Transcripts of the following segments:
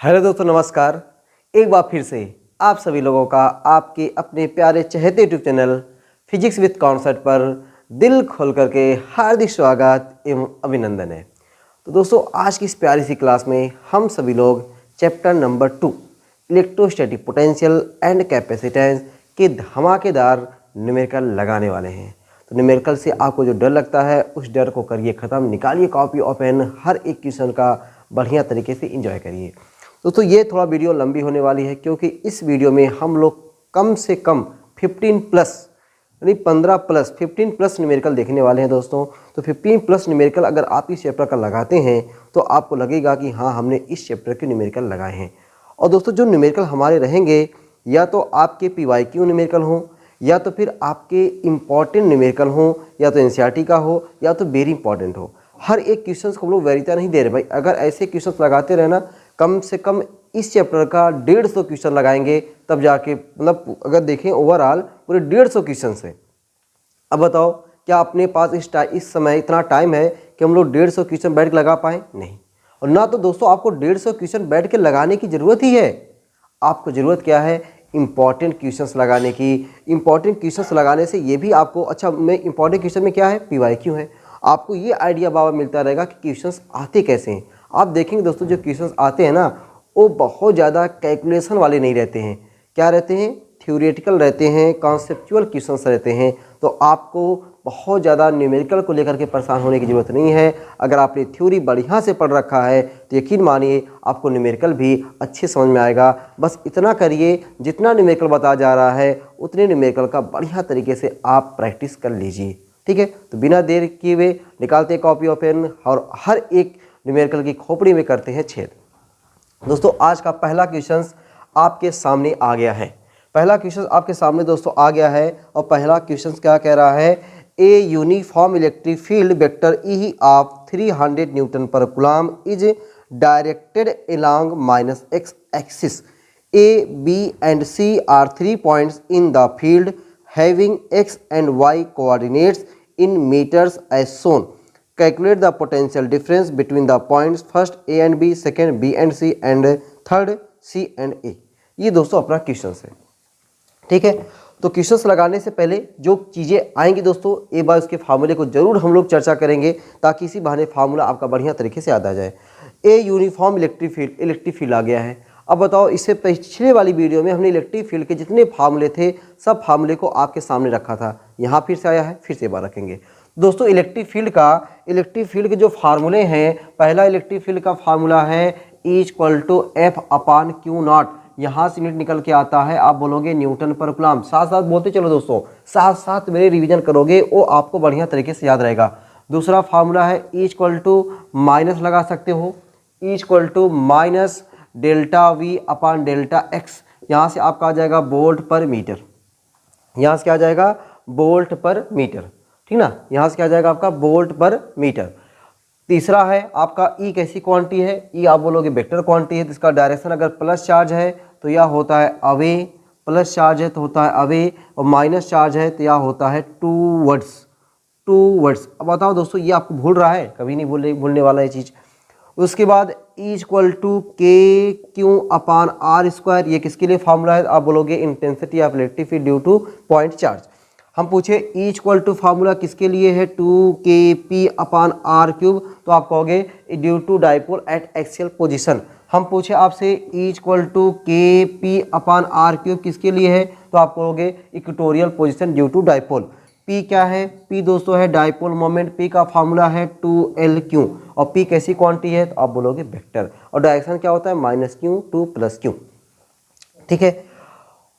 Hello दोस्तों, नमस्कार। एक बार फिर से आप सभी लोगों का आपके अपने प्यारे चहेते YouTube channel physics with concept पर दिल खोल करके हार्दिक स्वागत एवं अभिनंदन है। तो दोस्तों, आज की इस प्यारी सी क्लास में हम सभी लोग chapter number 2 electrostatic potential and capacitance के धमाकेदार न्यूमेरिकल लगाने वाले हैं। तो न्यूमेरिकल से आपको जो डर लगता है उस डर को करिए ख़त्म, निकालिए कॉपी और पेन, हर एक क्वेश्चन का बढ़िया तरीके से एंजॉय करिए। दोस्तों, ये थोड़ा वीडियो लंबी होने वाली है क्योंकि इस वीडियो में हम लोग कम से कम 15 प्लस यानी 15 प्लस 15 प्लस न्यूमेरिकल देखने वाले हैं दोस्तों। तो 15 प्लस न्यूमेरिकल अगर आप इस चैप्टर का लगाते हैं तो आपको लगेगा कि हाँ, हमने इस चैप्टर के न्यूमेरिकल लगाए हैं। और दोस्तों, जो न्यूमेरिकल हमारे रहेंगे या तो आपके PYQ न्यूमेरिकल हों, या तो फिर आपके इम्पॉर्टेंट न्यूमेरिकल हों, या तो NCERT का हो, या तो वेरी इंपॉर्टेंट हो। हर एक क्वेश्चन को हम लोग वैरिता नहीं दे रहे भाई। अगर ऐसे क्वेश्चन लगाते रहे ना, कम से कम इस चैप्टर का 150 क्वेश्चन लगाएंगे तब जाके, मतलब अगर देखें ओवरऑल पूरे 150 क्वेश्चन से। अब बताओ, क्या अपने पास इस समय इतना टाइम है कि हम लोग 150 क्वेश्चन बैठ के लगा पाएँ? नहीं। और ना तो दोस्तों आपको 150 क्वेश्चन बैठ के लगाने की ज़रूरत ही है। आपको ज़रूरत क्या है? इंपॉर्टेंट क्वेश्चंस लगाने की। इंपॉर्टेंट क्वेश्चंस लगाने से ये भी आपको, अच्छा मैं इंपॉर्टेंट क्वेश्चन में क्या है? PYQ है। आपको ये आइडिया बाबा मिलता रहेगा कि क्वेश्चंस आते कैसे हैं। आप देखेंगे दोस्तों, जो क्वेश्चंस आते हैं ना, वो बहुत ज़्यादा कैलकुलेशन वाले नहीं रहते हैं। क्या रहते हैं? थ्योरेटिकल रहते हैं, कॉन्सेप्चुअल क्वेश्चंस रहते हैं। तो आपको बहुत ज़्यादा न्यूमेरिकल को लेकर के परेशान होने की ज़रूरत नहीं है। अगर आपने थ्योरी बढ़िया से पढ़ रखा है तो यकीन मानिए आपको न्यूमेरिकल भी अच्छे समझ में आएगा। बस इतना करिए, जितना न्यूमेरिकल बताया जा रहा है उतने न्यूमेरिकल का बढ़िया तरीके से आप प्रैक्टिस कर लीजिए। ठीक है, तो बिना देर किए हुए निकालते कॉपी और पेन और हर एक न्यूमेरिकल की खोपड़ी में करते हैं छेद। दोस्तों, आज का पहला क्वेश्चन आपके सामने आ गया है। पहला क्वेश्चन आपके सामने दोस्तों आ गया है और पहला क्वेश्चन क्या कह रहा है? A uniform electric field vector E of 300 newton per coulomb is directed along -x axis. A, B and C are 3 points in the field having x and y coordinates in meters as shown. Calculate the potential difference between the points first A and B, second B and C and third C and A। ये दोस्तों अपना question है। ठीक है, तो questions लगाने से पहले जो चीज़ें आएंगी दोस्तों, एक बार उसके फार्मूले को जरूर हम लोग चर्चा करेंगे ताकि इसी बहाने फार्मूला आपका बढ़िया तरीके से याद आ जाए। ए यूनिफॉर्म इलेक्ट्रिक फील्ड आ गया है। अब बताओ, इससे पिछले वाली वीडियो में हमने इलेक्ट्रिक फील्ड के जितने फार्मूले थे सब फार्मूले को आपके सामने रखा था। यहाँ फिर से आया है, फिर से एक बार रखेंगे दोस्तों। इलेक्ट्रिक फील्ड के जो फार्मूले हैं, पहला इलेक्ट्रिक फील्ड का फार्मूला है E=F/Q0। यहाँ से यूनिट निकल के आता है, आप बोलोगे न्यूटन पर कूलम। साथ साथ बोलते चलो दोस्तों, साथ साथ मेरे रिवीजन करोगे वो आपको बढ़िया तरीके से याद रहेगा। दूसरा फार्मूला है E= लगा सकते हो, E= ΔV/ΔX। यहाँ से आपका आ जाएगा वोल्ट पर मीटर। यहाँ से क्या आ जाएगा? वोल्ट पर मीटर। ठीक ना, यहाँ से क्या आ जाएगा आपका? वोल्ट पर मीटर। तीसरा है आपका E कैसी क्वांटिटी है? E आप बोलोगे वेक्टर क्वांटिटी है, तो इसका डायरेक्शन अगर प्लस चार्ज है तो यह होता है अवे, प्लस चार्ज है तो होता है अवे, और माइनस चार्ज है तो यह होता है टूवर्ड्स। अब बताओ दोस्तों, ये आपको भूल रहा है? कभी नहीं भूलने वाला ये चीज़। उसके बाद E=KQ/R²। ये किसके लिए फार्मूला है? आप बोलोगे intensity of electric field due to point charge. हम पूछे E= फार्मूला किसके लिए है? 2kP/r³। तो आप कहोगे due to dipole at axial position. हम पूछे आपसे E=KP/r³ किसके लिए है? तो आप कहोगे equatorial position due to dipole. P क्या है? P दोस्तों है डाइपोल मोमेंट। P का फार्मूला है 2L/Q। और P कैसी क्वांटिटी है? तो आप बोलोगे वेक्टर। और डायरेक्शन क्या होता है? -Q to +Q। ठीक है,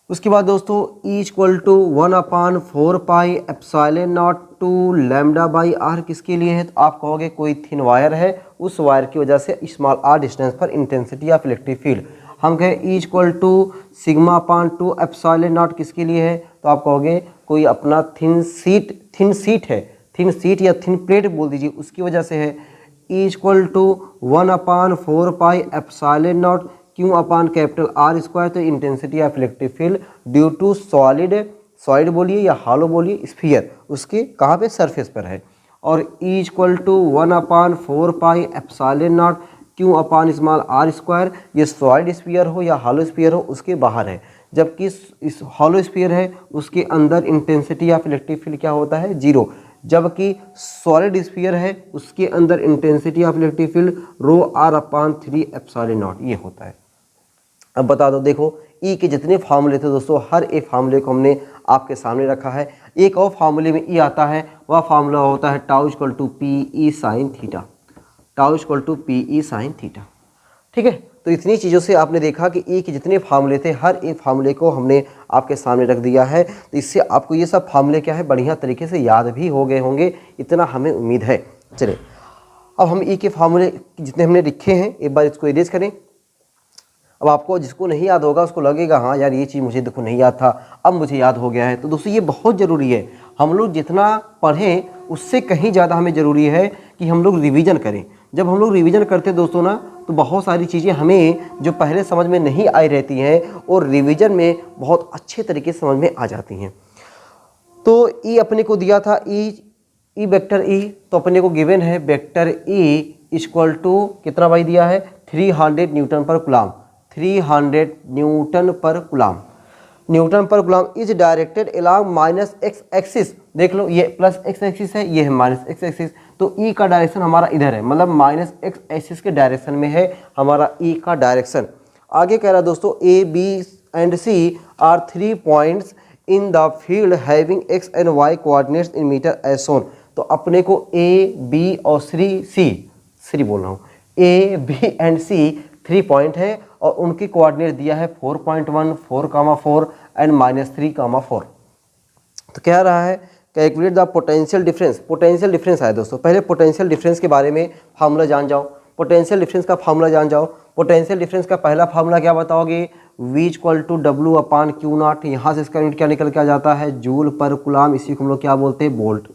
उसके बाद दोस्तों E=1/4πε0 λ/r किसके लिए है? तो आप कहोगे कोई थिन वायर है, उस वायर की वजह से स्मॉल r डिस्टेंस पर इंटेंसिटी ऑफ इलेक्ट्रिक फील्ड। हम कहें E=σ/2ε0 किसके लिए है? तो आप कहोगे कोई अपना थिन सीट है, थिन सीट या थिन प्लेट बोल दीजिए, उसकी वजह से है। E=1/4πε0 Q/R²। तो intensity of electric field due to solid बोलिए या हॉलो बोलिए, स्फीयर, उसके कहाँ पे? सरफेस पर है। और E=1/4πε0 Q upon small R square, ये सॉलिड स्फीयर हो या हॉलो स्फीयर हो उसके बाहर है, जबकि इस हॉलो स्फीयर है उसके अंदर इंटेंसिटी ऑफ इलेक्ट्रिक फील्ड क्या होता है, 0, जबकि सॉलिड स्फीयर है उसके अंदर intensity of electric field rho R upon 3 epsilon naught ये होता है। अब बता दो, देखो ई के जितने फार्मूले थे दोस्तों, हर एक फार्मूले को हमने आपके सामने रखा है। एक और फार्मूले में ई आता है, वह फार्मूला होता है tau equal to P E sine theta, tau equal to P E sine theta. ठीक है, तो इतनी चीज़ों से आपने देखा कि ई के जितने फार्मूले थे हर एक फार्मूले को हमने आपके सामने रख दिया है। तो इससे आपको ये सब फार्मूले क्या है बढ़िया तरीके से याद भी हो गए होंगे, इतना हमें उम्मीद है। चलिए अब हम ई के फार्मूले जितने हमने लिखे हैं एक बार इसको इरेज करें। अब आपको जिसको नहीं याद होगा उसको लगेगा हाँ यार ये चीज़ मुझे देखो नहीं याद था, अब मुझे याद हो गया है। तो दोस्तों ये बहुत ज़रूरी है, हम लोग जितना पढ़ें उससे कहीं ज़्यादा हमें ज़रूरी है कि हम लोग रिवीजन करें। जब हम लोग रिवीजन करते हैं दोस्तों ना, तो बहुत सारी चीज़ें हमें जो पहले समझ में नहीं आई रहती हैं और रिवीजन में बहुत अच्छे तरीके से समझ में आ जाती हैं। तो ई अपने को दिया था ई वेक्टर ई, तो अपने को गिवन है वेक्टर ई इक्वल टू कितना भाई दिया है 300 newton per coulomb, 300 newton per coulomb, Newton per coulomb is directed along minus x axis. देख लो ये प्लस एक्स एक्सिस है, ये है माइनस एक्स एक्सिस, तो ई का डायरेक्शन हमारा इधर है, मतलब माइनस एक्स एक्सिस के डायरेक्शन में है हमारा ई का डायरेक्शन। आगे कह रहा है दोस्तों A B and C are 3 points in the field having X and Y coordinates in metre as shown. तो अपने को ए बी और सी बोल रहा हूँ, A B and C 3 point है और उनकी कोऑर्डिनेट दिया है 4.1, 4,4 एंड -3,4। तो कह रहा है calculate the potential difference, potential difference है दोस्तों। पहले पोटेंशियल डिफरेंस के बारे में फार्मूला जान जाओ, पोटेंशियल डिफरेंस का फार्मूला जान जाओ। पोटेंशियल डिफरेंस का पहला फार्मूला क्या बताओगे, V equal to W upon Q naught. यहाँ से इसका यूनिट क्या निकल के आ जाता है, जूल पर कूलम, इसी को हम लोग क्या बोलते हैं, वोल्ट।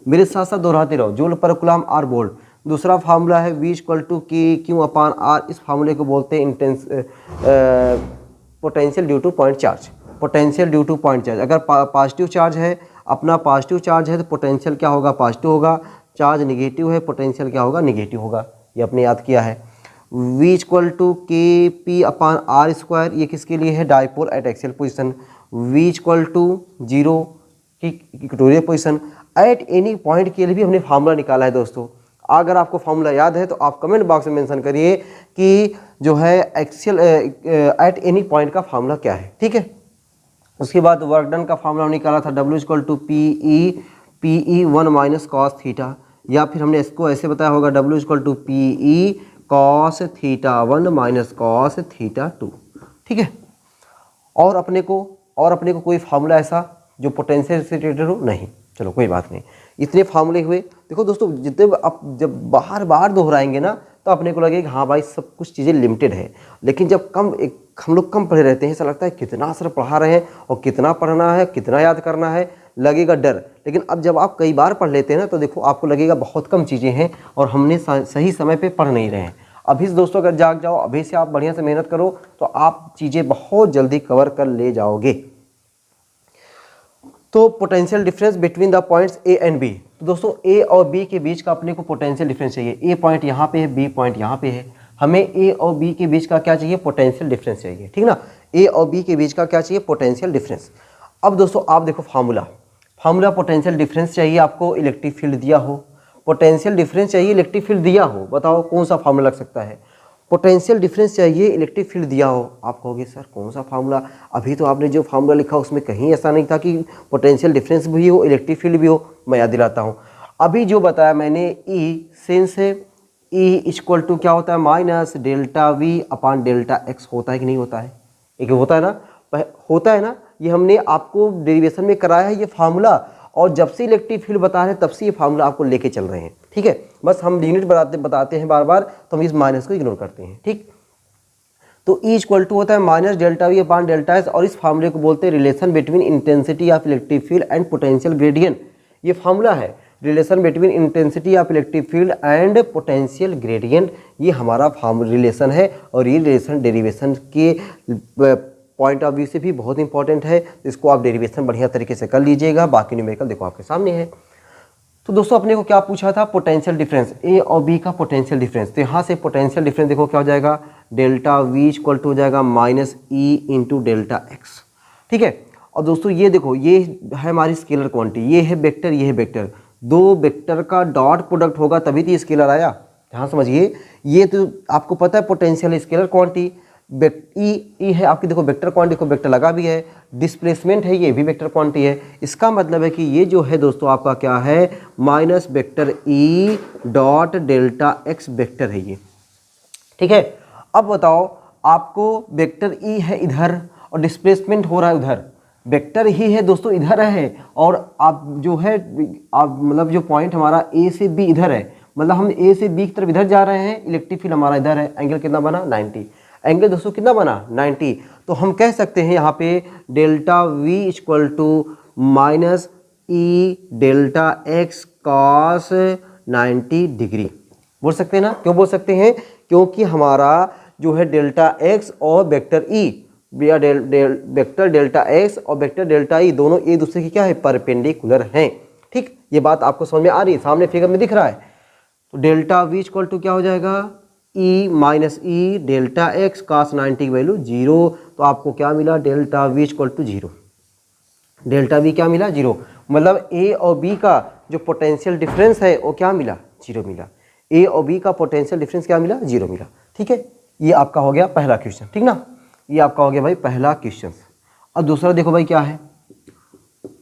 मेरे साथ साथ दोहराते रहो, जूल पर कूलम और वोल्ट। दूसरा फार्मूला है V equal to K Q upon are, इस फार्मूले को बोलते हैं potential due to point charge, potential due to point charge. अगर पॉजिटिव चार्ज है, अपना पॉजिटिव चार्ज है तो पोटेंशियल क्या होगा, पॉजिटिव होगा। चार्ज निगेटिव है, पोटेंशियल क्या होगा, निगेटिव होगा। ये आपने याद किया है। V equal to K P upon R square, ये किसके लिए है, dipole at axial position. V equal to 0 की equatorial position. At any point के लिए भी हमने फार्मूला निकाला है दोस्तों। अगर आपको फार्मूला याद है तो आप कमेंट बॉक्स में मेंशन करिए कि जो है एक्सियल एट एनी पॉइंट का फार्मूला क्या है, ठीक है। उसके बाद वर्क डन का फार्मूला निकाला था W equal to P E 1 minus cos theta, या फिर हमने इसको ऐसे बताया होगा W equal to P E cos theta 1 minus cos theta 2, ठीक है। और अपने को कोई फार्मूला ऐसा जो पोटेंशियल से रिलेटेड हो नहीं, चलो कोई बात नहीं। इतने फार्मूले हुए। देखो दोस्तों जितने आप जब बार बार दोहराएंगे ना तो अपने को लगेगा हां भाई सब कुछ चीज़ें लिमिटेड है, लेकिन जब हम लोग कम पढ़े रहते हैं ऐसा लगता है कितना सर पढ़ा रहे हैं और कितना पढ़ना है, कितना याद करना है, लगेगा डर। लेकिन अब जब आप कई बार पढ़ लेते हैं ना तो देखो आपको लगेगा बहुत कम चीज़ें हैं और हमने सही समय पे पढ़ नहीं रहे हैं। अभी से दोस्तों अगर जाग जाओ, अभी से आप बढ़िया से मेहनत करो तो आप चीज़ें बहुत जल्दी कवर कर ले जाओगे। तो potential difference between the points A and B, तो दोस्तों ए और बी के बीच का अपने को पोटेंशियल डिफरेंस चाहिए। ए पॉइंट यहाँ पे है, बी पॉइंट यहाँ पे है, हमें ए और बी के बीच का क्या चाहिए, पोटेंशियल डिफरेंस चाहिए, ठीक ना। ए और बी के बीच का क्या चाहिए, पोटेंशियल डिफरेंस। अब दोस्तों आप देखो फार्मूला पोटेंशियल डिफरेंस चाहिए आपको, इलेक्ट्रिक फील्ड दिया हो, पोटेंशियल डिफरेंस चाहिए, इलेक्ट्रिक फील्ड दिया हो, बताओ कौन सा फार्मूला लग सकता है। पोटेंशियल डिफरेंस चाहिए, इलेक्ट्रिक फील्ड दिया हो। आप कहोगे सर कौन सा फार्मूला, अभी तो आपने जो फार्मूला लिखा उसमें कहीं ऐसा नहीं था कि पोटेंशियल डिफरेंस भी हो, इलेक्ट्रिक फील्ड भी हो। मैं याद दिलाता हूँ, अभी जो बताया मैंने ई सिंस ई इक्वल टू क्या होता है, minus delta V upon delta x होता है कि नहीं होता है, एक होता है ना, ये हमने आपको डेरिवेशन में कराया है ये फार्मूला, और जब से इलेक्ट्रिक फील्ड बता रहे हैं तब से ये फार्मूला आपको लेके चल रहे हैं, ठीक है। बस हम यूनिट बताते हैं बार बार, तो हम इस माइनस को इग्नोर करते हैं, ठीक। तो ई इक्वल टू होता है minus delta V upon delta S, और इस फार्मूले को बोलते हैं relation between intensity of electric field and potential gradient. ये फार्मूला है, relation between intensity of electric field and potential gradient, ये हमारा रिलेशन है। और ये रिलेशन डेरिवेशन के पॉइंट ऑफ व्यू से भी बहुत इंपॉर्टेंट है। इसको आप डेरिवेशन बढ़िया तरीके से कर लीजिएगा। बाकी न्यूमेरिकल देखो आपके सामने है। तो दोस्तों अपने को क्या पूछा था, पोटेंशियल डिफरेंस, ए और बी का पोटेंशियल डिफरेंस। तो यहाँ से पोटेंशियल डिफरेंस देखो क्या हो जाएगा, डेल्टा वी इक्वल टू हो जाएगा minus E into delta X. ठीक है। और दोस्तों ये देखो, ये है हमारी स्केलर क्वांटिटी, ये है वेक्टर, ये है वेक्टर, दो वेक्टर का डॉट प्रोडक्ट होगा तभी तो ये स्केलर आया। ध्यान समझिए, ये तो आपको पता है पोटेंशियल स्केलर क्वांटिटी, ई है आपकी, देखो वेक्टर क्वांटिटी को वेक्टर लगा भी है, डिस्प्लेसमेंट है ये भी वेक्टर क्वांटिटी है। इसका मतलब है कि ये जो है दोस्तों आपका क्या है, minus vector E dot delta X vector है ये। ठीक है। अब बताओ, आपको वेक्टर ई है इधर और डिस्प्लेसमेंट हो रहा है उधर, वेक्टर ही है दोस्तों इधर है, और आप जो है आप मतलब जो पॉइंट हमारा ए से बी इधर है, मतलब हम ए से बी की तरफ इधर जा रहे हैं, इलेक्ट्रिक फील्ड हमारा इधर है। एंगल कितना बना, 90। एंगल दोस्तों कितना बना, 90। तो हम कह सकते हैं यहाँ पे delta V equal to minus E delta x cos 90 degree बोल सकते हैं ना। क्यों बोल सकते हैं, क्योंकि हमारा जो है डेल्टा एक्स और वेक्टर ई या वेक्टर डेल्टा एक्स और वेक्टर डेल्टा ई दोनों एक दूसरे की क्या है, परपेंडिकुलर हैं। ठीक, ये बात आपको समझ में आ रही है, सामने फिगर में दिख रहा है। तो डेल्टा वी इक्वल टू क्या हो जाएगा, E minus E delta x cos 90 की वैल्यू 0। तो आपको क्या मिला, delta V equal to 0। Delta V क्या मिला, 0। मतलब ए और बी का जो पोटेंशियल डिफरेंस है वो क्या मिला, 0 मिला। ए और बी का पोटेंशियल डिफरेंस क्या मिला, 0 मिला। ठीक है, ये आपका हो गया पहला क्वेश्चन। ठीक ना, ये आपका हो गया भाई पहला क्वेश्चन। अब दूसरा देखो भाई क्या है।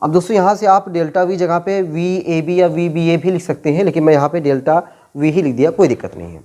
अब दोस्तों यहाँ से आप डेल्टा वी जगह पे वी ए बी या वी बी ए भी लिख सकते हैं, लेकिन मैं यहाँ पे डेल्टा वी ही लिख दिया, कोई दिक्कत नहीं है।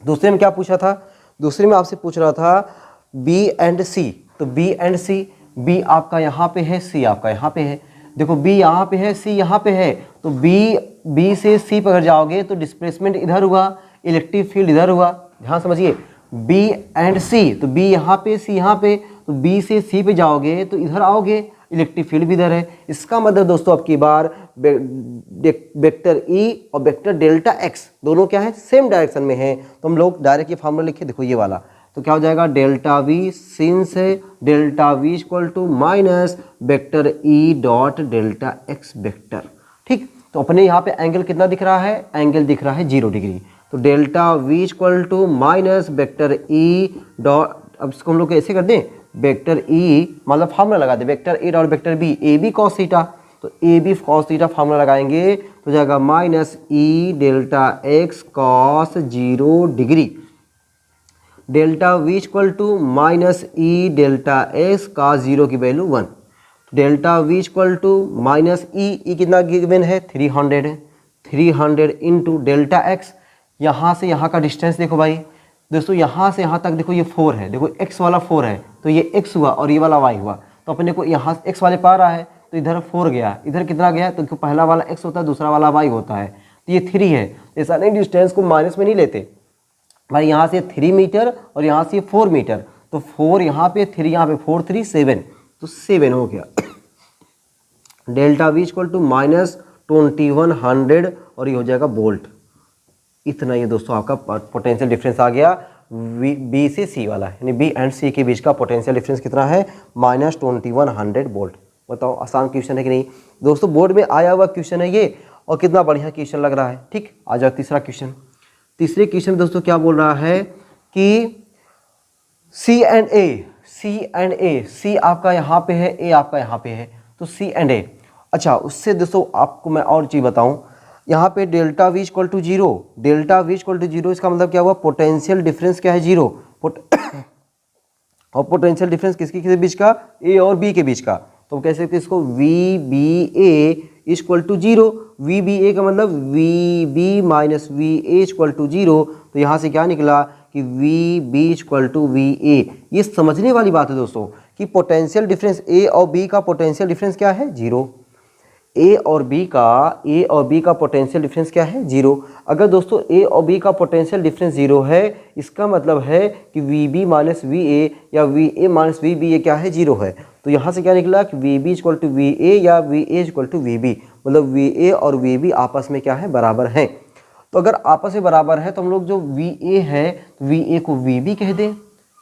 दूसरे में क्या पूछा था, दूसरे में आपसे पूछ रहा था बी एंड सी। तो बी एंड सी, बी आपका यहाँ पे है, सी आपका यहाँ पे है। देखो बी यहाँ पे है, सी यहाँ पे है, तो बी से सी पर अगर जाओगे तो डिस्प्लेसमेंट इधर हुआ, इलेक्ट्रिक फील्ड इधर हुआ। ध्यान समझिए, बी एंड सी, तो बी यहाँ पे, सी यहाँ पे, तो बी से सी पे जाओगे तो इधर आओगे, इलेक्ट्रिक फील्ड भी इधर है। इसका मतलब दोस्तों अब की बार वेक्टर ई और वेक्टर डेल्टा एक्स दोनों क्या है, सेम डायरेक्शन में है। तो हम लोग डायरेक्ट ये फार्मूला लिखे, देखो ये वाला, तो क्या हो जाएगा, delta V since delta V equal to minus vector E dot delta X vector. ठीक, तो अपने यहाँ पे एंगल कितना दिख रहा है, एंगल दिख रहा है 0 डिग्री। तो delta V equal to minus vector E dot, अब इसको हम लोग ऐसे कर दें, वेक्टर ई मतलब फार्मूला लगा दे, vector A dot vector B, A B cos theta. तो A B cos theta formula लगाएंगे तो जाएगा minus E delta x cos 0 degree. Delta V equal to minus E delta x cos 0 की value 1। Delta V equal to minus E कितना given है, 300 है, 300 into delta x. यहाँ से यहाँ का डिस्टेंस देखो भाई दोस्तों, यहाँ से यहाँ तक देखो ये 4 है, देखो x वाला 4 है, तो ये x हुआ और ये वाला y हुआ। तो अपने को यहाँ x वाले पा रहा है तो इधर 4 गया, इधर कितना गया, तो पहला वाला x होता है, दूसरा वाला y होता है, तो ये 3 है। ऐसा नहीं डिस्टेंस को माइनस में नहीं लेते भाई, यहाँ से 3 मीटर और यहाँ से 4 मीटर, तो 4 यहाँ पे, 3 यहाँ पे, 4 3 7, तो 7 हो गया। Delta V equal to minus 2100 और ये हो जाएगा वोल्ट। इतना ये दोस्तों आपका पोटेंशियल डिफरेंस आ गया बी से सी वाला, यानी बी एंड सी के बीच का पोटेंशियल डिफरेंस कितना है, माइनस 2100 वोल्ट। बताओ आसान क्वेश्चन है कि नहीं दोस्तों, बोर्ड में आया हुआ क्वेश्चन है ये, और कितना बढ़िया क्वेश्चन लग रहा है। ठीक, आ जाओ तीसरा क्वेश्चन। तीसरे क्वेश्चन में दोस्तों क्या बोल रहा है कि सी एंड ए, सी एंड ए, सी आपका यहाँ पे है, ए आपका यहाँ पे है, तो सी एंड ए। अच्छा, उससे दोस्तों आपको मैं और चीज़ बताऊँ, यहाँ पे delta V equal to 0, delta V equal to 0, इसका मतलब क्या हुआ, पोटेंशियल डिफरेंस क्या है, 0। और पोटेंशियल डिफरेंस किसके बीच का, ए और बी के बीच का। तो हम कह सकते हैं इसको V B A equal to 0। V B A का मतलब V B minus V A equal to 0। तो यहाँ से क्या निकला कि V B equal to V A. ये समझने वाली बात है दोस्तों कि पोटेंशियल डिफरेंस ए और बी का पोटेंशियल डिफरेंस क्या है, 0। ए और बी का पोटेंशियल डिफरेंस क्या है, 0। अगर दोस्तों ए और बी का पोटेंशियल डिफरेंस 0 है, इसका मतलब है कि V B minus V A या V A minus V B ये क्या है, 0 है। तो यहाँ से क्या निकला कि V B equal to V A या V A equal to V B, मतलब वी ए और वी बी आपस में क्या है, बराबर हैं। तो अगर आपस में बराबर है तो हम लोग जो वी ए है, वी ए को वी बी कह दें,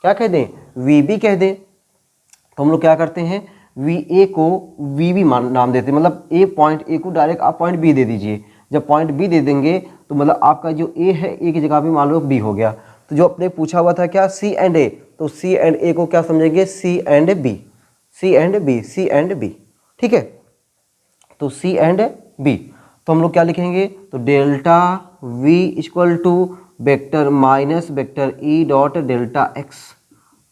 क्या कह दें, वी बी कह दें। तो हम लोग क्या करते हैं, वी ए को वी बी नाम देते हैं, मतलब ए पॉइंट ए को डायरेक्ट आप पॉइंट बी दे दीजिए। जब पॉइंट बी दे देंगे तो मतलब आपका जो ए है ए की जगह पे मान लो बी हो गया। तो जो अपने पूछा हुआ था क्या सी एंड ए, तो सी एंड ए को क्या समझेंगे C and B, C and B, C and B, ठीक है। तो सी एंड बी तो हम लोग क्या लिखेंगे, तो delta V equal to vector minus vector E dot delta X,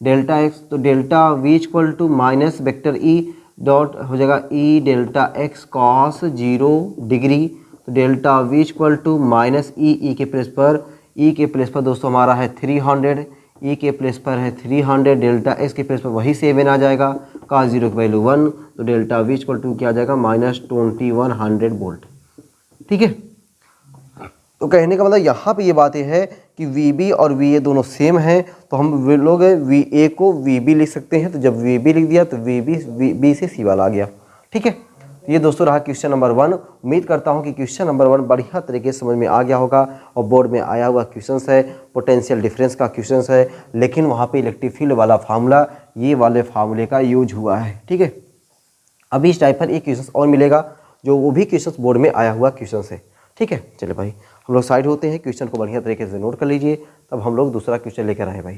delta X. तो delta V equal to minus vector E dot हो जाएगा E delta x cos 0 degree. तो delta V equal to minus E के place पर, ई के place पर दोस्तों हमारा है 300, ई के प्लेस पर है 300, डेल्टा एक्स के प्लेस पर वही 7 आ जाएगा, कॉस 0 की वैल्यू 1। तो डेल्टा वी इक्वल टू क्या आ जाएगा माइनस 2100 वोल्ट, ठीक है। तो कहने का मतलब यहाँ पे ये बातें है कि वी बी और वी ए दोनों सेम हैं, तो हम लोग वी ए को वी बी लिख सकते हैं। तो जब वी बी लिख दिया तो वी बी से सी वाला आ गया, ठीक है। तो ये दोस्तों रहा क्वेश्चन नंबर 1। उम्मीद करता हूँ कि क्वेश्चन नंबर 1 बढ़िया तरीके से समझ में आ गया होगा। और बोर्ड में आया हुआ क्वेश्चन है, पोटेंशियल डिफरेंस का क्वेश्चन है, लेकिन वहाँ पे इलेक्ट्रिक फील्ड वाला फार्मूला ये वाले फार्मूले का यूज हुआ है, ठीक है। अभी इस टाइप पर एक क्वेश्चन और मिलेगा जो वो भी क्वेश्चन बोर्ड में आया हुआ क्वेश्चन है, ठीक है। चलिए भाई हम लोग साइड होते हैं, क्वेश्चन को बढ़िया तरीके से नोट कर लीजिए, तब हम लोग दूसरा क्वेश्चन लेकर आए भाई।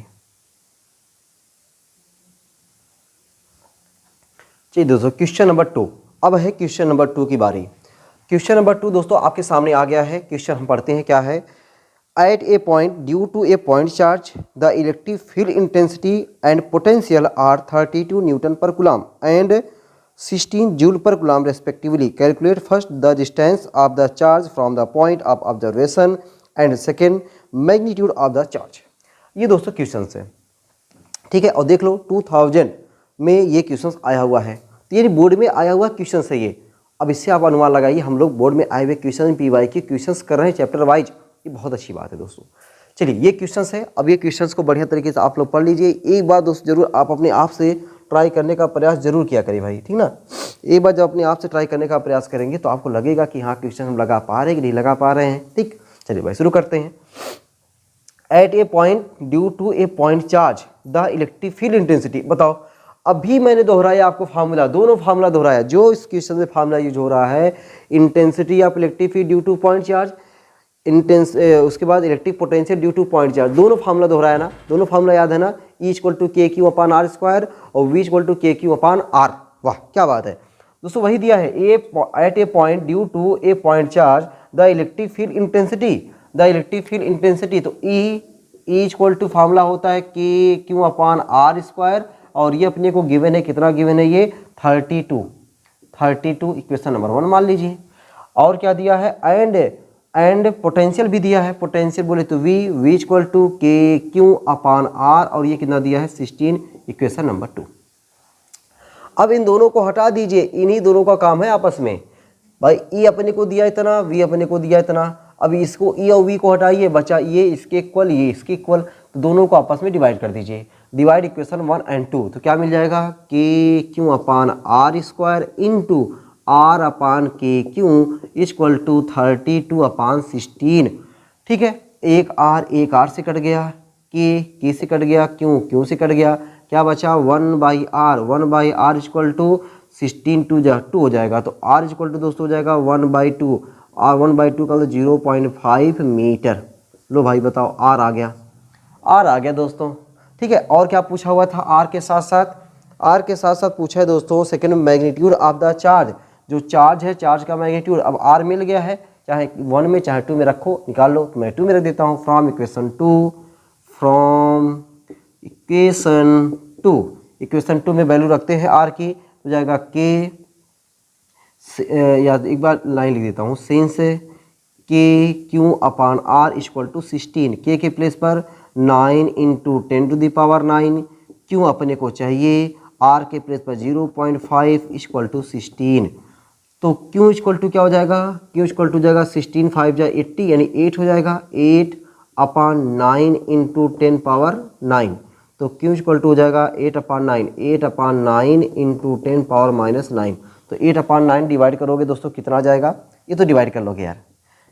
चलिए दोस्तों क्वेश्चन नंबर 2, अब है क्वेश्चन नंबर 2 की बारी। क्वेश्चन नंबर 2 दोस्तों आपके सामने आ गया है। क्वेश्चन हम पढ़ते हैं क्या है। At a point due to a point charge the electric field intensity and potential are 32 newton per coulomb and 16 joule per coulomb respectively. Calculate first the distance of the charge from the point of observation and second magnitude of the charge. ये दोस्तों question है, ठीक है। और देख लो 2000 में ये question आया हुआ है, तो ये बोर्ड में आया हुआ क्वेश्चन है ये। अब इससे आप अनुमान लगाइए, हम लोग बोर्ड में आए हुए क्वेश्चन पीवाई के क्वेश्चंस कर रहे हैं चैप्टर वाइज, ये बहुत अच्छी बात है दोस्तों। चलिए ये क्वेश्चंस है, अब ये क्वेश्चंस को बढ़िया तरीके से आप लोग पढ़ लीजिए। एक बार दोस्त जरूर आप अपने आप से ट्राई करने का प्रयास जरूर किया करिए भाई, ठीक ना। एक बार जब अपने आप से ट्राई करने का प्रयास करेंगे तो आपको लगेगा कि हाँ क्वेश्चन हम लगा पा रहे हैं कि नहीं लगा पा रहे हैं, ठीक। चलिए भाई शुरू करते हैं। At a point due to a point charge the electric field intensity. बताओ, अभी मैंने दोहराया आपको फार्मूला, दोनों फार्मूला दोहराया। जो इस क्वेश्चन में फार्मूला यूज हो रहा है intensity of electric field due to point charge, उसके बाद electric potential due to point charge, दोनों फार्मूला दोहराया ना, दोनों फार्मूला याद है ना। E equal to K Q upon R square और V equal to K Q upon R. वाह क्या बात है दोस्तों, वही दिया है। At a point due to a point charge the electric field intensity, the electric field intensity. तो ई इक्वल टू फार्मूला होता है के क्यू अपान आर स्क्वायर, और ये अपने को गिवन है, कितना गिवन है ये 32 इक्वेशन नंबर 1 मान लीजिए। और क्या दिया है, एंड पोटेंशियल भी दिया है। पोटेंशियल बोले तो we equal to K Q upon are, और ये कितना दिया है 16 इक्वेशन नंबर 2। अब इन दोनों को हटा दीजिए, इन्हीं दोनों का काम है आपस में भाई। ई अपने को दिया इतना, वी अपने को दिया इतना। अब इसको ई और वी को हटाइए, बचा ये इसके इक्वल, ये इसके इक्वल, तो दोनों को आपस में डिवाइड कर दीजिए। डिवाइड इक्वेशन 1 और 2, तो क्या मिल जाएगा K Q upon R square into R upon K Q equal to 32 अपान 16, ठीक है। एक आर से कट गया, के से कट गया, क्यू से कट गया, क्या बचा 1/r इक्वल टू 16 2 हो जाएगा। तो r इक्वल टू दोस्तों हो जाएगा 1/2, और 1/2 का 0.5 मीटर। लो भाई बताओ r आ गया दोस्तों, ठीक है। और क्या पूछा हुआ था r के साथ साथ पूछा है दोस्तों second magnitude of the charge. जो चार्ज है, चार्ज का मैग्नीट्यूड। अब r मिल गया है, चाहे 1 में चाहे 2 में रखो, निकाल लो। तो मैं 2 में रख देता हूँ। फ्रॉम इक्वेशन 2 में वैल्यू रखते हैं r की, हो जाएगा के, या एक बार लाइन लिख देता हूँ, since K Q upon R equal to 16, के प्लेस पर 9 इंटू 10⁻⁹, क्यू अपने को चाहिए, आर के प्लेस पर 0.5 इक्वल टू 16। तो क्यू इक्वल टू क्या हो जाएगा, क्यू इक्वल टू जाएगा 16 5 जा 80, यानी 8 हो जाएगा। 8/9 इंटू 10⁻⁹, तो क्यू इक्वल टू हो जाएगा 8/9 इंटू 10⁻⁹। तो 8/9 डिवाइड करोगे दोस्तों कितना आ जाएगा, ये तो डिवाइड कर लोगे यार,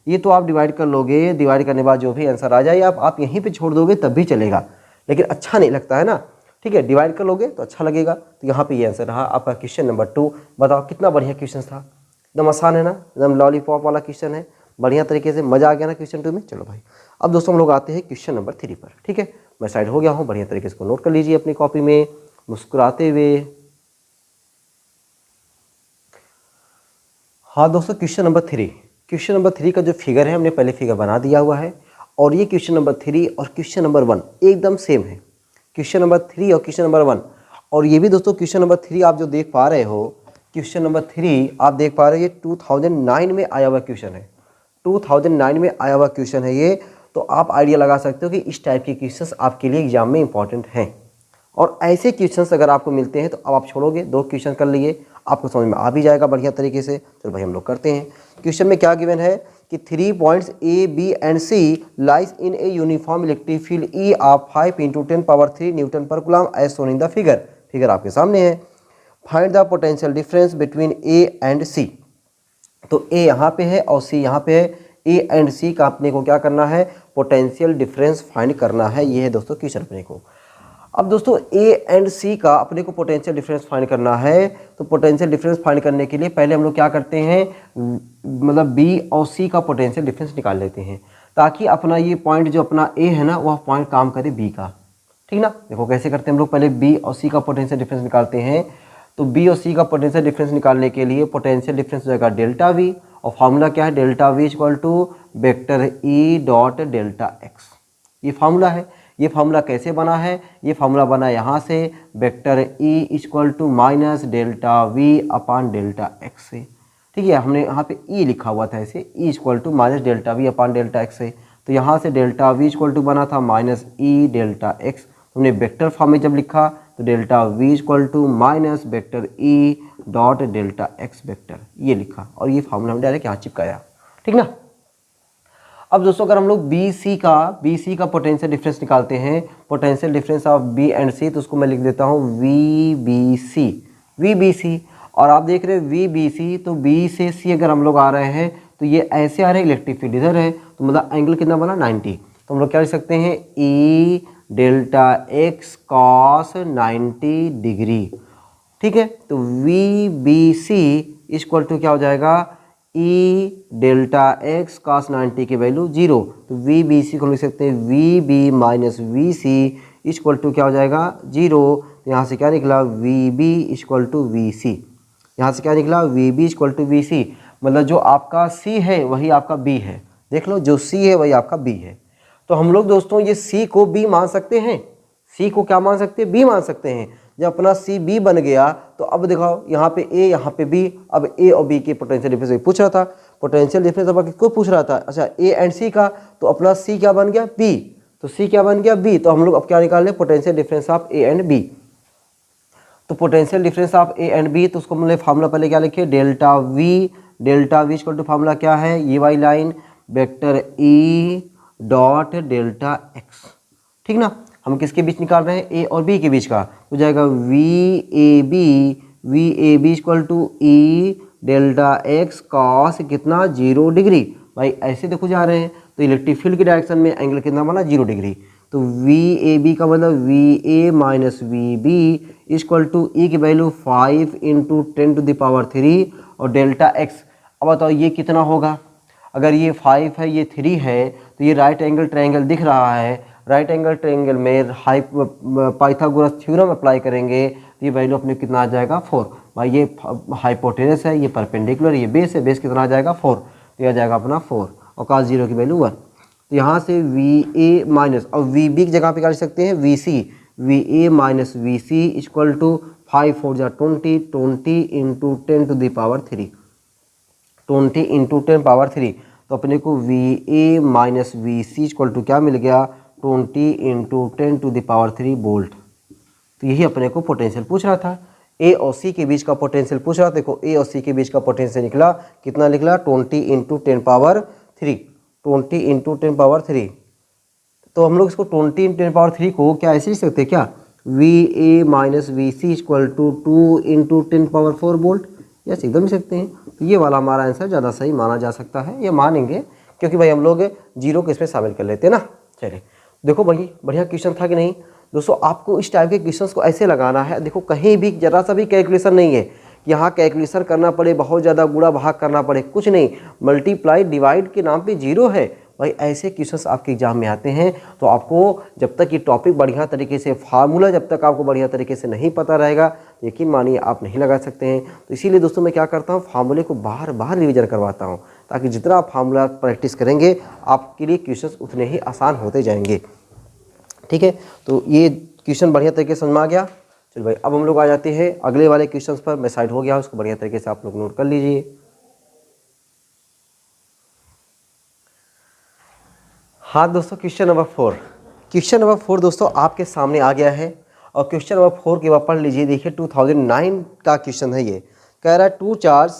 ये तो आप डिवाइड कर लोगे। डिवाइड करने के बाद जो भी आंसर आ जाए आप यहीं पे छोड़ दोगे तब भी चलेगा, लेकिन अच्छा नहीं लगता है ना। ठीक है, डिवाइड कर लोगे तो अच्छा लगेगा। तो यहाँ पे ये आंसर रहा आपका क्वेश्चन नंबर 2। बताओ कितना बढ़िया क्वेश्चन था, एकदम आसान है ना, एकदम लॉलीपॉप वाला क्वेश्चन है, बढ़िया तरीके से मजा आ गया ना क्वेश्चन 2 में। चलो भाई अब दोस्तों हम लोग आते हैं क्वेश्चन नंबर 3 पर। ठीक है, मैं साइड हो गया हूँ, बढ़िया तरीके से नोट कर लीजिए अपनी कॉपी में मुस्कुराते हुए। हाँ दोस्तों, क्वेश्चन नंबर 3, क्वेश्चन नंबर 3 का जो फिगर है हमने पहले फिगर बना दिया हुआ है, और ये क्वेश्चन नंबर 3 और क्वेश्चन नंबर 1 एकदम सेम है। क्वेश्चन नंबर 3 और क्वेश्चन नंबर 1, और ये भी दोस्तों क्वेश्चन नंबर 3 आप जो देख पा रहे हो, क्वेश्चन नंबर 3 आप देख पा रहे हो, ये 2009 में आया हुआ क्वेश्चन है, 2009 में आया हुआ क्वेश्चन है ये। तो आप आइडिया लगा सकते हो कि इस टाइप के क्वेश्चंस आपके लिए एग्जाम में इंपॉर्टेंट हैं, और ऐसे क्वेश्चंस अगर आपको मिलते हैं तो अब आप छोड़ोगे, 2 क्वेश्चन कर लिए, आपको समझ में आ भी जाएगा बढ़िया तरीके से। चलो भाई हम लोग करते हैं। क्वेश्चन में क्या गिवन है कि 3 points A, B and C lies in a uniform electric field E of 5 × 10³ newton per coulomb as shown in the figure. Figure आपके सामने है। Find the potential difference between A and C। तो A यहाँ पे है और C यहाँ पे है। A एंड C का अपने को क्या करना है, पोटेंशियल डिफरेंस फाइंड करना है। ये है दोस्तों क्वेश्चन अपने को। अब दोस्तों A एंड C का अपने को पोटेंशियल डिफरेंस फाइंड करना है। तो पोटेंशियल डिफरेंस फाइंड करने के लिए पहले हम लोग क्या करते हैं, मतलब B और C का पोटेंशियल डिफरेंस निकाल लेते हैं, ताकि अपना ये पॉइंट जो अपना A है ना, वह पॉइंट काम करे B का। ठीक ना, देखो कैसे करते हैं हम लोग, पहले B और C का पोटेंशियल डिफरेंस निकालते हैं। तो B और C का पोटेंशियल डिफरेंस निकालने के लिए पोटेंशियल डिफरेंस हो जाएगा डेल्टा V, और फार्मूला क्या है, delta V equal to vector E dot delta x। ये फार्मूला है। ये फार्मूला कैसे बना है, ये फार्मूला बना यहाँ से vector E equal to minus delta V upon delta x से। ठीक है, हमने यहाँ पे E लिखा हुआ था ऐसे, E equal to minus delta V upon delta x से। तो यहाँ से डेल्टा V इक्वल टू बना था माइनस E डेल्टा x। हमने वेक्टर फॉर्म में जब लिखा तो delta V equal to minus vector E dot delta x vector, ये लिखा, और ये फार्मूला हमने डायरेक्ट यहाँ चिपकाया। ठीक ना। अब दोस्तों अगर हम लोग बी सी का पोटेंशियल डिफरेंस निकालते हैं, potential difference of B and C, तो उसको मैं लिख देता हूँ वी बी सी। और आप देख रहे हैं वी बी सी, तो बी से सी अगर हम लोग आ रहे हैं तो ये ऐसे आ रहे हैं, इलेक्ट्रिक फील्ड इधर है, तो मतलब एंगल कितना बना 90। तो हम लोग क्या लिख सकते हैं, E delta x cos 90 degree. ठीक है, तो V B C equal to क्या हो जाएगा, ई डेल्टा एक्स कॉस 90 की वैल्यू 0। तो वी बी सी को लिख सकते हैं V B minus V C equal to क्या हो जाएगा 0। तो यहाँ से क्या निकला, V B equal to V C. यहाँ से क्या निकला, V B equal to V C, मतलब जो आपका सी है वही आपका बी है। देख लो, जो सी है वही आपका बी है। तो हम लोग दोस्तों ये सी को बी मान सकते हैं, सी को क्या मान सकते हैं, बी मान सकते हैं। जब अपना सी बी बन गया तो अब दिखाओ यहाँ पे ए, यहाँ पे बी। अब ए और बी के पोटेंशियल डिफरेंस पूछ रहा था, पोटेंशियल डिफरेंस अब किसको पूछ रहा था, अच्छा ए एंड सी का। तो अपना सी क्या बन गया, बी। तो सी क्या बन गया, बी। तो हम लोग अब क्या निकाल लें, potential difference of A and B. तो potential difference of A and B, तो उसको हमने फार्मूला पहले क्या लिखे, delta V equal to formula क्या है, ये वाली line vector E dot delta X. ठीक ना, हम किसके बीच निकाल रहे हैं, ए और बी के बीच का, हो जाएगा V A B equal to E delta x cos कितना 0 डिग्री। भाई ऐसे देखो जा रहे हैं तो इलेक्ट्रिक फील्ड की डायरेक्शन में एंगल कितना बना 0 डिग्री। तो वी ए बी का मतलब V A minus V B equal to E की वैल्यू 5 × 10⁻³ और डेल्टा एक्स। अब बताओ ये कितना होगा, अगर ये 5 है ये 3 है, तो ये राइट एंगल ट्रायंगल दिख रहा है। राइट एंगल ट्रायंगल में पाइथागोरस थ्योरम अप्लाई करेंगे तो ये वैल्यू अपने कितना आ जाएगा 4। भाई ये हाइपोटेनस है, ये परपेंडिकुलर, ये बेस है, बेस कितना आ जाएगा 4। तो यह आ जाएगा अपना 4 और cos 0 की वैल्यू 1। तो यहाँ से वी ए माइनस, और वी बी की जगह पे क्या लिख सकते हैं, V A minus V C equal to 5 4 जा 20 20 × 10⁻³ तो अपने को V A minus V C equal to क्या मिल गया, 20 × 10⁻³ वोल्ट। तो यही अपने को पोटेंशियल पूछ रहा था, ए और सी के बीच का पोटेंशियल पूछ रहा था। देखो ए और सी के बीच का पोटेंशियल निकला, कितना निकला, 20 × 10⁻³ तो हम लोग इसको 20 × 10⁻³ को क्या ऐसे लिख सकते हैं क्या, V A minus V C equal to 2 × 10⁻⁴ volt. Yes, एकदम लिख सकते हैं। तो ये वाला हमारा आंसर ज़्यादा सही माना जा सकता है, ये मानेंगे क्योंकि भाई हम लोग 0 को इसमें शामिल कर लेते हैं ना। चलिए देखो भाई बढ़िया क्वेश्चन था कि नहीं। दोस्तों आपको इस टाइप के क्वेश्चंस को ऐसे लगाना है, देखो कहीं भी जरा सा भी कैलकुलेशन नहीं है कि यहाँ कैलकुलेशन करना पड़े, बहुत ज़्यादा गुणा भाग करना पड़े, कुछ नहीं, मल्टीप्लाई डिवाइड के नाम पे जीरो है भाई। ऐसे क्वेश्चंस आपके एग्जाम में आते हैं। तो आपको जब तक ये टॉपिक बढ़िया तरीके से, फार्मूला जब तक आपको बढ़िया तरीके से नहीं पता रहेगा, यकीन मानिए आप नहीं लगा सकते हैं। तो इसीलिए दोस्तों मैं क्या करता हूँ, फार्मूले को बार बार रिविजन करवाता हूँ, ताकि जितना आप फार्मूला प्रैक्टिस करेंगे आपके लिए क्वेश्चंस उतने ही आसान होते जाएंगे। ठीक है, तो ये क्वेश्चन बढ़िया तरीके से समझ में आ गया। चलो भाई अब हम लोग आ जाते हैं अगले वाले क्वेश्चंस पर। मैं साइड हो गया, उसको बढ़िया तरीके से आप लोग नोट कर लीजिए। हाँ दोस्तों, क्वेश्चन नंबर 4, क्वेश्चन नंबर 4 दोस्तों आपके सामने आ गया है। और क्वेश्चन नंबर 4 के बाद पढ़ लीजिए। देखिए 2009 का क्वेश्चन है। ये कह रहा है 2 charge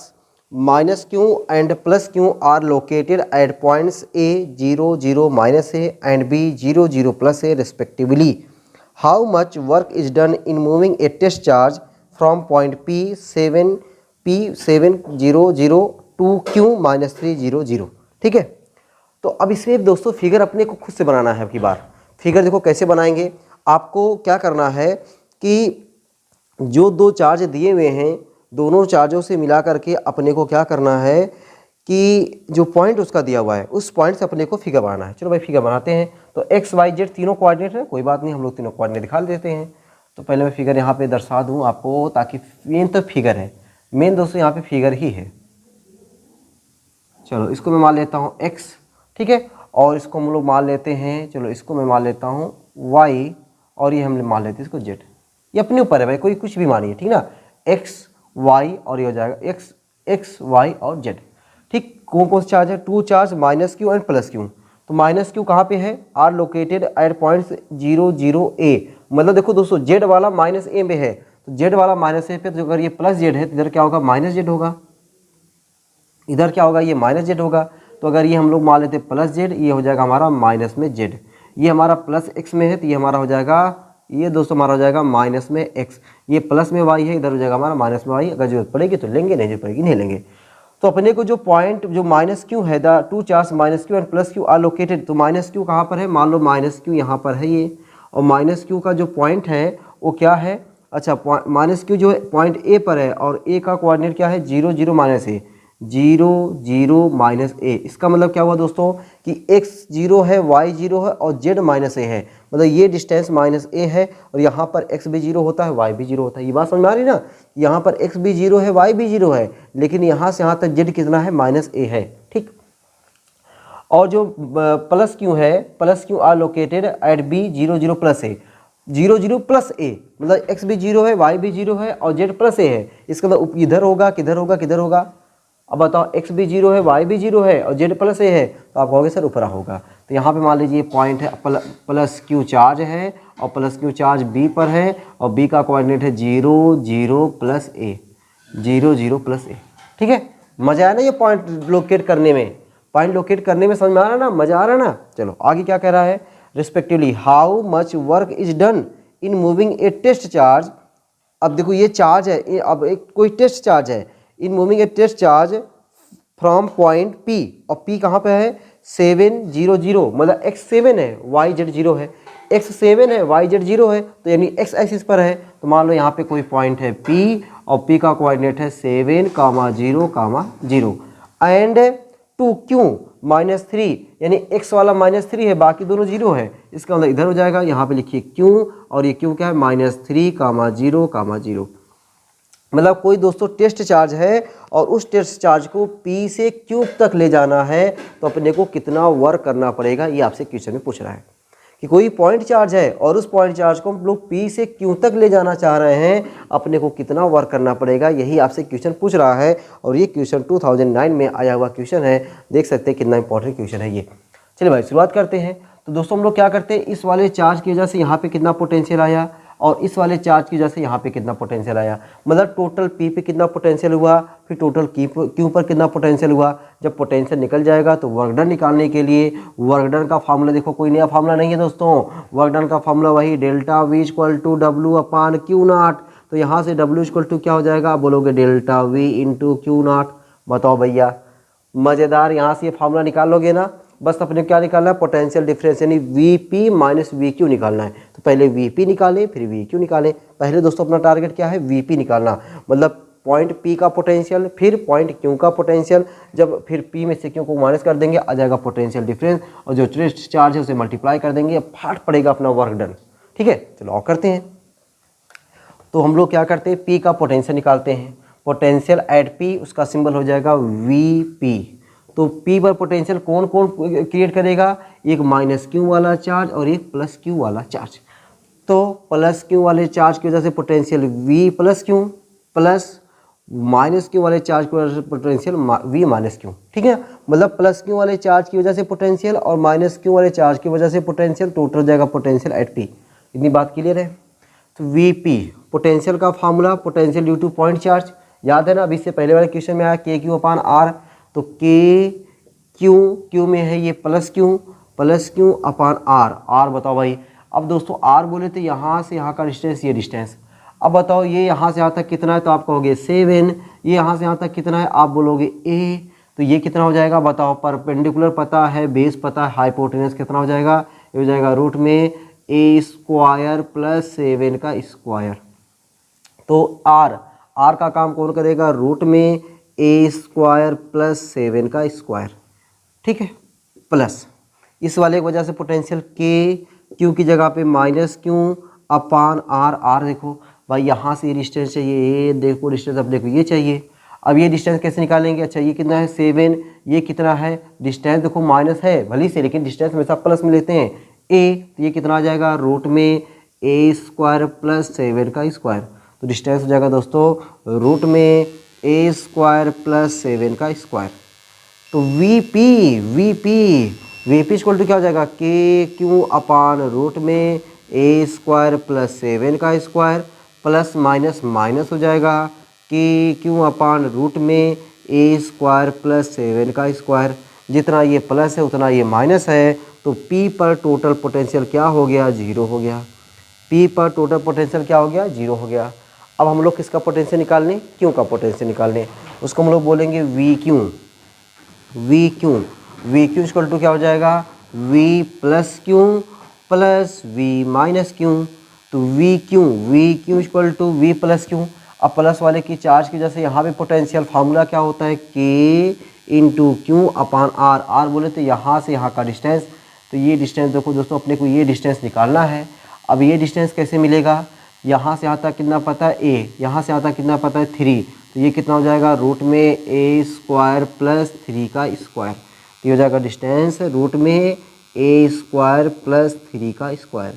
-q and +q are located at points A 0 0 -a and B 0 0 +a respectively. How much work is done in moving a test charge from point P7 0 0 to Q -3 0 0? ठीक है, तो अब इसमें दोस्तों फिगर अपने को खुद से बनाना है। अब की बार फिगर देखो कैसे बनाएंगे। आपको क्या करना है कि जो दो चार्ज दिए हुए हैं, दोनों चार्जों से मिला करके अपने को क्या करना है कि जो पॉइंट उसका दिया हुआ है उस पॉइंट से अपने को फिगर बनाना है। चलो भाई फिगर बनाते हैं। तो एक्स वाई जेड तीनों कोऑर्डिनेट है, कोई बात नहीं, हम लोग तीनों कोऑर्डिनेट दिखा देते हैं। तो पहले मैं फिगर यहाँ पे दर्शा दूँ आपको, ताकि मेन तो फिगर है, मेन दोस्तों यहाँ पे फिगर ही है। चलो इसको मैं मान लेता हूँ एक्स, ठीक है, और इसको हम लोग मान लेते हैं, चलो इसको मैं मान लेता हूँ वाई, और ये हम मान लेते हैं इसको जेड। ये अपने ऊपर है भाई, कोई कुछ भी मानिए, ठीक ना, एक्स वाई और ये हो जाएगा एक्स वाई और जेड। ठीक, कौन कौन से चार्ज है, 2 चार्ज -q एंड +q। तो -q कहाँ पे है, are located at points 0 0 a। मतलब देखो दोस्तों जेड वाला -a में है, तो जेड वाला -a पे, तो अगर ये +z है तो इधर क्या होगा, -z होगा, इधर क्या होगा, ये -z होगा। तो अगर ये हम लोग मान लेते +z, ये हो जाएगा हमारा माइनस में z, ये हमारा +x में है तो ये हमारा हो जाएगा, ये दोस्तों हमारा हो जाएगा माइनस में x, ये प्लस में y है, इधर हो जाएगा हमारा माइनस में y। अगर जरूरत पड़ेगी तो लेंगे, नहीं जरूरत पड़ेगी नहीं लेंगे। तो अपने को जो पॉइंट जो -q है, the 2 charge -q and +q are located, तो -q कहाँ पर है, मान लो -q यहाँ पर है ये, और -q का जो पॉइंट है वो क्या है, अच्छा -q जो पॉइंट a पर है, और a का कोऑर्डिनेट क्या है, 0 0 -a, 0 0 -a। इसका मतलब क्या हुआ दोस्तों कि x 0 है, y 0 है और z -a है, मतलब ये डिस्टेंस -a है, और यहाँ पर x भी 0 होता है, y भी 0 होता है। ये बात समझ में आ रही ना, यहाँ पर x भी 0 है, y भी 0 है, लेकिन यहाँ से यहाँ तक z कितना है, -a है। ठीक, और जो +q है, +q are located at b 0 0 +a, 0 0 +a, मतलब x भी 0 है, y भी 0 है और z +a है। इसका मतलब इधर होगा, किधर होगा, किधर होगा, अब बताओ, x भी 0 है, y भी 0 है और z +a है, तो आप कहोगे सर ऊपर होगा। तो यहाँ पे मान लीजिए पॉइंट है +q चार्ज है, और +q चार्ज b पर है, और b का कोऑर्डिनेट है 0 0 +a, 0 0 +a। ठीक है, मजा आया ना ये पॉइंट लोकेट करने में, पॉइंट लोकेट करने में समझ में आ रहा ना, मजा आ रहा ना। चलो आगे क्या कह रहा है, respectively how much work is done in moving a test charge. अब देखो ये चार्ज है, अब एक कोई टेस्ट चार्ज है, in moving a test charge from point P, और P कहाँ पे है, 7 0 0, मतलब x 7 है, y z 0 है, x 7 है, y z 0 है, तो यानी x एक्सिस पर है। तो मान लो यहाँ पे कोई पॉइंट है P, और P का कोऑर्डिनेट है 7, 0, 0 एंड 2q -3, यानी x वाला -3 है, बाकी दोनों 0 है। इसका मतलब इधर हो जाएगा, यहाँ पे लिखिए q, और ये q क्या है, -3, 0, 0। मतलब कोई दोस्तों टेस्ट चार्ज है और उस टेस्ट चार्ज को P से Q तक ले जाना है, तो अपने को कितना वर्क करना पड़ेगा, ये आपसे क्वेश्चन में पूछ रहा है कि कोई पॉइंट चार्ज है और उस पॉइंट चार्ज को हम लोग P से Q तक ले जाना चाह रहे हैं, अपने को कितना वर्क करना पड़ेगा, यही आपसे क्वेश्चन पूछ रहा है। और ये क्वेश्चन 2009 में आया हुआ क्वेश्चन है, देख सकते हैं कितना इंपॉर्टेंट क्वेश्चन है ये। चलिए भाई शुरुआत करते हैं। तो दोस्तों हम लोग क्या करते हैं, इस वाले चार्ज की वजह से यहाँ पे कितना पोटेंशियल आया, और इस वाले चार्ज की वजह से यहाँ पे कितना पोटेंशियल आया, मतलब टोटल P पे कितना पोटेंशियल हुआ, फिर टोटल Q पर कितना पोटेंशियल हुआ। जब पोटेंशियल निकल जाएगा तो वर्क डन निकालने के लिए वर्क डन का फार्मूला, देखो कोई नया फार्मूला नहीं है दोस्तों, वर्क डन का फार्मूला वही डेल्टा V = W/Q0। तो यहाँ से W = क्या हो जाएगा, आप बोलोगे डेल्टा V × Q0। बताओ भैया, मज़ेदार, यहाँ से ये फार्मूला निकाल लोगे ना, बस अपने क्या निकालना है, पोटेंशियल डिफरेंस यानी Vp माइनस VQ निकालना है। तो पहले Vp निकालें फिर VQ निकालें। पहले दोस्तों अपना टारगेट क्या है, Vp निकालना, मतलब पॉइंट P का पोटेंशियल फिर पॉइंट Q का पोटेंशियल, जब फिर P में से Q को माइनस कर देंगे आ जाएगा पोटेंशियल डिफरेंस, और जो रेस्ट चार्ज है उसे मल्टीप्लाई कर देंगे, फाट पड़ेगा अपना वर्क डन। ठीक है, चलो और करते हैं। तो हम लोग क्या करते हैं, P का पोटेंशियल निकालते हैं। पोटेंशियल एट P, उसका सिंबल हो जाएगा Vp। तो P पर पोटेंशियल कौन कौन क्रिएट करेगा, एक माइनस Q वाला चार्ज और एक प्लस Q वाला चार्ज। तो प्लस Q वाले चार्ज की वजह से potential V plus Q plus minus Q वाले चार्ज की वजह से पोटेंशियल V माइनस Q। ठीक है, मतलब प्लस Q वाले चार्ज की वजह से पोटेंशियल और माइनस Q वाले चार्ज की वजह से पोटेंशियल, टोटल हो जाएगा पोटेंशियल एट P। इतनी बात क्लियर है। तो Vp पोटेंशियल का formula, potential due to point charge, याद है ना, अभी इससे पहले वाले क्वेश्चन में आया KQ अपान R। तो Q में है ये प्लस Q अपान R बताओ भाई। अब दोस्तों R बोले तो यहाँ से यहाँ का डिस्टेंस, ये डिस्टेंस। अब बताओ ये यहाँ से यहाँ तक कितना है, तो आप कहोगे 7। ये यहाँ से यहाँ तक कितना है, आप बोलोगे A। तो ये कितना हो जाएगा बताओ, परपेंडिकुलर पता है, बेस पता है, हाइपोटेनस कितना हो जाएगा, ये हो जाएगा रूट में A स्क्वायर प्लस 7 का स्क्वायर। तो R का काम कौन करेगा, रूट में A स्क्वायर प्लस 7 का स्क्वायर। ठीक है, प्लस इस वाले की वजह से पोटेंशियल Q की जगह पे माइनस Q अपान R देखो भाई, यहाँ से ये डिस्टेंस चाहिए, ये देखो डिस्टेंस, अब देखो ये चाहिए। अब ये डिस्टेंस कैसे निकालेंगे, अच्छा ये कितना है 7, ये कितना है, डिस्टेंस देखो माइनस है भली से, लेकिन डिस्टेंस हमेशा प्लस में लेते हैं A। तो ये कितना आ जाएगा, रूट में A स्क्वायर प्लस 7 का स्क्वायर। तो डिस्टेंस हो जाएगा दोस्तों रूट में A स्क्वायर प्लस 7 का स्क्वायर। तो Vp इक्वल टू क्या हो जाएगा, KQ अपान रूट में A स्क्वायर प्लस 7 का स्क्वायर प्लस माइनस माइनस हो जाएगा KQ अपान रूट में A स्क्वायर प्लस 7 का स्क्वायर। जितना ये प्लस है उतना ये माइनस है, तो P पर टोटल पोटेंशियल क्या हो गया, 0 हो गया। P पर टोटल पोटेंशियल क्या हो गया, 0 हो गया। अब हम लोग किसका पोटेंशियल निकालने, Q का पोटेंशियल निकालने, उसको हम लोग बोलेंगे VQ इक्वल टू क्या हो जाएगा, V plus Q plus V minus Q। तो VQ equal to V plus Q। अब प्लस वाले की चार्ज की वजह से यहाँ पे पोटेंशियल फार्मूला क्या होता है, K इंटू Q अपान R बोले तो यहाँ से यहाँ का डिस्टेंस। तो ये डिस्टेंस देखो दोस्तों, अपने को ये डिस्टेंस निकालना है। अब ये डिस्टेंस कैसे मिलेगा, यहाँ से यहाँ तक कितना पता है A, यहाँ से यहाँ तक कितना पता है 3। तो ये कितना हो जाएगा, रूट में A स्क्वायर प्लस 3 का स्क्वायर। तो ये हो जाएगा डिस्टेंस रूट में A स्क्वायर प्लस 3 का स्क्वायर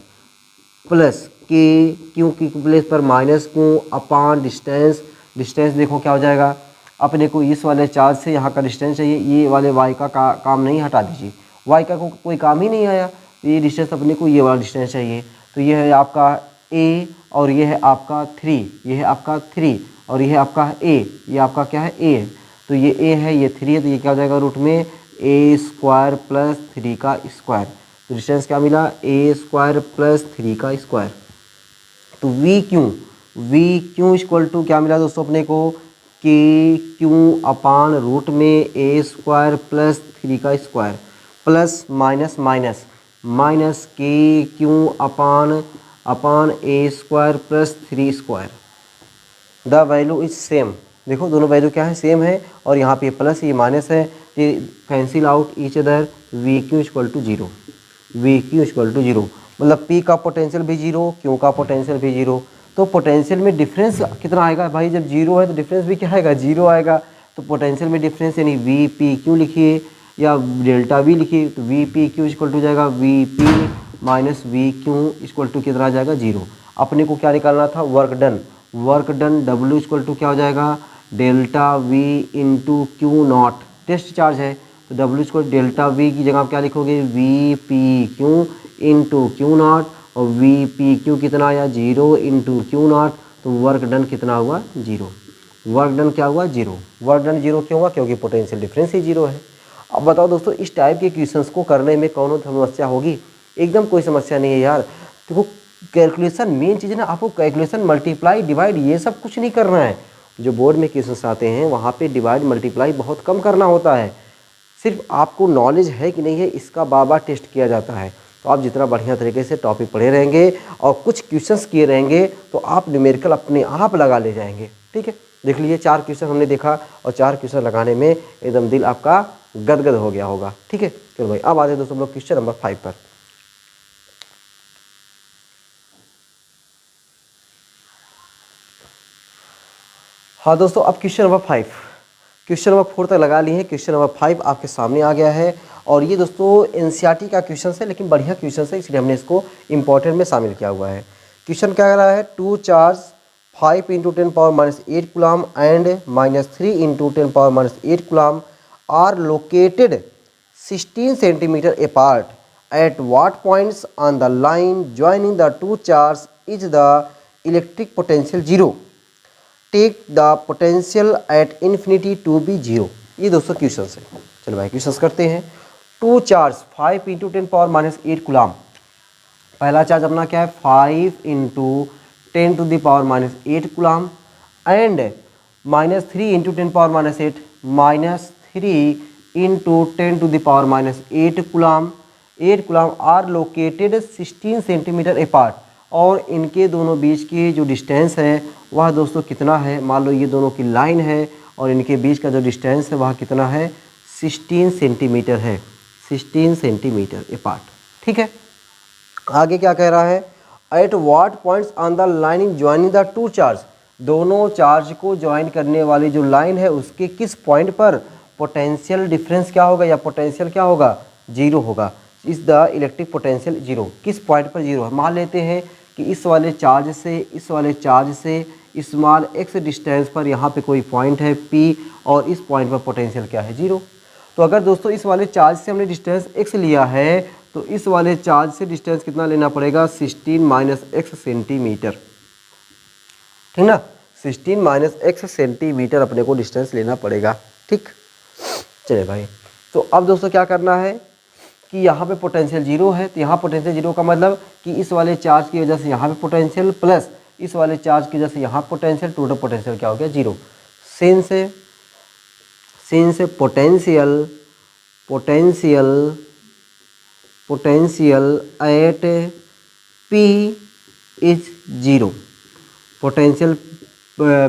प्लस Q की प्लेस पर माइनस Q अपान डिस्टेंस देखो क्या हो जाएगा, अपने को इस वाले चार्ज से यहाँ का डिस्टेंस चाहिए, ये वाले y का काम नहीं, हटा दीजिए, y का कोई काम ही नहीं आया। तो ये डिस्टेंस अपने को ये वाला डिस्टेंस चाहिए। तो ये है आपका A और ये है आपका 3, ये है आपका 3 और ये है आपका A, ये आपका क्या है A। तो ये A है, ये 3 है, तो ये क्या हो जाएगा, रूट में A स्क्वायर प्लस 3 का स्क्वायर। तो डिस्टेंस क्या मिला, A स्क्वायर प्लस 3 का स्क्वायर। तो VQ इक्वल टू क्या मिला दोस्तों अपने को, KQ अपान रूट में A स्क्वायर प्लस 3 का square plus minus minus KQ upon A square plus 3 square. The value is same, देखो दोनों वैल्यू क्या है, सेम है, और यहाँ पे प्लस ये माइनस है, ये cancel out each other. VQ equal to 0, मतलब P का पोटेंशियल भी 0, Q का पोटेंशियल भी 0। तो पोटेंशियल में डिफरेंस कितना आएगा भाई, जब 0 है तो डिफरेंस भी क्या आएगा, 0 आएगा। तो पोटेंशियल में डिफरेंस यानी VPQ लिखिए या डेल्टा V लिखिए। तो VPQ इक्वल टू जाएगा VP minus VQ equal to कितना आ जाएगा, 0। अपने को क्या निकालना था, work done W equal to क्या हो जाएगा, delta V into Q0, test charge है। तो W इक्वल डेल्टा V की जगह आप क्या लिखोगे, VPQ इंटू Q0, और VPQ कितना आया, 0 इंटू Q0। तो वर्क डन कितना हुआ, 0। वर्क डन क्या हुआ, 0। वर्क डन 0 क्यों हुआ, क्योंकि पोटेंशियल डिफरेंस ही 0 है। अब बताओ दोस्तों, इस टाइप के क्वेश्चंस को करने में कौन समस्या होगी, एकदम कोई समस्या नहीं है यार। देखो कैलकुलेशन मेन चीज़ है ना, आपको कैलकुलेशन मल्टीप्लाई डिवाइड ये सब कुछ नहीं करना है। जो बोर्ड में क्वेश्चंस आते हैं वहाँ पे डिवाइड मल्टीप्लाई बहुत कम करना होता है। सिर्फ आपको नॉलेज है कि नहीं है इसका बार बार टेस्ट किया जाता है। तो आप जितना बढ़िया तरीके से टॉपिक पढ़े रहेंगे और कुछ क्वेश्चंस किए रहेंगे तो आप न्यूमेरिकल अपने आप लगा ले जाएंगे। ठीक है, देख लीजिए 4 क्वेश्चन हमने देखा और 4 क्वेश्चन लगाने में एकदम दिल आपका गदगद हो गया होगा। ठीक है, चलो भाई अब आते हैं दोस्तों हम लोग क्वेश्चन नंबर 5 पर। हाँ दोस्तों, अब क्वेश्चन नंबर 5, क्वेश्चन नंबर 4 तक लगा लिए हैं, क्वेश्चन नंबर 5 आपके सामने आ गया है। और ये दोस्तों एनसीईआरटी का क्वेश्चन है, लेकिन बढ़िया क्वेश्चन है इसलिए हमने इसको इंपॉर्टेंट में शामिल किया हुआ है। क्वेश्चन क्या कह रहा है, 2 charge 5 × 10⁻8 coulomb and -3 × 10⁻8 coulomb are located 16 centimetre apart at what points on the line joining the two charges is the electric potential 0? Take the potential at infinity to be 0। ये दोस्तों क्वेश्चन है। चलो भाई question करते हैं। 2 charge 5 × 10⁻8 coulomb, पहला charge अपना क्या है 5 × 10⁻8 coulomb and -3 × 10⁻8 -3 × 10⁻8 coulomb 8 coulomb are located 16 centimetre apart. और इनके दोनों बीच की जो डिस्टेंस है वह दोस्तों कितना है, मान लो ये दोनों की लाइन है और इनके बीच का जो डिस्टेंस है वह कितना है 16 सेंटीमीटर है, 16 सेंटीमीटर अपार्ट। ठीक है, आगे क्या कह रहा है, at what points on the line joining the two charge, दोनों चार्ज को ज्वाइन करने वाली जो लाइन है उसके किस पॉइंट पर पोटेंशियल डिफरेंस क्या होगा या पोटेंशियल क्या होगा 0 होगा। इस द इलेक्ट्रिक पोटेंशियल 0, किस पॉइंट पर 0 है। मान लेते हैं कि इस वाले चार्ज से स्मॉल x डिस्टेंस पर यहाँ पे कोई पॉइंट है P और इस पॉइंट पर पोटेंशियल क्या है 0। तो अगर दोस्तों इस वाले चार्ज से हमने डिस्टेंस x लिया है तो इस वाले चार्ज से डिस्टेंस कितना लेना पड़ेगा 16 - x सेंटीमीटर। ठीक ना, 16 - x सेंटीमीटर अपने को डिस्टेंस लेना पड़ेगा। ठीक, चलिए भाई, तो अब दोस्तों क्या करना है कि यहाँ पे पोटेंशियल 0 है, तो यहाँ पोटेंशियल 0 का मतलब कि इस वाले चार्ज की वजह से यहाँ पे पोटेंशियल प्लस इस वाले चार्ज की वजह से यहाँ पोटेंशियल, टोटल पोटेंशियल क्या हो गया 0। Since potential at P is 0, potential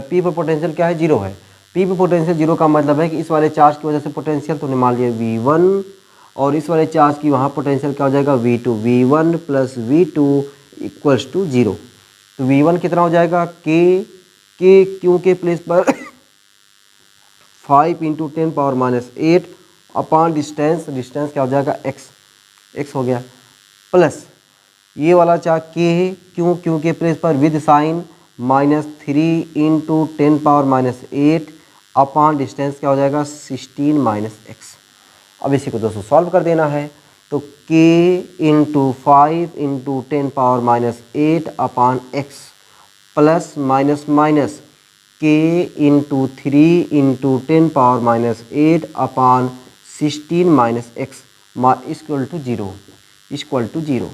P पर पोटेंशियल क्या है 0 है। P पर पोटेंशियल 0 का मतलब है कि इस वाले चार्ज की वजह से पोटेंशियल तो मान लिया V1 और इस वाले चार्ज की वहाँ पोटेंशियल क्या हो जाएगा V2, V1 + V2 = 0। तो V1 कितना हो जाएगा K क्यों के प्लेस पर 5 × 10⁻8 अपॉन डिस्टेंस क्या हो जाएगा x हो गया, प्लस ये वाला चार्ज क्यों के प्लेस पर विद साइन -3 × 10⁻8 अपॉन डिस्टेंस क्या हो जाएगा 16 - x। अब इसी को दोस्तों सॉल्व कर देना है, तो k × 5 × 10⁻8 upon x plus minus k × 3 × 10⁻8 upon 16 - x equal to 0।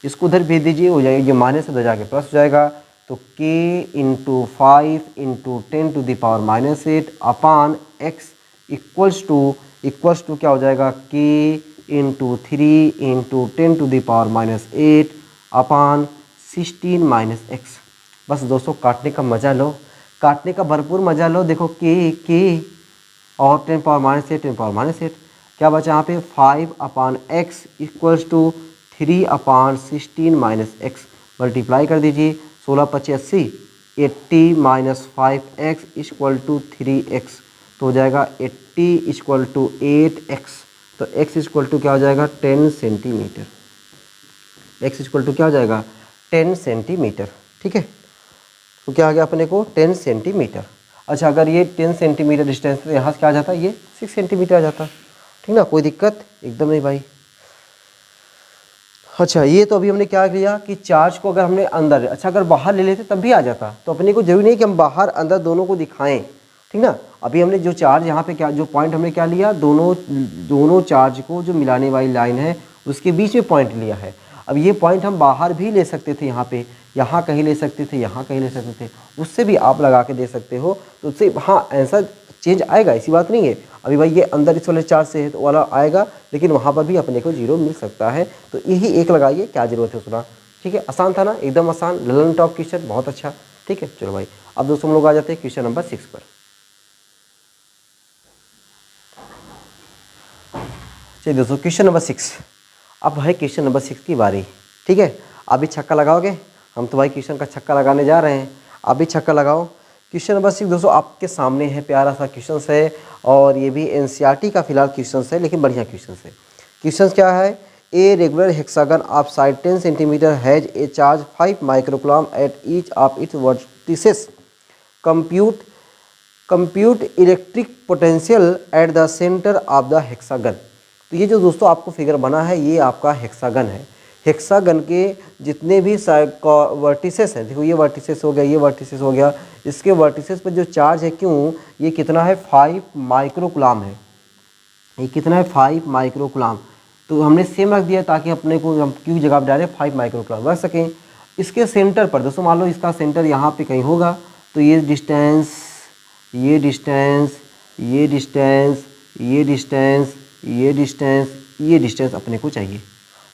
इसको उधर भेज दीजिए, हो जाएगा ये माइनस से उधर जाके प्लस हो जाएगा। तो k × 5 × 10⁻8 upon x equals to क्या हो जाएगा k × 3 × 10⁻8 अपॉन 16 - x। बस दोस्तों काटने का मज़ा लो, काटने का भरपूर मज़ा लो। देखो k और 10⁻8 क्या बचा यहाँ पे 5/x = 3/16 - x। मल्टीप्लाई कर दीजिए, 16 × 25 = 80 - 5x = 3x, तो हो जाएगा 80 = 8x। तो x = क्या हो जाएगा 10 सेंटीमीटर, x = क्या हो जाएगा 10 सेंटीमीटर। ठीक है, तो क्या आ गया अपने को 10 सेंटीमीटर। अच्छा, अगर ये 10 सेंटीमीटर डिस्टेंस तो यहाँ से क्या आ जाता, ये 6 सेंटीमीटर आ जाता। ठीक ना, कोई दिक्कत एकदम नहीं भाई। अच्छा, ये तो अभी हमने क्या किया कि चार्ज को अगर हमने अंदर, अच्छा अगर बाहर ले लेते तब भी आ जाता। तो अपने को जरूरी नहीं कि हम बाहर अंदर दोनों को दिखाएं। ठीक ना, अभी हमने जो चार्ज यहाँ पे क्या जो पॉइंट हमने क्या लिया, दोनों चार्ज को जो मिलाने वाली लाइन है उसके बीच में पॉइंट लिया है। अब ये पॉइंट हम बाहर भी ले सकते थे, यहाँ कहीं ले सकते थे, यहाँ कहीं ले सकते थे, उससे भी आप लगा के दे सकते हो। तो उससे हाँ आंसर चेंज आएगा, ऐसी बात नहीं है। अभी भाई ये अंदर इस वाले चार्ज से है तो वाला आएगा, लेकिन वहाँ पर भी अपने को 0 मिल सकता है। तो यही एक लगाइए, क्या जरूरत है उतना। ठीक है, आसान था ना, एकदम आसान, ललन टॉप क्वेश्चन, बहुत अच्छा। ठीक है, चलो भाई अब दोस्तों हम लोग आ जाते हैं क्वेश्चन नंबर 6 पर। चलिए दोस्तों क्वेश्चन नंबर 6, अब है क्वेश्चन नंबर 6 की बारी। ठीक है, अभी छक्का लगाओगे, हम तो भाई क्वेश्चन का छक्का लगाने जा रहे हैं, आप भी छक्का लगाओ। क्वेश्चन नंबर 6 दोस्तों आपके सामने है, प्यारा सा क्वेश्चन है, और ये भी एनसीईआरटी का फिलहाल क्वेश्चन है, लेकिन बढ़िया क्वेश्चन है। क्वेश्चन क्या है, a regular hexagon of side 10 centimetre has a charge 5 microcoulomb at each of its vertices, compute electric potential at the centre of the hexagon. तो ये जो दोस्तों आपको फिगर बना है, ये आपका हेक्सागन है। हेक्सागन के जितने भी वर्टिसेस हैं, देखो ये वर्टिसेस हो गया, ये वर्टिसेस हो गया, इसके वर्टिसेस पर जो चार्ज है, क्यों ये कितना है, 5 माइक्रोकूलम है। ये कितना है, 5 माइक्रोकूलम। तो हमने सेम रख दिया ताकि अपने को हम क्यू जगह डायरेक्ट 5 माइक्रोकूलम रख सकें। इसके सेंटर पर दोस्तों मान लो इसका सेंटर यहाँ पे कहीं होगा, तो ये डिस्टेंस, ये डिस्टेंस, ये डिस्टेंस, ये डिस्टेंस, ये डिस्टेंस, ये डिस्टेंस अपने को चाहिए,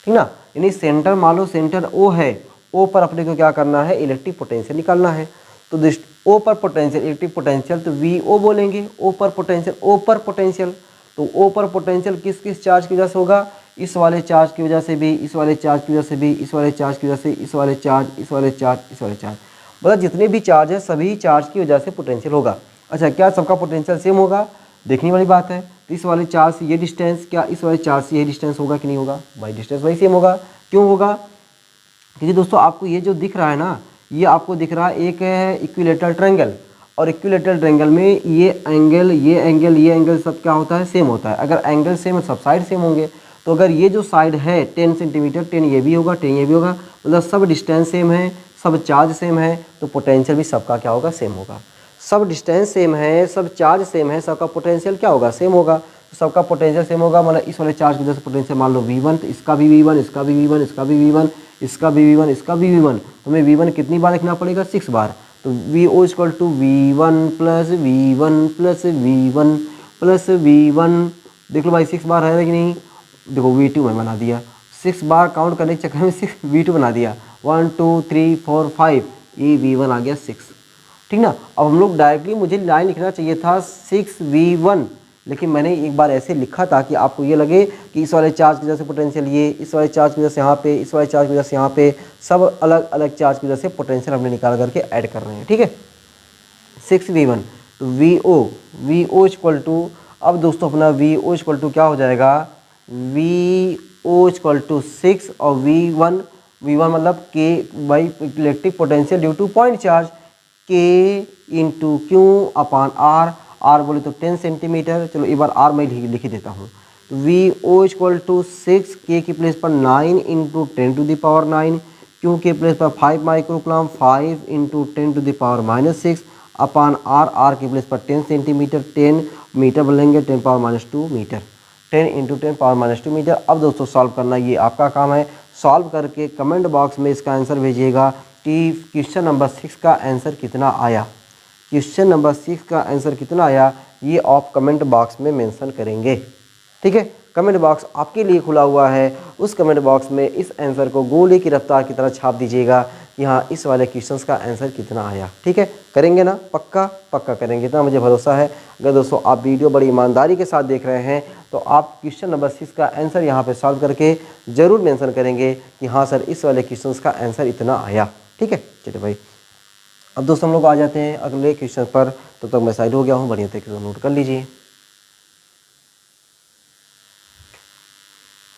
ठीक ना। यानी सेंटर मान लो सेंटर ओ है, ओ पर अपने को क्या करना है, इलेक्ट्रिक पोटेंशियल निकालना है। तो ओ पर पोटेंशियल, इलेक्ट्रिक पोटेंशियल तो वी ओ बोलेंगे, ओ पर पोटेंशियल, ओ पर पोटेंशियल। तो ओ पर पोटेंशियल किस किस चार्ज की वजह से होगा, इस वाले चार्ज की वजह से भी, इस वाले चार्ज की वजह से भी, इस वाले चार्ज की वजह से, इस वाले चार्ज, इस वाले चार्ज, इस वाले चार्ज, मतलब जितने भी चार्ज है सभी चार्ज की वजह से पोटेंशियल होगा। अच्छा, क्या सबका पोटेंशियल सेम होगा, देखने वाली बात है। तो इस वाले चार्ज से ये डिस्टेंस, क्या इस वाले चार्ज से ये डिस्टेंस होगा कि नहीं होगा, भाई डिस्टेंस वही सेम होगा। क्यों होगा, क्योंकि दोस्तों आपको ये जो दिख रहा है ना, ये आपको दिख रहा है एक है इक्विलेटरल ट्रायंगल, और इक्विलेटरल ट्रायंगल में ये एंगल, ये एंगल, ये एंगल सब क्या होता है, सेम होता है। अगर एंगल सेम है सब साइड सेम होंगे। तो अगर ये जो साइड है 10 सेंटीमीटर, 10 ये भी होगा, 10 ये भी होगा, मतलब सब डिस्टेंस सेम है, सब चार्ज सेम है, तो पोटेंशियल भी सबका क्या होगा, सेम होगा। सब डिस्टेंस सेम है, सब चार्ज सेम है, सबका पोटेंशियल क्या होगा, सेम होगा। तो सबका पोटेंशियल सेम होगा, मतलब इस वाले चार्ज की वजह से पोटेंशियल मान लो V1, तो इसका भी V1, इसका भी V1, इसका भी V1, इसका भी V1, इसका भी V1, तो हमें V1 कितनी बार लिखना पड़ेगा, 6 बार। तो VO equal to V1 plus V1 plus V1 plus V1, देख लो भाई 6 बार है कि नहीं, देखो V2 में बना दिया, 6 बार काउंट करने के चक्कर में 6 V2 बना दिया, 1 2 3 4 5, ये V1 आ गया 6, ठीक ना। अब हम लोग डायरेक्टली, मुझे लाइन लिखना चाहिए था 6V1, लेकिन मैंने एक बार ऐसे लिखा ताकि आपको ये लगे कि इस वाले चार्ज की वजह से पोटेंशियल ये, इस वाले चार्ज की वजह से यहाँ पे, इस वाले चार्ज की वजह से यहाँ पे, सब अलग अलग चार्ज की वजह से पोटेंशियल हमने निकाल करके ऐड कर रहे हैं, ठीक है। 6V1, तो VO इक्वल टू, अब दोस्तों अपना VO इक्वल टू क्या हो जाएगा, VO इक्वल टू 6 और V1 मतलब K by electric potential due to point charge, K into Q upon R, R बोले तो 10 सेंटीमीटर, चलो एक बार R मैं लिख ही देता हूँ। तो VO इक्वल टू 6, K की प्लेस पर 9 into 10 to the power 9, Q के प्लेस पर 5 microcoulomb, 5 into 10 to the power -6 upon R की प्लेस पर 10 सेंटीमीटर, 10 मीटर बोलेंगे, 10 power -2 metre, 10 into 10 power -2 metre. अब दोस्तों सॉल्व करना ये आपका काम है, सॉल्व करके कमेंट बॉक्स में इसका आंसर भेजिएगा कि क्वेश्चन नंबर 6 का आंसर कितना आया, क्वेश्चन नंबर 6 का आंसर कितना आया, ये आप कमेंट बॉक्स में मेंशन करेंगे, ठीक है। कमेंट बॉक्स आपके लिए खुला हुआ है, उस कमेंट बॉक्स में इस आंसर को गोले की रफ्तार की तरह छाप दीजिएगा कि हाँ इस वाले क्वेश्चंस का आंसर कितना आया, ठीक है। करेंगे ना, पक्का करेंगे, इतना मुझे भरोसा है। अगर दोस्तों आप वीडियो बड़ी ईमानदारी के साथ देख रहे हैं तो आप क्वेश्चन नंबर 6 का आंसर यहाँ पे सॉल्व करके ज़रूर मेंशन करेंगे कि हाँ सर इस वाले क्वेश्चंस का आंसर इतना आया, ठीक है। चलिए भाई अब दोस्तों हम लोग आ जाते हैं अगले क्वेश्चन पर, तो तक मैं साइड हो गया हूँ, बढ़िया तरीके से नोट कर लीजिए।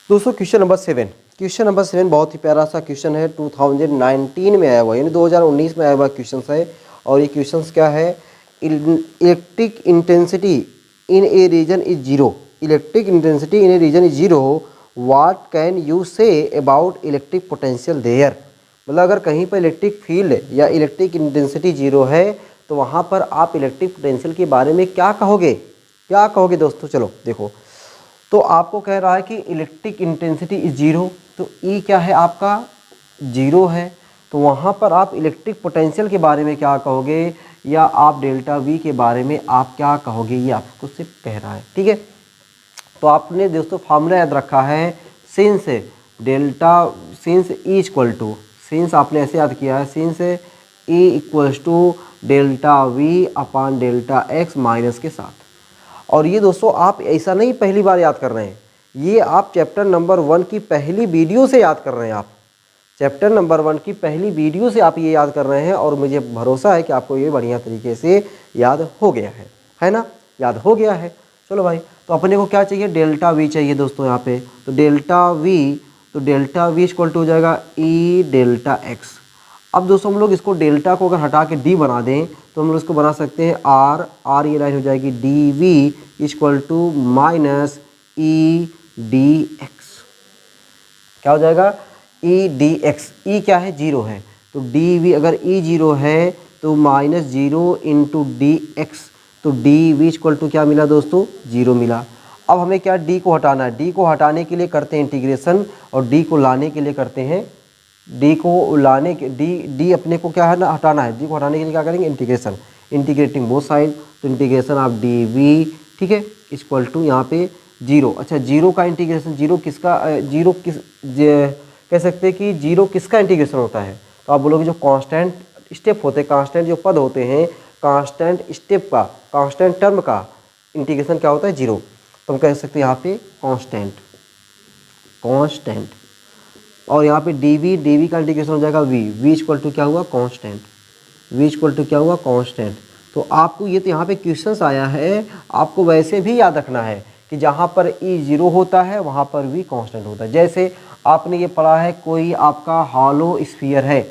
दोस्तों क्वेश्चन नंबर 7 बहुत ही प्यारा सा क्वेश्चन है, 2019 में आया हुआ, यानी 2019 में आया हुआ क्वेश्चन है। और ये क्वेश्चन क्या है, electric intensity in a region is zero, electric intensity in a region is zero, what can you say about electric potential there. मतलब अगर कहीं पर इलेक्ट्रिक फील्ड या इलेक्ट्रिक इंटेंसिटी जीरो है तो वहाँ पर आप इलेक्ट्रिक पोटेंशियल के बारे में क्या कहोगे दोस्तों। चलो देखो, तो आपको कह रहा है कि इलेक्ट्रिक इंटेंसिटी इज जीरो, तो ई क्या है आपका, जीरो है, तो वहाँ पर आप इलेक्ट्रिक पोटेंशियल के बारे में क्या कहोगे, या आप डेल्टा वी के बारे में आप क्या कहोगे, ये आपको सिर्फ कह रहा है। ठीक है, तो आपने दोस्तों फार्मूला याद रखा है, since E equal to, since आपने ऐसे याद किया है, since E equals to delta V upon delta x minus के साथ। और ये दोस्तों आप ऐसा नहीं पहली बार याद कर रहे हैं, ये आप चैप्टर नंबर 1 की पहली वीडियो से याद कर रहे हैं। आप चैप्टर नंबर 1 की पहली वीडियो से आप ये याद कर रहे हैं, और मुझे भरोसा है कि आपको ये बढ़िया तरीके से याद हो गया है ना, याद हो गया है। चलो भाई, तो अपने को क्या चाहिए, डेल्टा वी चाहिए दोस्तों यहाँ पे। तो डेल्टा वी इक्वल टू हो जाएगा ई डेल्टा एक्स। अब दोस्तों हम लोग इसको डेल्टा को अगर हटा के डी बना दें तो हम लोग इसको बना सकते हैं आर, ये लाइन हो जाएगी d V equal to minus E d x. क्या हो जाएगा, ई डी एक्स। ई क्या है, जीरो है, तो डी वी अगर ई जीरो है तो minus zero into D x, तो डी वी इक्वल टू क्या मिला दोस्तों, जीरो मिला। अब हमें क्या डी को हटाना है, डी को हटाने के लिए करते हैं इंटीग्रेशन, और डी को लाने के लिए करते हैं, डी को लाने के डी अपने को क्या है ना हटाना है, डी को हटाने के लिए क्या करेंगे, इंटीग्रेशन, इंटीग्रेटिंग बोथ साइड, तो इंटीग्रेशन ऑफ डी वी, ठीक है, इक्वल टू यहाँ पे जीरो। अच्छा, जीरो का इंटीग्रेशन, जीरो किसका, जीरो किस कह सकते हैं कि जीरो किसका इंटीग्रेशन होता है, तो आप बोलोगे जो कांस्टेंट स्टेप होते हैं, कांस्टेंट जो पद होते हैं, कांस्टेंट स्टेप का, कांस्टेंट टर्म का इंटीग्रेशन क्या होता है, जीरो। तो हम कह सकते हैं यहाँ पे कांस्टेंट, और यहाँ पे डी वी का इंटीग्रेशन हो जाएगा वी इक्वल टू क्या हुआ, कांस्टेंट, वी इक्वल टू क्या हुआ, कांस्टेंट। तो आपको ये तो यहाँ पे क्वेश्चंस आया है, आपको वैसे भी याद रखना है कि जहाँ पर ई जीरो होता है वहाँ पर वी कांस्टेंट होता है। जैसे आपने ये पढ़ा है, कोई आपका हॉलो स्फीयर है,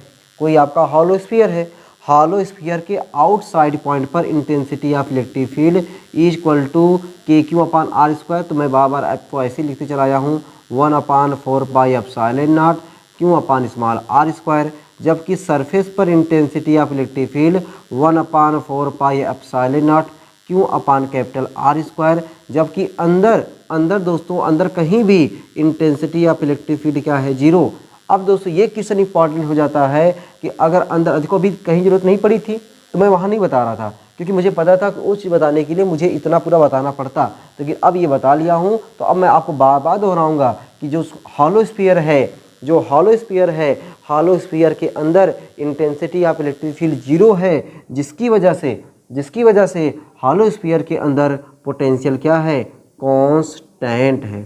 हॉलो स्फीयर के आउटसाइड पॉइंट पर intensity of electric field equal to K Q upon R square. तो मैं बार बार आपको ऐसे लिखते चला आया हूँ, 1/4πε0 Q upon small R square, जबकि सरफेस पर intensity of electric field 1/4πε0 Q upon capital R square, जबकि अंदर दोस्तों अंदर कहीं भी इंटेंसिटी ऑफ इलेक्ट्रिक फील्ड क्या है, जीरो। अब दोस्तों ये क्वेश्चन इंपॉर्टेंट हो जाता है कि अगर अंदर देखो अभी कहीं जरूरत नहीं पड़ी थी तो मैं वहाँ नहीं बता रहा था, क्योंकि मुझे पता था कि उस चीज़ बताने के लिए मुझे इतना पूरा बताना पड़ता, लेकिन अब ये बता लिया हूँ तो अब मैं आपको बार बार दोहराऊँगा कि जो हॉलो स्फीयर है, हॉलो स्फीयर के अंदर intensity of electric field zero है, जिसकी वजह से हॉलो स्फीयर के अंदर पोटेंशियल क्या है, कांस्टेंट है,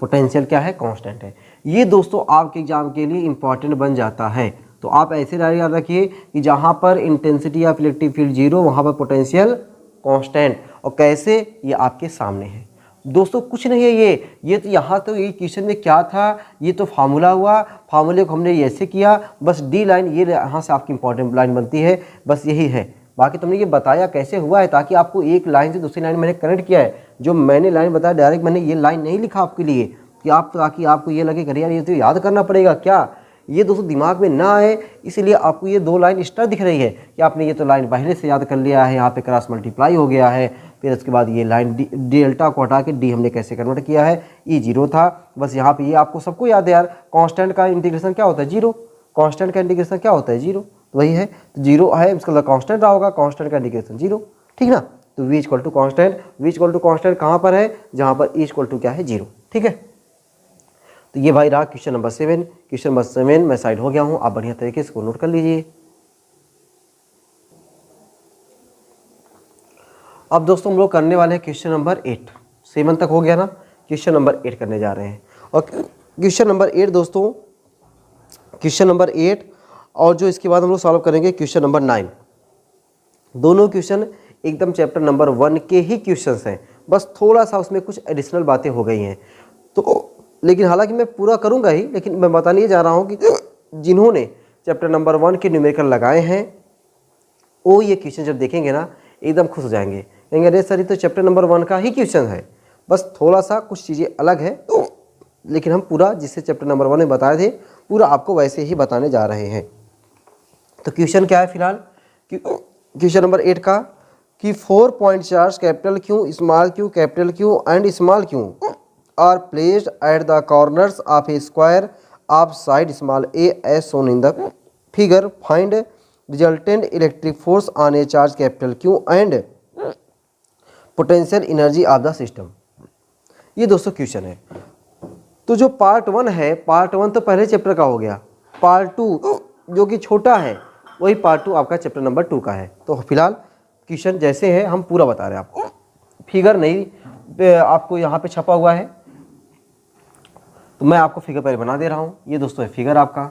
पोटेंशियल क्या है, कांस्टेंट है। ये दोस्तों आपके एग्जाम के लिए इंपॉर्टेंट बन जाता है। तो आप ऐसे याद रखिए कि जहाँ पर intensity of electric field zero वहाँ पर पोटेंशियल कांस्टेंट, और कैसे, ये आपके सामने है दोस्तों, कुछ नहीं है ये तो यहाँ तो ये क्वेश्चन में क्या था, ये तो फार्मूला हुआ, फार्मूले को हमने ऐसे किया, बस डी लाइन ये यहाँ से आपकी इंपॉर्टेंट लाइन बनती है, बस यही है। बाकी तुमने ये बताया कैसे हुआ है, ताकि आपको एक लाइन से दूसरी लाइन मैंने कनेक्ट किया है। जो मैंने लाइन बताया डायरेक्ट मैंने ये लाइन नहीं लिखा आपके लिए कि ताकि आपको ये लगे कि यार ये तो याद करना पड़ेगा क्या, ये दोस्तों दिमाग में ना आए, इसलिए आपको ये दो लाइन एक्स्ट्रा दिख रही है कि आपने ये तो लाइन पहले से याद कर लिया है, यहाँ पे क्रॉस मल्टीप्लाई हो गया है, फिर उसके बाद ये लाइन डेल्टा को हटा के डी हमने कैसे कन्वर्ट किया है, ई जीरो था, बस यहाँ पे ये आपको सबको याद है यार। कांस्टेंट का इंटीग्रेशन क्या होता है, जीरो, कांस्टेंट का इंटीग्रेशन क्या होता है, जीरो, तो वही है, तो जीरो है इसका मतलब कांस्टेंट रहा होगा, कांस्टेंट का इंटीग्रेशन जीरो, ठीक ना। तो वी इक्वल टू कांस्टेंट कहाँ पर है, जहाँ पर ई इक्वल टू क्या है, जीरो, ठीक है। तो ये भाई रहा क्वेश्चन नंबर 7। क्वेश्चन नंबर 7 मैं साइड हो गया हूँ, आप बढ़िया तरीके से इसको नोट कर लीजिए। अब दोस्तों हम लोग करने वाले हैं क्वेश्चन नंबर 8। 7 तक हो गया ना, क्वेश्चन नंबर 8 करने जा रहे हैं। और क्वेश्चन नंबर 8 दोस्तों, क्वेश्चन नंबर 8 और जो इसके बाद हम लोग सॉल्व करेंगे क्वेश्चन नंबर 9। दोनों क्वेश्चन एकदम चैप्टर नंबर 1 के ही क्वेश्चंस हैं, बस थोड़ा सा उसमें कुछ एडिशनल बातें हो गई हैं। तो लेकिन हालांकि मैं पूरा करूंगा ही, लेकिन मैं बताने ये जा रहा हूं कि जिन्होंने चैप्टर नंबर 1 के न्यूमेरिकल लगाए हैं वो ये क्वेश्चन जब देखेंगे ना एकदम खुश हो जाएंगे, कहेंगे अरे सर ये तो चैप्टर नंबर 1 का ही क्वेश्चन है, बस थोड़ा सा कुछ चीज़ें अलग है, लेकिन हम पूरा जिससे चैप्टर नंबर 1 में बताए थे पूरा आपको वैसे ही बताने जा रहे हैं। तो क्वेश्चन क्या है फिलहाल, क्वेश्चन नंबर 8 का कि 4 point charge capital Q, small Q, capital Q and small Q are placed at the corners of a square of side small a as shown in the figure. Find resultant electric force on A charge capital Q and potential energy of the system. ये दोस्तों question है। तो जो part 1 है, part 1 तो पहले chapter का हो गया, पार्ट 2 जो कि छोटा है वही पार्ट 2 आपका चैप्टर नंबर 2 का है। तो फिलहाल क्वेश्चन जैसे है हम पूरा बता रहे हैं आपको, फिगर नहीं आपको यहाँ पे छपा हुआ है, तो मैं आपको फिगर पहले बना दे रहा हूँ। ये दोस्तों है फिगर आपका,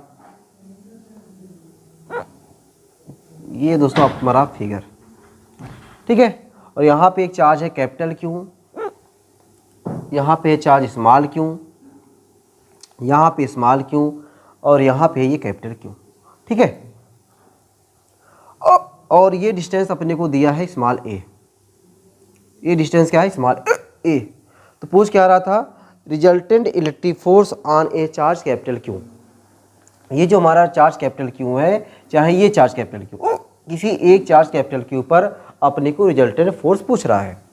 ये दोस्तों हमारा फिगर, ठीक है। और यहाँ पे एक चार्ज है कैपिटल क्यू, यहाँ पे चार्ज स्मॉल क्यू, यहाँ पे स्मॉल क्यू, और यहाँ पे ये कैपिटल क्यू, ठीक है। और ये डिस्टेंस अपने को दिया है स्मॉल ए, ये डिस्टेंस क्या है स्मॉल ए। तो पूछ क्या रहा था, resultant electric force on A charge capital Q. ये जो हमारा चार्ज कैपिटल क्यू है, चाहे ये चार्ज कैपिटल क्यू, किसी एक चार्ज कैपिटल क्यू पर अपने को रिजल्टेंट फोर्स पूछ रहा है।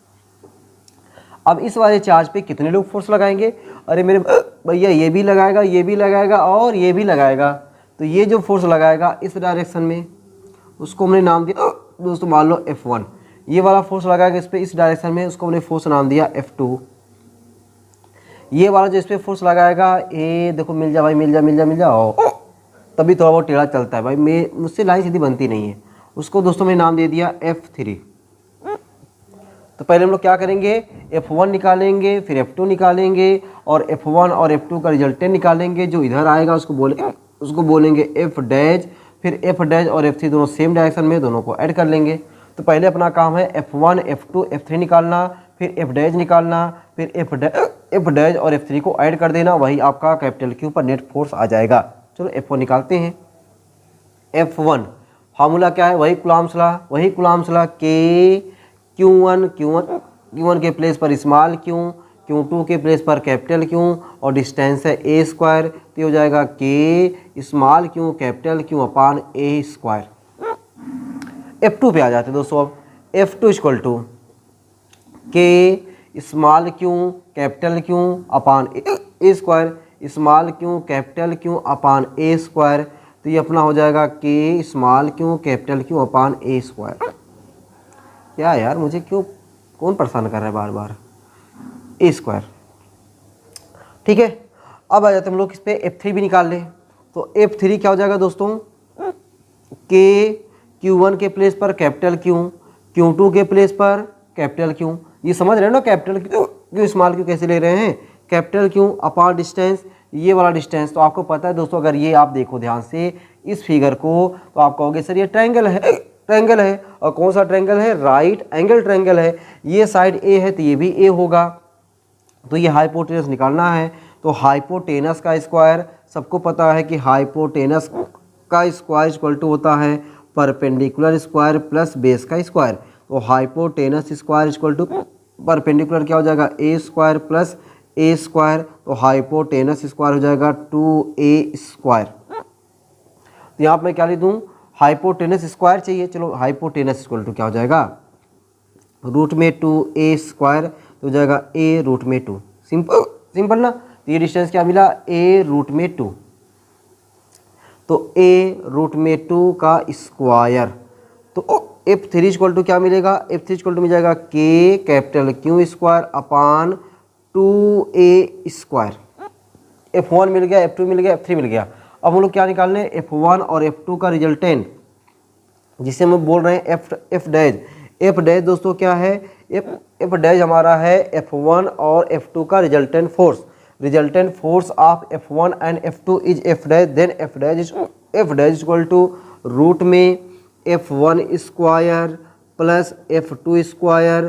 अब इस वाले चार्ज पे कितने लोग फोर्स लगाएंगे, अरे मेरे भैया ये भी लगाएगा, ये भी लगाएगा और ये भी लगाएगा। तो ये जो फोर्स लगाएगा इस डायरेक्शन में, उसको हमने नाम दिया दोस्तों मान लो F1। ये वाला फोर्स लगाएगा इस पे इस डायरेक्शन में, उसको हमने फोर्स नाम दिया F2। ये वाला जो इस पर फोर्स लगाएगा, ए देखो मिल जा भाई, मिल जा मिल जा मिल जा, तभी थोड़ा बहुत टेढ़ा चलता है भाई, मुझसे लाइन सीधी बनती नहीं है, उसको दोस्तों मैंने नाम दे दिया F3। तो पहले हम लोग क्या करेंगे, F1 निकालेंगे, फिर F2 निकालेंगे, और F1 और F2 का रिजल्टेंट निकालेंगे। जो इधर आएगा उसको बोलेंगे F डैश, फिर F डैश और F3 दोनों सेम डायरेक्शन में, दोनों को ऐड कर लेंगे। तो पहले अपना काम है F1 F2 F3 निकालना, फिर F डैश निकालना, फिर F डैश और F3 को ऐड कर देना, वही आपका कैपिटल क्यू पर नेट फोर्स आ जाएगा। चलो F1 निकालते हैं। F1 फार्मूला क्या है, वही कूलॉम्स लॉ, K Q1 के प्लेस पर स्मॉल क्यू, Q2 के प्लेस पर कैपिटल क्यू, और डिस्टेंस है A स्क्वायर, तो ये हो जाएगा K small Q capital Q upon A square. F2 पे आ जाते हैं दोस्तों। अब F2 equal to K small Q capital Q upon A square, small Q capital Q upon A square. तो ये अपना हो जाएगा K small Q capital Q upon A square. क्या यार, मुझे कौन परेशान कर रहा है बार बार, A स्क्वायर, ठीक है। अब आ जाते हम लोग इस पे F3 भी निकाल लें। तो F3 क्या हो जाएगा दोस्तों, K Q1 के प्लेस पर कैपिटल क्यू, Q2 के प्लेस पर कैपिटल क्यू। ये समझ रहे हो ना, कैपिटल क्यू स्मॉल क्यू कैसे ले रहे हैं, कैपिटल क्यू अपान डिस्टेंस, ये वाला डिस्टेंस। तो आपको पता है दोस्तों, अगर ये आप देखो ध्यान से इस फिगर को, तो आप कहोगे सर ये ट्रायंगल है, और कौन सा ट्रायंगल है, राइट एंगल ट्रायंगल है। ये साइड A है तो ये भी A होगा, तो ये हाइपोटेनस निकालना है। तो हाइपोटेनस का स्क्वायर, सबको पता है कि हाइपोटेनस का स्क्वायर इक्वल टू होता है परपेंडिकुलर स्क्वायर प्लस बेस का स्क्वायर। तो hypotenuse square equal to perpendicular क्या हो जाएगा, A square plus A square. तो हाइपोटेनस स्क्वायर हो जाएगा 2A स्क्वायर। तो यहाँ पर मैं क्या लिख दूँ, हाइपोटेनस स्क्वायर चाहिए। चलो हाइपोटेनस इक्वल टू क्या हो जाएगा, रूट में 2A स्क्वायर, तो हो जाएगा A रूट में 2। सिंपल ना। तो ये डिस्टेंस क्या मिला, A रूट में 2, तो A रूट में 2 का स्क्वायर। तो F3 इक्वल टू क्या मिलेगा, F3 इक्वल टू मिल जाएगा K कैपिटल Q स्क्वायर अपान 2A स्क्वायर। F1 मिल गया, F2 मिल गया, F3 मिल गया। अब हम लोग क्या निकालने, F1 और F2 का रिजल्टेंट, जिसे हम बोल रहे हैं F डैश। F डैश दोस्तों क्या है, F डैश हमारा है F1 और F2 का resultant force of F1 and F2 is F dash, then F dash equal to root में F1 square plus F2 square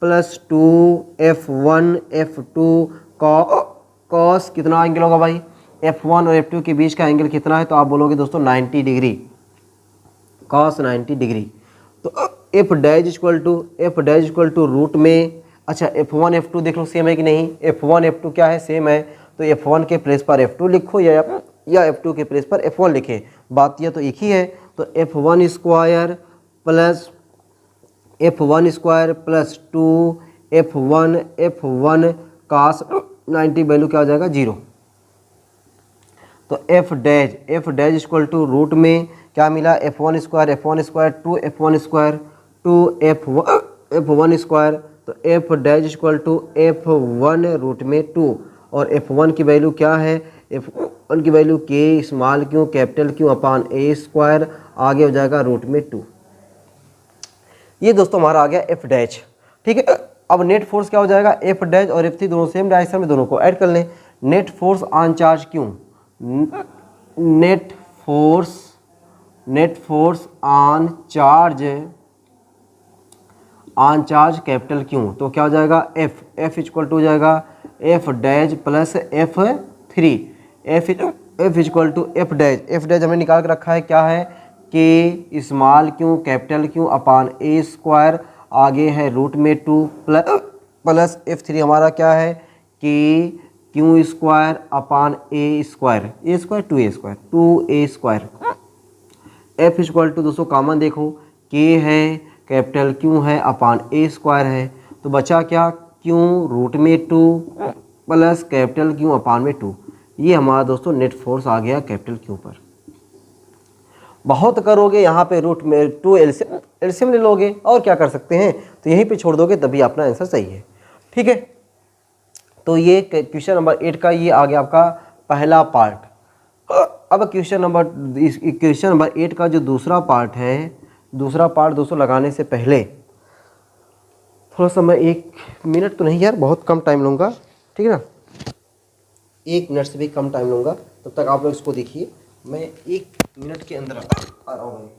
plus 2F1 F2 cos कितना angle होगा भाई, F1 और F2 के बीच का एंगल कितना है, तो आप बोलोगे दोस्तों 90 डिग्री, कॉस 90 डिग्री। तो F dash equal to root में, अच्छा F1 F2 देख लो सेम है कि नहीं, F1 F2 क्या है, सेम है। तो F1 के प्लेस पर F2 लिखो या F2 के प्लेस पर F1 लिखें, बात यह तो एक ही है। तो F1 square plus 2F1 cos 90 value क्या हो जाएगा 0। तो F dash equal to root में क्या मिला, F1 square 2 F1 square 2 F1 square, तो F dash equal to F1 root में 2, और F1 की वैल्यू क्या है, F1 की वैल्यू के small Q capital Q upon A square, आगे हो जाएगा रूट में 2। ये दोस्तों हमारा आ गया एफ डैश। ठीक है, अब नेट फोर्स क्या हो जाएगा, एफ डैश और F3 दोनों सेम डायरेक्शन में, दोनों को ऐड कर लें। Net force on charge Q, net force on charge capital Q, तो क्या हो जाएगा, एफ इक्वल टू हो जाएगा F dash plus F3, F equal to F dash हमने निकाल के रखा है, क्या है K small Q capital Q upon A square, आगे है रूट में 2 प्लस F3 हमारा क्या है कि Q square upon A square 2a स्क्वायर। एफ इक्वल टू दोस्तों कॉमन देखो, के है कैपिटल क्यू है अपान ए स्क्वायर है, तो बचा क्या, क्यू रूट में 2 प्लस कैपिटल क्यू अपान में 2। ये हमारा दोस्तों नेट फोर्स आ गया कैपिटल क्यू पर। बहुत करोगे यहाँ पे रूट में 2 एलसीएम ले लोगे और क्या कर सकते हैं, तो यहीं पे छोड़ दोगे तभी अपना आंसर सही है। ठीक है, तो ये क्वेश्चन नंबर 8 का ये आ गया आपका पहला पार्ट। अब क्वेश्चन नंबर 8 का जो दूसरा पार्ट है, दूसरा पार्ट दोस्तों लगाने से पहले थोड़ा सा मैं 1 मिनट तो नहीं यार, बहुत कम टाइम लूँगा, ठीक है ना, 1 मिनट से भी कम टाइम लूँगा, तब तक आप लोग इसको देखिए, मैं 1 मिनट के अंदर आ रहा हूँ।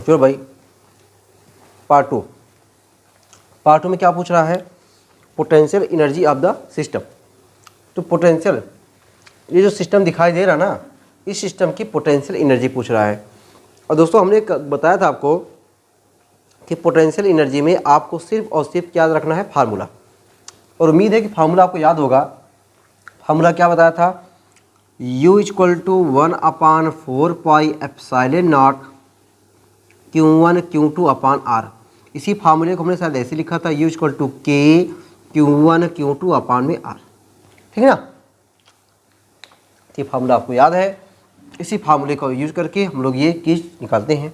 फिर भाई पार्ट टू में क्या पूछ रहा है, potential energy of the system. तो पोटेंशियल, ये जो सिस्टम दिखाई दे रहा ना, इस सिस्टम की पोटेंशियल एनर्जी पूछ रहा है। और दोस्तों हमने बताया था आपको कि पोटेंशियल एनर्जी में आपको सिर्फ और सिर्फ याद रखना है फार्मूला, और उम्मीद है कि फार्मूला आपको याद होगा। फार्मूला क्या बताया था, U equal to 1/4 pi epsilon naught Q1 Q2 upon R। इसी फार्मूले को हमने शायद ऐसे लिखा था, U equal to K Q1 Q2 upon में R। ठीक है ना, ये फार्मूला आपको याद है, इसी फार्मूले का यूज करके हम लोग ये चीज निकालते हैं।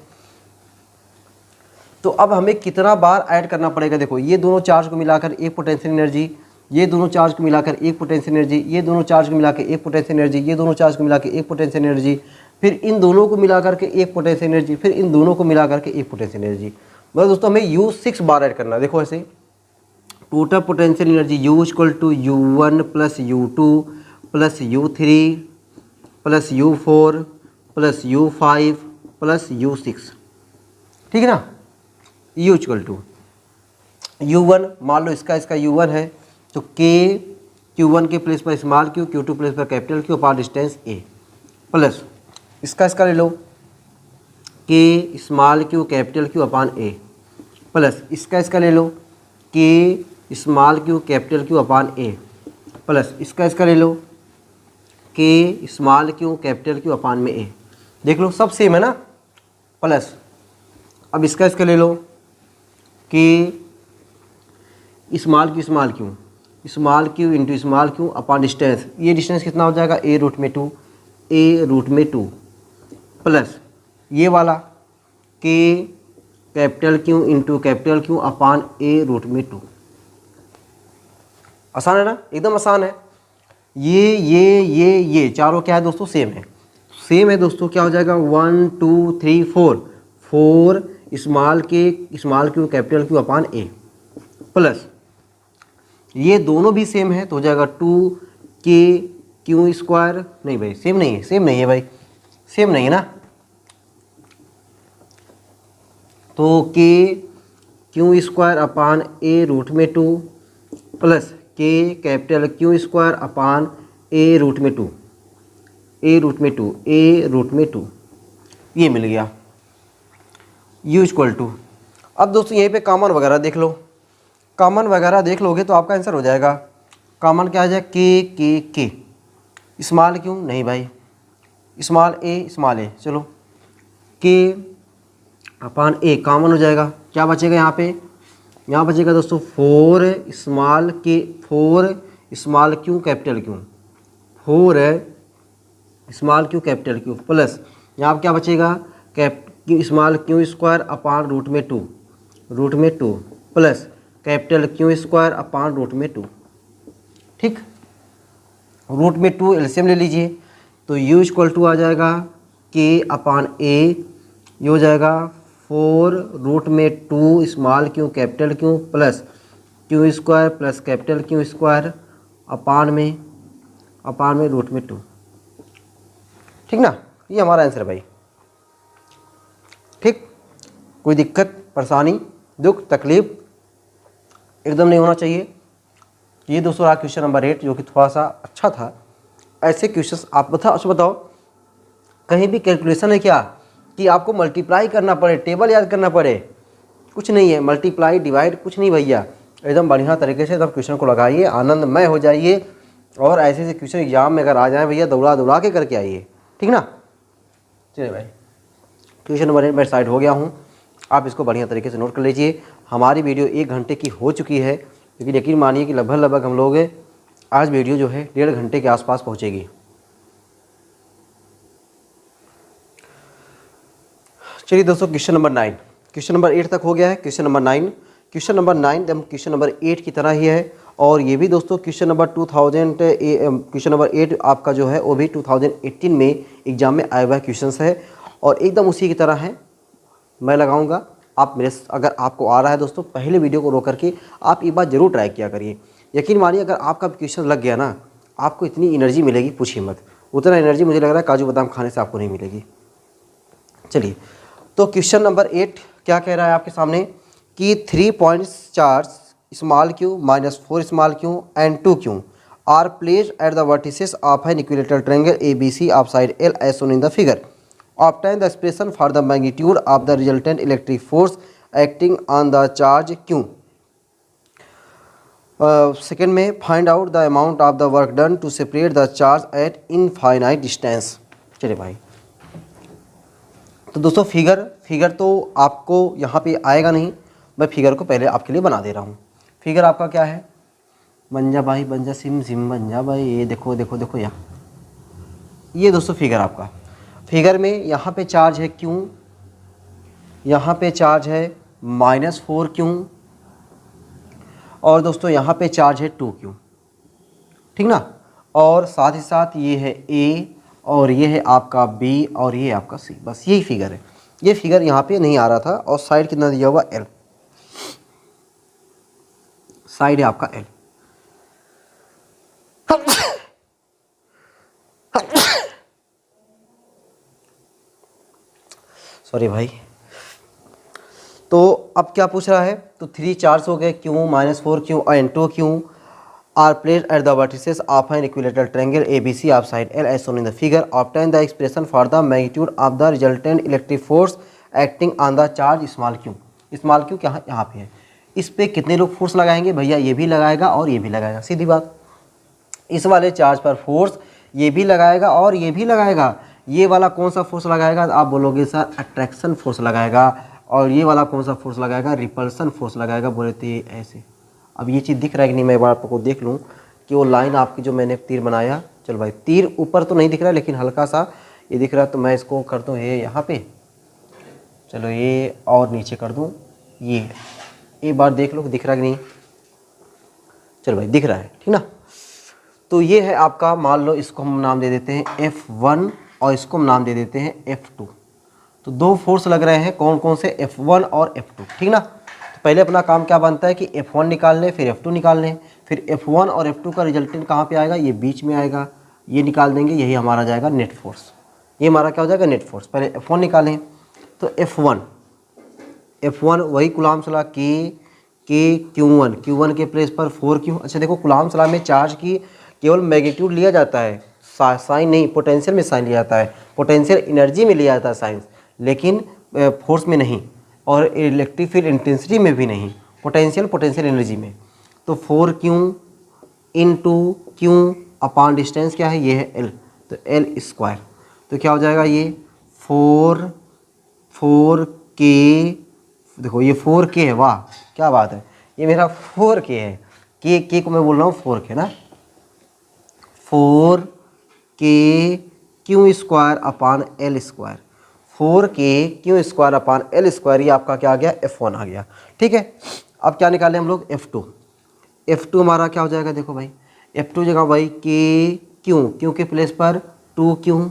तो अब हमें कितना बार ऐड करना पड़ेगा, देखो ये दोनों चार्ज को मिलाकर एक पोटेंशियल एनर्जी, ये दोनों चार्ज को मिलाकर एक पोटेंशियल एनर्जी, ये दोनों चार्ज को मिलाकर एक पोटेंशियल एनर्जी, ये दोनों चार्ज को मिलाकर एक पोटेंशियल एनर्जी, फिर इन दोनों को मिलाकर के एक पोटेंशियल एनर्जी, फिर इन दोनों को मिलाकर के एक पोटेंशियल एनर्जी। मतलब दोस्तों हमें U6 बार ऐड करना है। देखो ऐसे total potential energy U equal to U1 plus U2 plus U3 plus U4 plus U5 plus U6। ठीक है ना, U इक्वल टू U1, मान लो इसका U1 है, तो Q1 के प्लेस पर स्मॉल क्यू, Q2 प्लेस पर capital Q upon distance A, plus इसका ले लो K small Q capital Q upon A, plus इसका ले लो K small Q capital Q upon A, plus इसका ले लो K small Q capital Q upon में A। देख लो सब सेम है ना, प्लस अब इसका ले लो K small Q into small Q upon distance, ये डिस्टेंस कितना हो जाएगा A रूट में 2 प्लस ये वाला K capital Q into capital Q upon A root में 2। आसान है ना, एकदम आसान है। ये चारों क्या है दोस्तों, सेम है दोस्तों। क्या हो जाएगा 1 2 3 4 small Q capital Q upon A, plus ये दोनों भी सेम है तो हो जाएगा 2K क्यू स्क्वायर, नहीं भाई सेम नहीं है भाई, सेम नहीं है ना, तो K Q square upon A root में 2 plus K capital Q square upon A root में 2, ए रूट में 2, ए रूट में 2, ये मिल गया U इक्वल टू। अब दोस्तों यहीं पे कॉमन वगैरह देख लो, कॉमन वगैरह देख लोगे तो आपका आंसर हो जाएगा। कॉमन क्या आ जाए, के। स्मॉल क्यों नहीं भाई, स्मॉल ए, चलो के अपान ए कॉमन हो जाएगा। क्या बचेगा यहाँ पे, यहाँ बचेगा दोस्तों 4 small K, 4 small Q capital Q, 4 small Q capital Q plus यहाँ पे क्या बचेगा, small Q square upon root में 2 plus capital Q square upon root में 2। ठीक, रूट में 2 एलसीएम ले लीजिए तो U इक्वल टू आ जाएगा के अपान ए, ये हो जाएगा 4 रूट में 2 small Q capital Q plus Q square plus capital Q square upon में रूट में 2। ठीक ना, ये हमारा आंसर है भाई। ठीक, कोई दिक्कत परेशानी दुख तकलीफ एकदम नहीं होना चाहिए। ये दोस्तों रहा क्वेश्चन नंबर 8 जो कि थोड़ा सा अच्छा था। ऐसे क्वेश्चंस आप बताओ कहीं भी कैलकुलेशन है क्या कि आपको मल्टीप्लाई करना पड़े, टेबल याद करना पड़े, कुछ नहीं है। मल्टीप्लाई डिवाइड कुछ नहीं भैया, एकदम बढ़िया तरीके से एकदम क्वेश्चन को लगाइए, आनंदमय हो जाइए और ऐसे ऐसे क्वेश्चन एग्जाम में अगर आ जाए भैया दौड़ा के करके आइए। ठीक ना, चलिए भाई क्वेश्चन नंबर 8 मैं साइड हो गया हूँ, आप इसको बढ़िया तरीके से नोट कर लीजिए। हमारी वीडियो 1 घंटे की हो चुकी है, लेकिन यकीन मानिए कि लगभग हम लोग आज वीडियो जो है 1.5 घंटे के आसपास पहुँचेगी। चलिए दोस्तों क्वेश्चन नंबर 9, क्वेश्चन नंबर 8 तक हो गया है। क्वेश्चन नंबर 9 क्वेश्चन नंबर 8 की तरह ही है और ये भी दोस्तों क्वेश्चन नंबर 8 आपका जो है वो भी 2018 में एग्जाम में आया हुआ क्वेश्चन है और एकदम उसी की तरह है। मैं लगाऊंगा, आप मेरे अगर आपको आ रहा है दोस्तों पहले वीडियो को रोक करके आप एक बार ज़रूर ट्राई किया करिए। यकीन मानिए अगर आपका क्वेश्चन लग गया ना, आपको इतनी एनर्जी मिलेगी पूछिए मत। उतना एनर्जी मुझे लग रहा है काजू बादाम खाने से आपको नहीं मिलेगी। चलिए तो क्वेश्चन नंबर 8 क्या कह रहा है आपके सामने कि 3 points charge small Q minus 4 small Q and 2 Q R placed at the vertices of an equilateral triangle ABC of side L as shown in the figure. Obtain the expression for the magnitude of the resultant electric force acting on the charge Q. Second में find out the amount of the work done to separate the charge at infinite distance. चलिए भाई, तो दोस्तों figure तो आपको यहाँ पे आएगा नहीं, मैं फिगर को पहले आपके लिए बना दे रहा हूँ। फिगर आपका क्या है, बन जा भाई बन जा, सिम सिम बन जा भाई, ये देखो देखो देखो यहाँ, ये दोस्तों फिगर आपका। फिगर में यहाँ पे चार्ज है क्यू, यहाँ पे चार्ज है -4Q और दोस्तों यहाँ पे चार्ज है 2Q। ठीक ना, और साथ ही साथ ये है A और ये है आपका B और ये आपका C। बस यही फिगर है। ये फिगर यहाँ पे नहीं आ रहा था और साइड कितना दिया हुआ L, साइड है आपका L। सॉरी भाई, तो अब क्या पूछ रहा है, तो 3 चार्ज हो गए Q -4Q and 2Q are placed at the vertices of an equilateral triangle ABC of side L as shown in the figure. Obtain the expression for the magnitude of the resultant electric force acting on the charge small q. Small q क्या यहाँ पे है, इस पे कितने लोग force लगाएंगे भैया, ये भी लगाएगा और ये भी लगाएगा, सीधी बात। इस वाले चार्ज पर फोर्स ये भी लगाएगा और ये भी लगाएगा। ये वाला कौन सा फोर्स लगाएगा, आप बोलोगे सर अट्रैक्शन फोर्स लगाएगा, और ये वाला कौन सा फोर्स लगाएगा, रिपल्सन फोर्स लगाएगा। बोले थे ऐसे। अब ये चीज़ दिख रहा है कि नहीं, मैं एक बार आपको देख लूँ कि वो लाइन आपकी जो मैंने तीर बनाया, चलो भाई तीर ऊपर तो नहीं दिख रहा है लेकिन हल्का सा ये दिख रहा है, तो मैं इसको कर दूँ ये यहाँ पे, चलो ये और नीचे कर दूँ, ये एक बार देख लो दिख रहा है कि नहीं। चलो भाई दिख रहा है, ठीक ना। तो ये है आपका, मान लो इसको हम नाम दे देते हैं F1 और इसको हम नाम दे देते हैं F2। तो 2 फोर्स लग रहे हैं, कौन कौन से, F1 और F2, ठीक ना। तो पहले अपना काम क्या बनता है कि F1 निकाल लें, फिर F2 निकाल लें, फिर F1 और F2 का रिजल्टेंट कहाँ पे आएगा, ये बीच में आएगा, ये निकाल देंगे, यही हमारा जाएगा नेट फोर्स। ये हमारा क्या हो जाएगा, नेट फोर्स। पहले F1 निकालें, तो F1 वही कूलाम्ब सला के Q1 के प्लेस पर 4Q। अच्छा देखो कूलाम्ब सला में चार्ज की केवल मैग्नीट्यूड लिया जाता है, साइन नहीं, पोटेंशियल में साइन लिया जाता है, पोटेंशियल एनर्जी में लिया जाता है साइंस, लेकिन फोर्स में नहीं, और इलेक्ट्रिक फील्ड इंटेंसिटी में भी नहीं, पोटेंशियल एनर्जी में। तो 4Q into Q upon distance क्या है, ये है L, तो L स्क्वायर। तो क्या हो जाएगा ये 4K, देखो ये 4K है, वाह क्या बात है, ये मेरा 4K है, के को मैं बोल रहा हूँ 4K ना, 4K Q square upon L square, 4K Q square upon L square, ये आपका क्या आ गया, F1 आ गया। ठीक है, अब क्या निकालें हम लोग, F2 हमारा क्या हो जाएगा, देखो भाई F2 जगह भाई क्यू के प्लेस पर 2Q,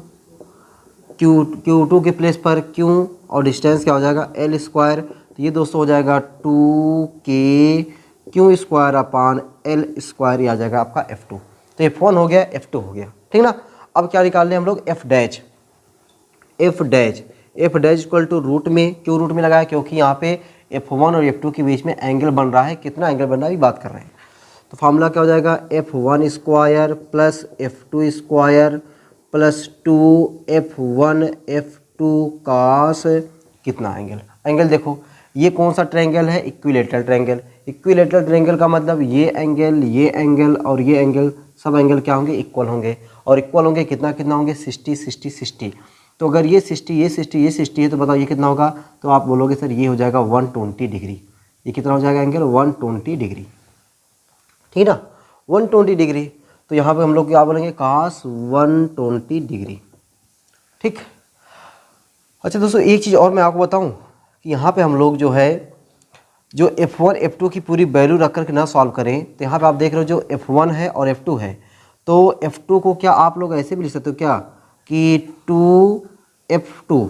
Q2 के प्लेस पर Q, और डिस्टेंस क्या हो जाएगा L स्क्वायर। तो ये दोस्तों हो जाएगा 2K Q square upon L square, ये आ जाएगा आपका F2। तो F1 हो गया, F2 हो गया, ठीक ना। अब क्या निकाल लें हम लोग, F dash equal to root में, क्यों रूट में लगाया, क्योंकि यहाँ पे F1 और F2 के बीच में एंगल बन रहा है, कितना एंगल बन रहा है अभी बात कर रहे हैं। तो फार्मूला क्या हो जाएगा, F1 square plus F2 square plus 2F1 F2 कास कितना एंगल देखो ये कौन सा ट्रायंगल है, इक्विलेटरल ट्रायंगल का मतलब ये एंगल और ये एंगल, सब एंगल क्या होंगे, इक्वल होंगे, और इक्वल होंगे कितना होंगे, 60। तो अगर ये 60 है तो बताओ ये कितना होगा, तो आप बोलोगे सर ये हो जाएगा 120 डिग्री। ये कितना हो जाएगा एंगल, 120 डिग्री, ठीक ना, 120 डिग्री। तो यहाँ पे हम लोग क्या बोलेंगे, कास 120 डिग्री, ठीक। अच्छा दोस्तों एक चीज़ और मैं आपको बताऊँ कि यहाँ पे हम लोग जो है जो F1 F2 की पूरी वैल्यू रख कर के ना सॉल्व करें, तो यहाँ पे आप देख रहे हो जो F1 है और F2 है, तो F2 को क्या आप लोग ऐसे भी लिख सकते हो क्या कि 2F2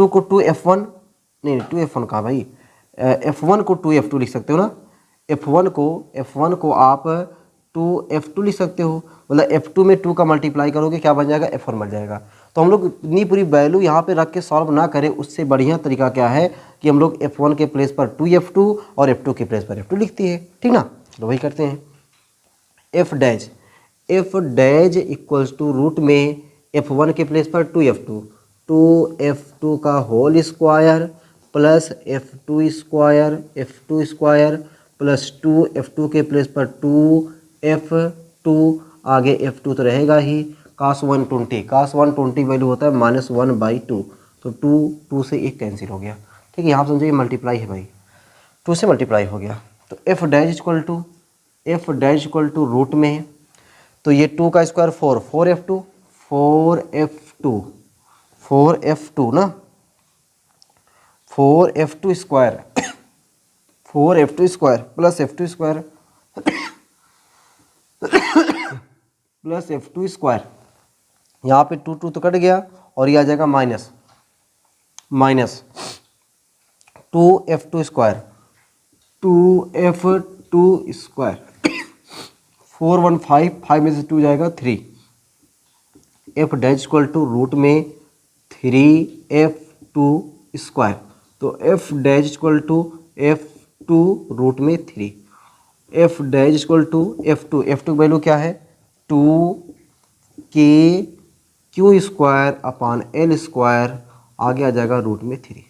को 2F1, नहीं 2F1 कहाँ भाई, F1 को 2F2 लिख सकते हो ना, F1 को आप 2F2 लिख सकते हो, मतलब F2 में 2 का मल्टीप्लाई करोगे क्या बन जाएगा, F1 बन जाएगा। तो हम लोग इतनी पूरी वैल्यू यहाँ पे रख के सॉल्व ना करें, उससे बढ़िया तरीका क्या है कि हम लोग F1 के प्लेस पर 2F2 और F2 के प्लेस पर F2 लिखती है, ठीक ना। तो वही करते हैं, F dash equals to root में F1 के प्लेस पर 2F2 का whole square plus F2 square plus 2F2 के प्लेस पर 2F2, आगे F2 तो रहेगा ही, कास 120 वैल्यू होता है -1/2, तो 2 से 1 कैंसिल हो गया, ठीक है। यहाँ समझो ये मल्टीप्लाई है भाई, 2 से मल्टीप्लाई हो गया। तो F dash equal to root में, तो ये 2 का स्क्वायर 4F2 ना, 4F2 square plus F2 square plus F2 square, यहाँ पे 2 तो कट गया और ये आ जाएगा माइनस 2F2 स्क्वायर 415, 5 में से 2 जाएगा 3, F dash equal to root में 3F2 स्क्वायर, तो F dash equal to F2 root में 3, F dash equal to F2 value क्या है 2K Q square upon L square, आगे आ जाएगा रूट में 3।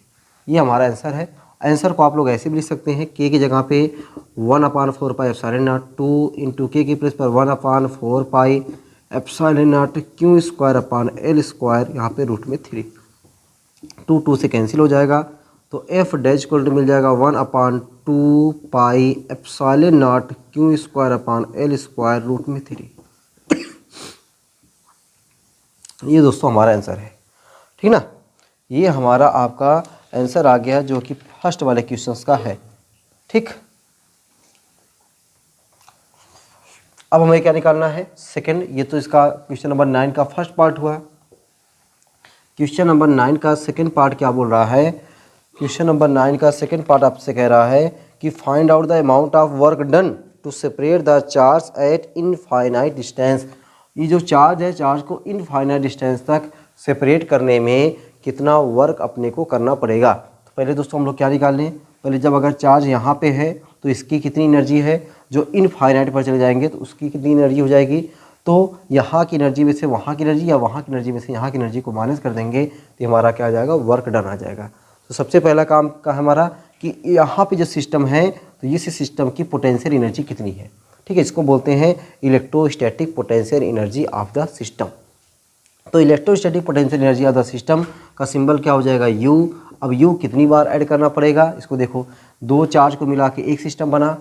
ये हमारा आंसर है। आंसर को आप लोग ऐसे भी लिख सकते हैं, K की जगह पे 1/4 pi epsilon not 2 into K की प्लेस पर 1/4 pi epsilon naught Q square upon L square, यहाँ पे रूट में 3, 2 से कैंसिल हो जाएगा, तो F डैश इक्वल टू मिल जाएगा 1/2 pi epsilon naught Q square upon L square root में 3। ये दोस्तों हमारा आंसर है, ठीक ना। ये हमारा आपका आंसर आ गया जो कि फर्स्ट वाले क्वेश्चंस का है, ठीक। अब हमें क्या निकालना है, सेकंड। ये तो इसका क्वेश्चन नंबर 9 का फर्स्ट पार्ट हुआ। क्वेश्चन नंबर 9 का सेकंड पार्ट क्या बोल रहा है, क्वेश्चन नंबर 9 का सेकंड पार्ट आपसे कह रहा है कि find out the amount of work done to separate the charge at infinite distance. ये जो चार्ज है, चार्ज को इनफाइनाइट डिस्टेंस तक सेपरेट करने में कितना वर्क अपने को करना पड़ेगा। तो पहले दोस्तों हम लोग क्या निकाल लें, पहले जब अगर चार्ज यहाँ पे है तो इसकी कितनी एनर्जी है, जो इनफाइनाइट पर चले जाएंगे तो उसकी कितनी एनर्जी हो जाएगी, तो यहाँ की एनर्जी में से वहाँ की एनर्जी या वहाँ की एनर्जी में से यहाँ की एनर्जी को माइनस कर देंगे तो हमारा क्या आ जाएगा, वर्क डन आ जाएगा। तो सबसे पहला काम का हमारा कि यहाँ पे जो सिस्टम है तो इस सिस्टम की पोटेंशियल एनर्जी कितनी है, ठीक है, इसको बोलते हैं electrostatic potential energy of the system. तो electrostatic potential energy of the system का सिंबल क्या हो जाएगा, U। अब U कितनी बार ऐड करना पड़ेगा, इसको देखो, 2 चार्ज को मिला के एक सिस्टम बना,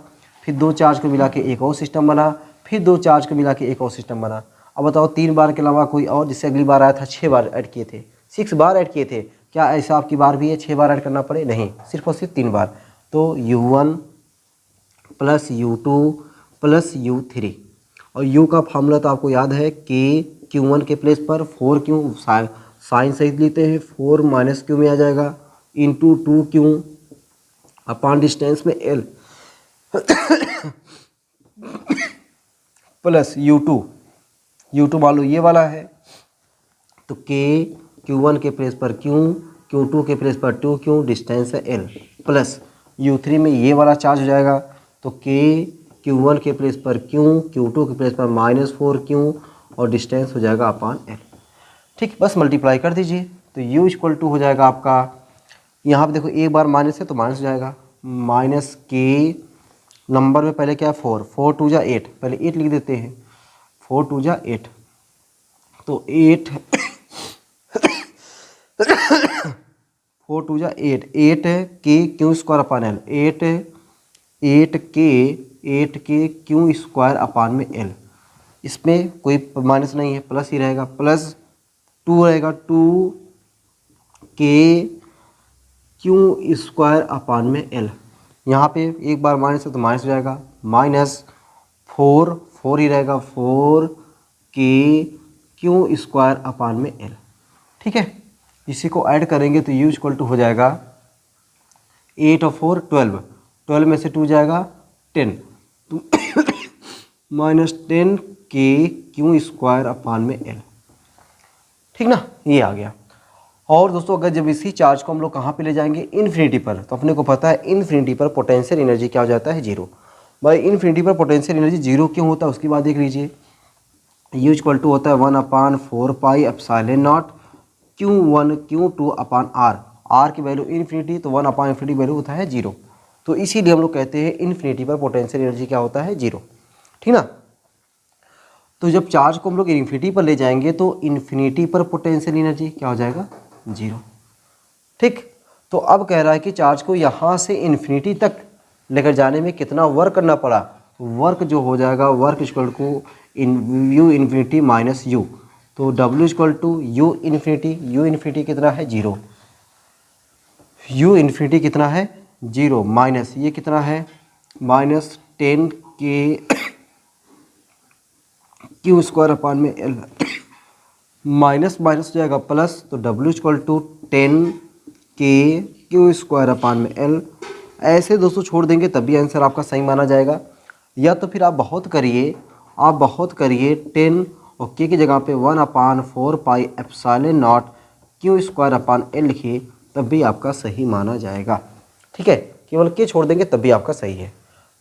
फिर 2 चार्ज को मिला के एक और सिस्टम बना, फिर 2 चार्ज को मिला के एक और सिस्टम बना। अब बताओ 3 बार के अलावा कोई और, जिससे अगली बार आया था 6 बार ऐड किए थे, 6 बार ऐड किए थे, क्या ऐसा आपकी बार भी है 6 बार ऐड करना पड़े, नहीं, सिर्फ और सिर्फ 3 बार। तो U1 plus U2 plus U3, और U का फार्मूला तो आपको याद है कि Q1 के प्लेस पर 4Q साइन सहित लेते हैं, 4 माइनस Q में आ जाएगा इंटू 2Q अपॉन डिस्टेंस में L प्लस U2 मान लो ये वाला है, तो K Q1 के प्लेस पर Q, Q2 के प्लेस पर 2Q, डिस्टेंस है L, प्लस U3 में ये वाला चार्ज हो जाएगा, तो K Q1 के प्लेस पर Q, Q2 के प्लेस पर माइनस 4Q और डिस्टेंस हो जाएगा अपॉन L। ठीक, बस मल्टीप्लाई कर दीजिए तो U इक्वल टू हो जाएगा आपका, यहाँ पे देखो एक बार माइनस है तो माइनस हो जाएगा, माइनस K नंबर में पहले क्या है 4, 4 2 जा 8, पहले 8 लिख देते हैं, 4 2 जा 8, तो 8 4 2 जा 8, 8 K Q स्क्वायर अपान L, 8 K Q square upon में L, इसमें कोई माइनस नहीं है, प्लस ही रहेगा, प्लस 2 रहेगा, 2 K Q स्क्वायर अपान में L, यहाँ पे एक बार माइनस है तो माइनस हो जाएगा, माइनस 4 ही रहेगा, 4 K Q स्क्वायर अपान में L। ठीक है, इसी को ऐड करेंगे तो U इक्वल टू हो जाएगा 8 और 4 12, 12 में से 2 जाएगा 10, तो minus 10 K Q square upon में L। ठीक ना, ये आ गया। और दोस्तों अगर जब इसी चार्ज को हम लोग कहाँ पे ले जाएंगे, इन्फिनिटी पर, तो अपने को पता है इन्फिनिटी पर पोटेंशियल एनर्जी क्या हो जाता है, 0। भाई इन्फिनिटी पर पोटेंशियल एनर्जी 0 क्यों होता है उसकी बात देख लीजिए। U इक्वल टू होता है 1/4 pi epsilon naught Q1 Q2 upon R की वैल्यू इन्फिनिटी, तो 1/∞ वैल्यू होता है 0, तो इसीलिए हम लोग कहते हैं इन्फिनिटी पर पोटेंशियल एनर्जी क्या होता है, 0। ठीक ना, तो जब चार्ज को हम लोग इन्फिनिटी पर ले जाएंगे तो इन्फिनिटी पर पोटेंशियल एनर्जी क्या हो जाएगा, 0। ठीक, तो अब कह रहा है कि चार्ज को यहाँ से इन्फिनिटी तक लेकर जाने में कितना वर्क करना पड़ा, वर्क जो हो जाएगा work equal to U infinity minus U, तो W equal to U infinity कितना है, 0, U इन्फिनिटी कितना है, 0, माइनस ये कितना है, minus 10 K Q square upon में L, माइनस माइनस हो जाएगा प्लस, तो W equal to 10 K Q square upon में L। ऐसे दोस्तों छोड़ देंगे तब भी आंसर आपका सही माना जाएगा, या तो फिर आप बहुत करिए 10 और K की जगह पे 1/4 pi epsilon not Q square upon L लिखिए, तब भी आपका सही माना जाएगा। ठीक है, केवल K छोड़ देंगे तब भी आपका सही है।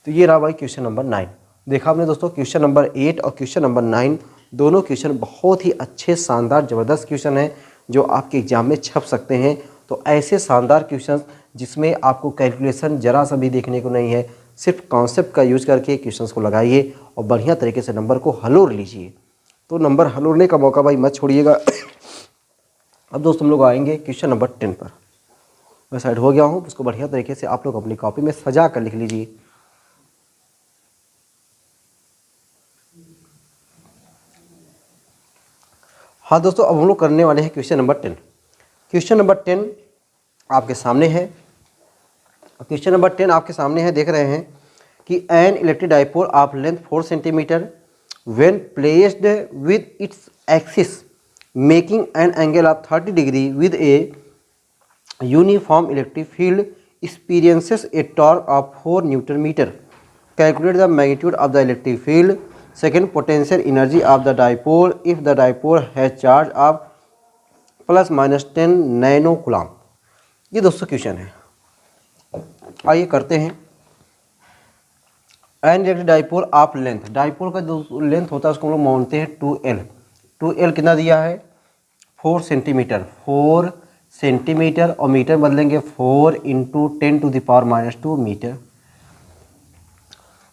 तो ये रहा भाई क्वेश्चन नंबर 9। देखा आपने दोस्तों, क्वेश्चन नंबर 8 और क्वेश्चन नंबर 9 दोनों क्वेश्चन बहुत ही अच्छे शानदार ज़बरदस्त क्वेश्चन हैं जो आपके एग्जाम में छप सकते हैं। तो ऐसे शानदार क्वेश्चन जिसमें आपको कैलकुलेशन जरा सा भी देखने को नहीं है, सिर्फ कॉन्सेप्ट का यूज करके क्वेश्चंस को लगाइए और बढ़िया तरीके से नंबर को हलोर लीजिए। तो नंबर हलोरने का मौका भाई मत छोड़िएगा। अब दोस्तों हम लोग आएंगे क्वेश्चन नंबर 10 पर। मैं साइड हो गया हूँ, उसको बढ़िया तरीके से आप लोग अपनी कॉपी में सजा कर लिख लीजिए। हाँ दोस्तों, अब हम लोग करने वाले हैं क्वेश्चन नंबर 10। क्वेश्चन नंबर 10 आपके सामने है। क्वेश्चन नंबर 10 आपके सामने है, देख रहे हैं कि an electric dipole of length 4 centimetre when placed with its axis making an angle of 30 degree with a uniform electric field experiences a torque of 4 newton metre. Calculate the magnitude of the electric field. Second, potential energy of the dipole if the dipole has charge of ±10 nano coulomb. ये दोस्तों question है, आइए करते हैं। An electric dipole of length, dipole का जो length होता है उसको हम लोग मानते हैं 2L। 2L कितना दिया है 4 सेंटीमीटर, 4 सेंटीमीटर और मीटर बदलेंगे 4 into 10⁻⁻² metre.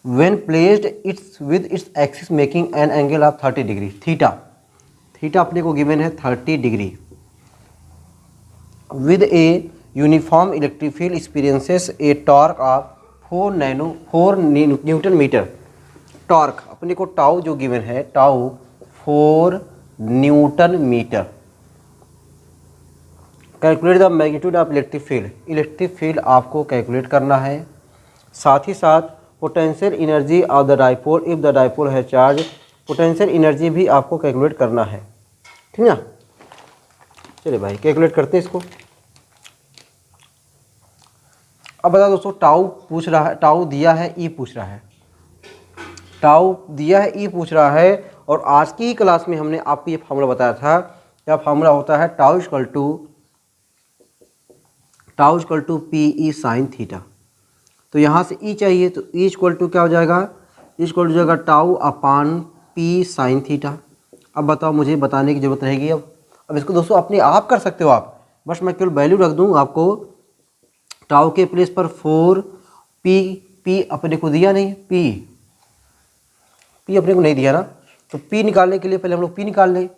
When placed its with its axis making an angle of 30 degree, theta, theta अपने को गिवन है 30 degree, with a uniform electric field experiences a torque of 4 newton metre. Torque अपने को tau जो given है, tau 4 newton metre. Calculate the magnitude of electric field, electric field आपको calculate करना है। साथ ही साथ potential energy of the dipole if the dipole है चार्ज, पोटेंशियल एनर्जी भी आपको कैलकुलेट करना है, ठीक ना। चलिए भाई कैलकुलेट करते हैं इसको। अब बता दोस्तों, टाउ पूछ रहा है, टाउ दिया है, ई पूछ रहा है, टाउ दिया है, ई पूछ रहा है। और आज की ही क्लास में हमने आपको ये फार्मूला बताया था, क्या फार्मूला होता है, tau equal to P E sine theta. तो यहाँ से ई चाहिए, तो ई इक्वल टू क्या हो जाएगा, ई इक्वल टू जाएगा टाउ अपान पी साइन थीटा। अब बताओ, मुझे बताने की जरूरत रहेगी। अब इसको दोस्तों अपने आप कर सकते हो आप, बस मैं केवल वैल्यू रख दूँ आपको। टाउ के प्लेस पर 4 पी अपने को दिया नहीं, पी अपने को नहीं दिया ना, तो पी निकालने के लिए पहले हम लोग पी निकाल लें।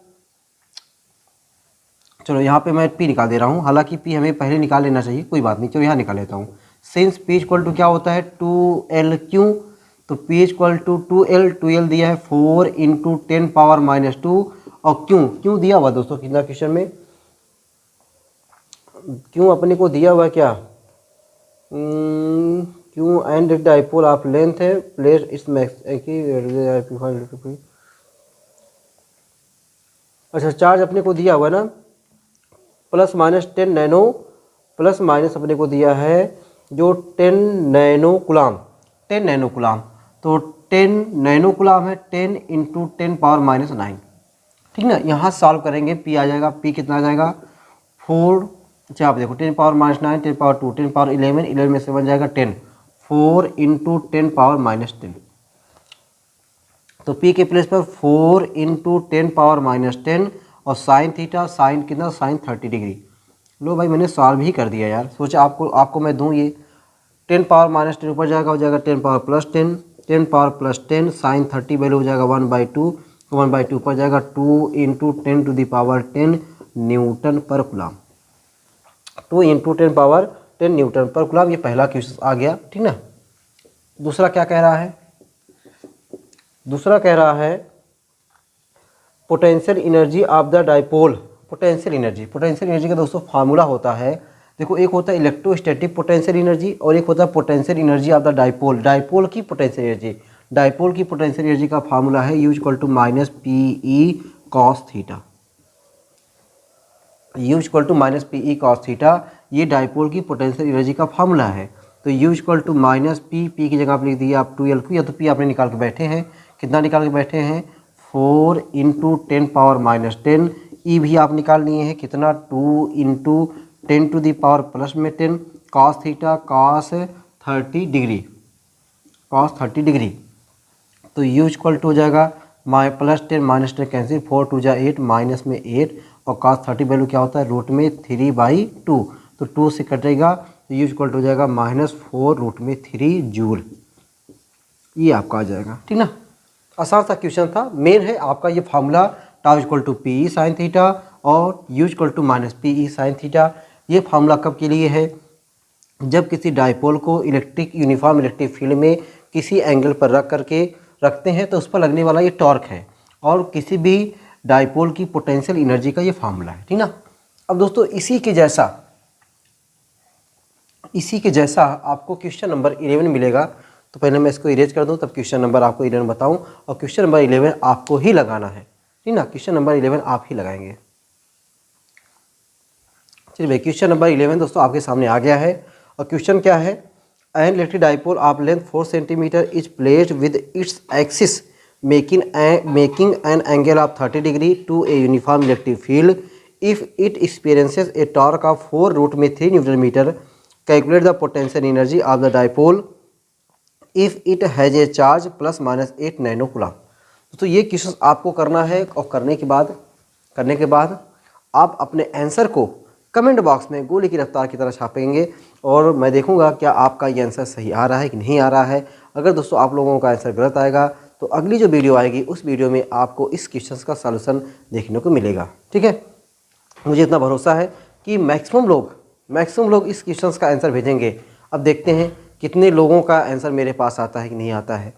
चलो यहाँ पे मैं पी निकाल दे रहा हूँ, हालांकि पी हमें पहले निकाल लेना चाहिए, कोई बात नहीं, चलो यहाँ निकाल लेता हूँ। सिंस पी इक्वल टू क्या होता है 2L, क्यों, तो पी इक्वल टू 2L दिया है 4 इंटू 10⁻⁻²। और क्यों दिया हुआ दोस्तों, कितना क्वेश्चन में क्यों अपने को दिया हुआ क्या, क्यों एंड डाइपोल ऑफ लेंथ है प्लेस इट्स अच्छा चार्ज अपने को दिया हुआ ना, plus minus 10 nano, plus minus अपने को दिया है जो 10 नैनो कुलाम, 10 नैनो कुलाम, तो 10 नैनो कुलाम है 10 इंटू 10⁻⁹, ठीक ना। यहाँ सॉल्व करेंगे, पी आ जाएगा, पी कितना आ जाएगा 4, अच्छा आप देखो 10⁻⁹, 10⁻2, 10⁻11, 11 में से बन जाएगा 10, 4 इंटू 10⁻⁻10। तो पी के प्लेस पर 4 इंटू 10⁻⁻10 और साइन थीटा, साइन कितना, साइन 30 डिग्री। लो भाई मैंने सॉल्व ही कर दिया यार, सोचा आपको मैं दूं ये 10⁻⁻10 ऊपर जाएगा, हो जाएगा 10⁻+10, 10⁻+10 साइन 30 वैल्यू हो जाएगा 1/2, 1/2 ऊपर जाएगा 2 इंटू 10⁻10 न्यूटन पर कुलाम, 2 इंटू 10⁻10 न्यूटन पर कुलाम। ये पहला क्वेश्चन आ गया, ठीक ना। दूसरा क्या कह रहा है, दूसरा कह रहा है potential energy of the dipole. Potential energy का दोस्तों फार्मूला होता है, देखो एक होता है इलेक्ट्रोस्टैटिक पोटेंशियल एनर्जी और एक होता है potential energy of the dipole, dipole की पोटेंशियल एनर्जी। डाइपोल की पोटेंशियल एनर्जी का फार्मूला है U equal to minus P E cos theta, U equal to minus P E cos theta, ये dipole की पोटेंशियल एनर्जी का formula है। तो U equal to minus P की जगह आप लिख दिया आप 2L को, या तो पी आपने निकाल के बैठे हैं, कितना निकाल के बैठे हैं 4 इंटू 10⁻⁻10, ई भी आप निकाल लिए हैं कितना 2 into 10⁻+10 cos theta, cos 30 degree, cos 30 degree. तो U इक्वल टू हो जाएगा +10 -10 कैंसिल, 4 2 जा 8, माइनस में 8 और cos 30 वैल्यू क्या होता है रूट में 3/2, तो 2 से कटेगा तो U इक्वल टू हो जाएगा -4 रूट में 3 जूल, ये आपका आ जाएगा, ठीक ना। आसान सा क्वेश्चन था, मेन है आपका ये formula tau equal to P E sine theta और U equal to minus P E sine theta. ये फार्मूला कब के लिए है, जब किसी डाइपोल को यूनिफॉर्म इलेक्ट्रिक फील्ड में किसी एंगल पर रख करके रखते हैं तो उस पर लगने वाला ये टॉर्क है, और किसी भी डाइपोल की पोटेंशियल एनर्जी का ये फार्मूला है, ठीक ना। अब दोस्तों इसी के जैसा आपको क्वेश्चन नंबर 11 मिलेगा, तो पहले मैं इसको इरेज कर दूं तब क्वेश्चन नंबर आपको 11 बताऊं, और क्वेश्चन नंबर 11 आपको ही लगाना है, ठीक ना। क्वेश्चन नंबर 11 आप ही लगाएंगे। चलिए भाई क्वेश्चन नंबर 11 दोस्तों आपके सामने आ गया है, और क्वेश्चन क्या है, an electric dipole of length 4 centimetre is placed with its axis making an angle of 30 degree to a uniform electric field if it experiences a torque of 4 root में 3 newton metre, calculate the potential energy of the dipole if it has a charge plus minus 8 nano coulomb. तो ये question आपको करना है और करने के बाद आप अपने आंसर को कमेंट बॉक्स में गोली की रफ्तार की तरह छापेंगे और मैं देखूंगा क्या आपका ये आंसर सही आ रहा है कि नहीं आ रहा है। अगर दोस्तों आप लोगों का आंसर गलत आएगा तो अगली जो वीडियो आएगी उस वीडियो में आपको इस क्वेश्चन का सॉल्यूशन देखने को मिलेगा। ठीक है, मुझे इतना भरोसा है कि मैक्सिमम लोग इस क्वेश्चन का आंसर भेजेंगे। अब देखते हैं कितने लोगों का आंसर मेरे पास आता है कि नहीं आता है।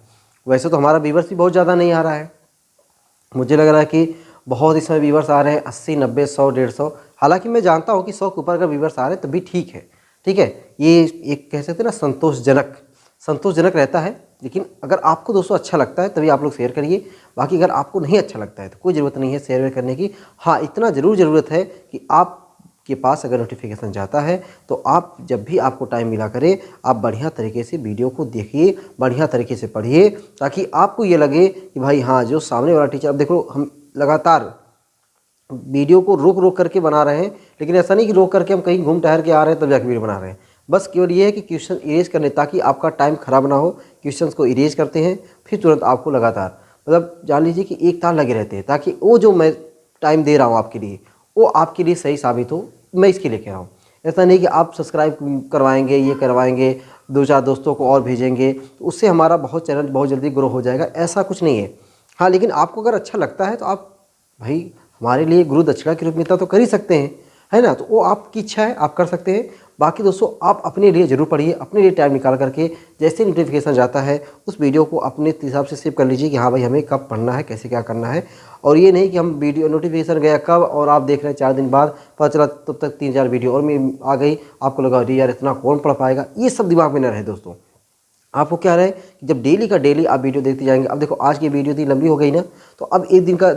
वैसे तो हमारा व्यूवर्स भी बहुत ज़्यादा नहीं आ रहा है, मुझे लग रहा है कि बहुत इस समय व्यूवर्स आ रहे हैं 80, 90, 100, 150। हालांकि मैं जानता हूं कि 100 के ऊपर अगर व्यूवर्स आ रहे हैं तभी ठीक है। ठीक है, ये एक कह सकते हैं ना संतोषजनक रहता है। लेकिन अगर आपको दोस्तों अच्छा लगता है तभी आप लोग शेयर करिए, बाकी अगर आपको नहीं अच्छा लगता है तो कोई ज़रूरत नहीं है शेयर करने की। हाँ, इतना ज़रूरत है कि आपके पास अगर नोटिफिकेशन जाता है तो आप जब भी आपको टाइम मिला करें आप बढ़िया तरीके से वीडियो को देखिए, बढ़िया तरीके से पढ़िए, ताकि आपको ये लगे कि भाई हाँ जो सामने वाला टीचर, अब देखो हम लगातार वीडियो को रोक करके बना रहे हैं, लेकिन ऐसा नहीं कि रोक करके हम कहीं घूम टहर के आ रहे हैं तब जाके वीडियो बना रहे हैं। बस केवल ये है कि क्वेश्चन इरेज करने, ताकि आपका टाइम खराब ना हो। क्वेश्चंस को इरेज करते हैं फिर तुरंत आपको लगातार, मतलब जान लीजिए कि एक तार लगे रहते हैं, ताकि वो जो मैं टाइम दे रहा हूँ आपके लिए वो आपके लिए सही साबित हो। मैं इसके लिए कह रहा हूँ, ऐसा नहीं कि आप सब्सक्राइब करवाएंगे, ये करवाएंगे, 2-4 दोस्तों को और भेजेंगे तो उससे हमारा चैनल बहुत जल्दी ग्रो हो जाएगा, ऐसा कुछ नहीं है। हाँ, लेकिन आपको अगर अच्छा लगता है तो आप भाई हमारे लिए गुरु दक्षिणा की रूप में तो कर ही सकते हैं, है ना। तो वो आपकी इच्छा है, आप कर सकते हैं। बाकी दोस्तों आप अपने लिए ज़रूर पढ़िए, अपने लिए टाइम निकाल करके जैसे नोटिफिकेशन जाता है उस वीडियो को अपने हिसाब से सेव कर लीजिए कि हाँ भाई हमें कब पढ़ना है, कैसे क्या करना है। और ये नहीं कि हम वीडियो नोटिफिकेशन गया कब और आप देख रहे हैं 4 दिन बाद पता चला तब तक 3-4 वीडियो और में आ गई, आपको लगा अरे यार इतना कौन पढ़ पाएगा। ये सब दिमाग में न रहे दोस्तों। आपको क्या रहे कि जब डेली का डेली आप वीडियो देखते जाएंगे। अब देखो आज की वीडियो इतनी लंबी हो गई ना, तो अब एक दिन का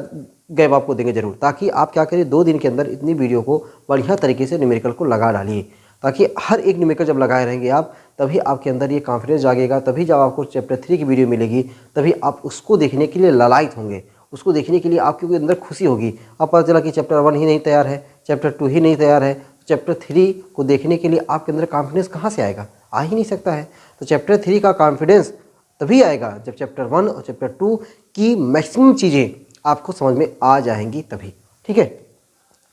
गैप आपको देंगे जरूर, ताकि आप क्या करें 2 दिन के अंदर इतनी वीडियो को बढ़िया तरीके से न्यूमेरिकल को लगा डालिए, ताकि हर एक न्यूमेरिकल जब लगाए रहेंगे आप तभी आपके अंदर ये कॉन्फिडेंस जागेगा। तभी जब आपको चैप्टर 3 की वीडियो मिलेगी तभी आप उसको देखने के लिए ललायत होंगे, उसको देखने के लिए आपके अंदर खुशी होगी। अब पता चला कि चैप्टर 1 ही नहीं तैयार है, चैप्टर 2 ही नहीं तैयार है, चैप्टर 3 को देखने के लिए आपके अंदर कॉन्फिडेंस कहाँ से आएगा? आ ही नहीं सकता है। तो चैप्टर 3 का कॉन्फिडेंस तभी आएगा जब चैप्टर 1 और चैप्टर 2 की मैक्सिमम चीज़ें आपको समझ में आ जाएंगी तभी। ठीक है,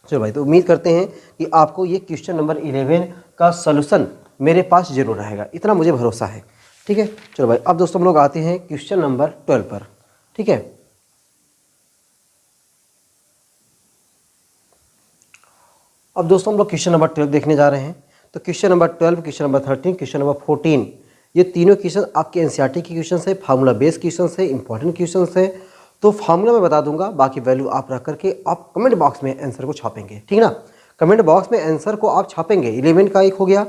चलो भाई, तो उम्मीद करते हैं कि आपको ये क्वेश्चन नंबर 11 का सॉल्यूशन मेरे पास जरूर रहेगा, इतना मुझे भरोसा है। ठीक है, चलो भाई, अब दोस्तों हम लोग आते हैं क्वेश्चन नंबर 12 पर। ठीक है, अब दोस्तों हम लोग क्वेश्चन नंबर 12 देखने जा रहे हैं। तो question number 12, question number 13, question number 14, ये तीनों क्वेश्चन आपके एनसीईआरटी के क्वेश्चन है, फार्मूला बेस्ड क्वेश्चन है, इंपॉर्टेंट क्वेश्चन है। तो फार्मूला मैं बता दूंगा, बाकी वैल्यू आप रख करके आप कमेंट बॉक्स में आंसर को छापेंगे। ठीक ना, कमेंट बॉक्स में आंसर को आप छापेंगे। 11 का एक हो गया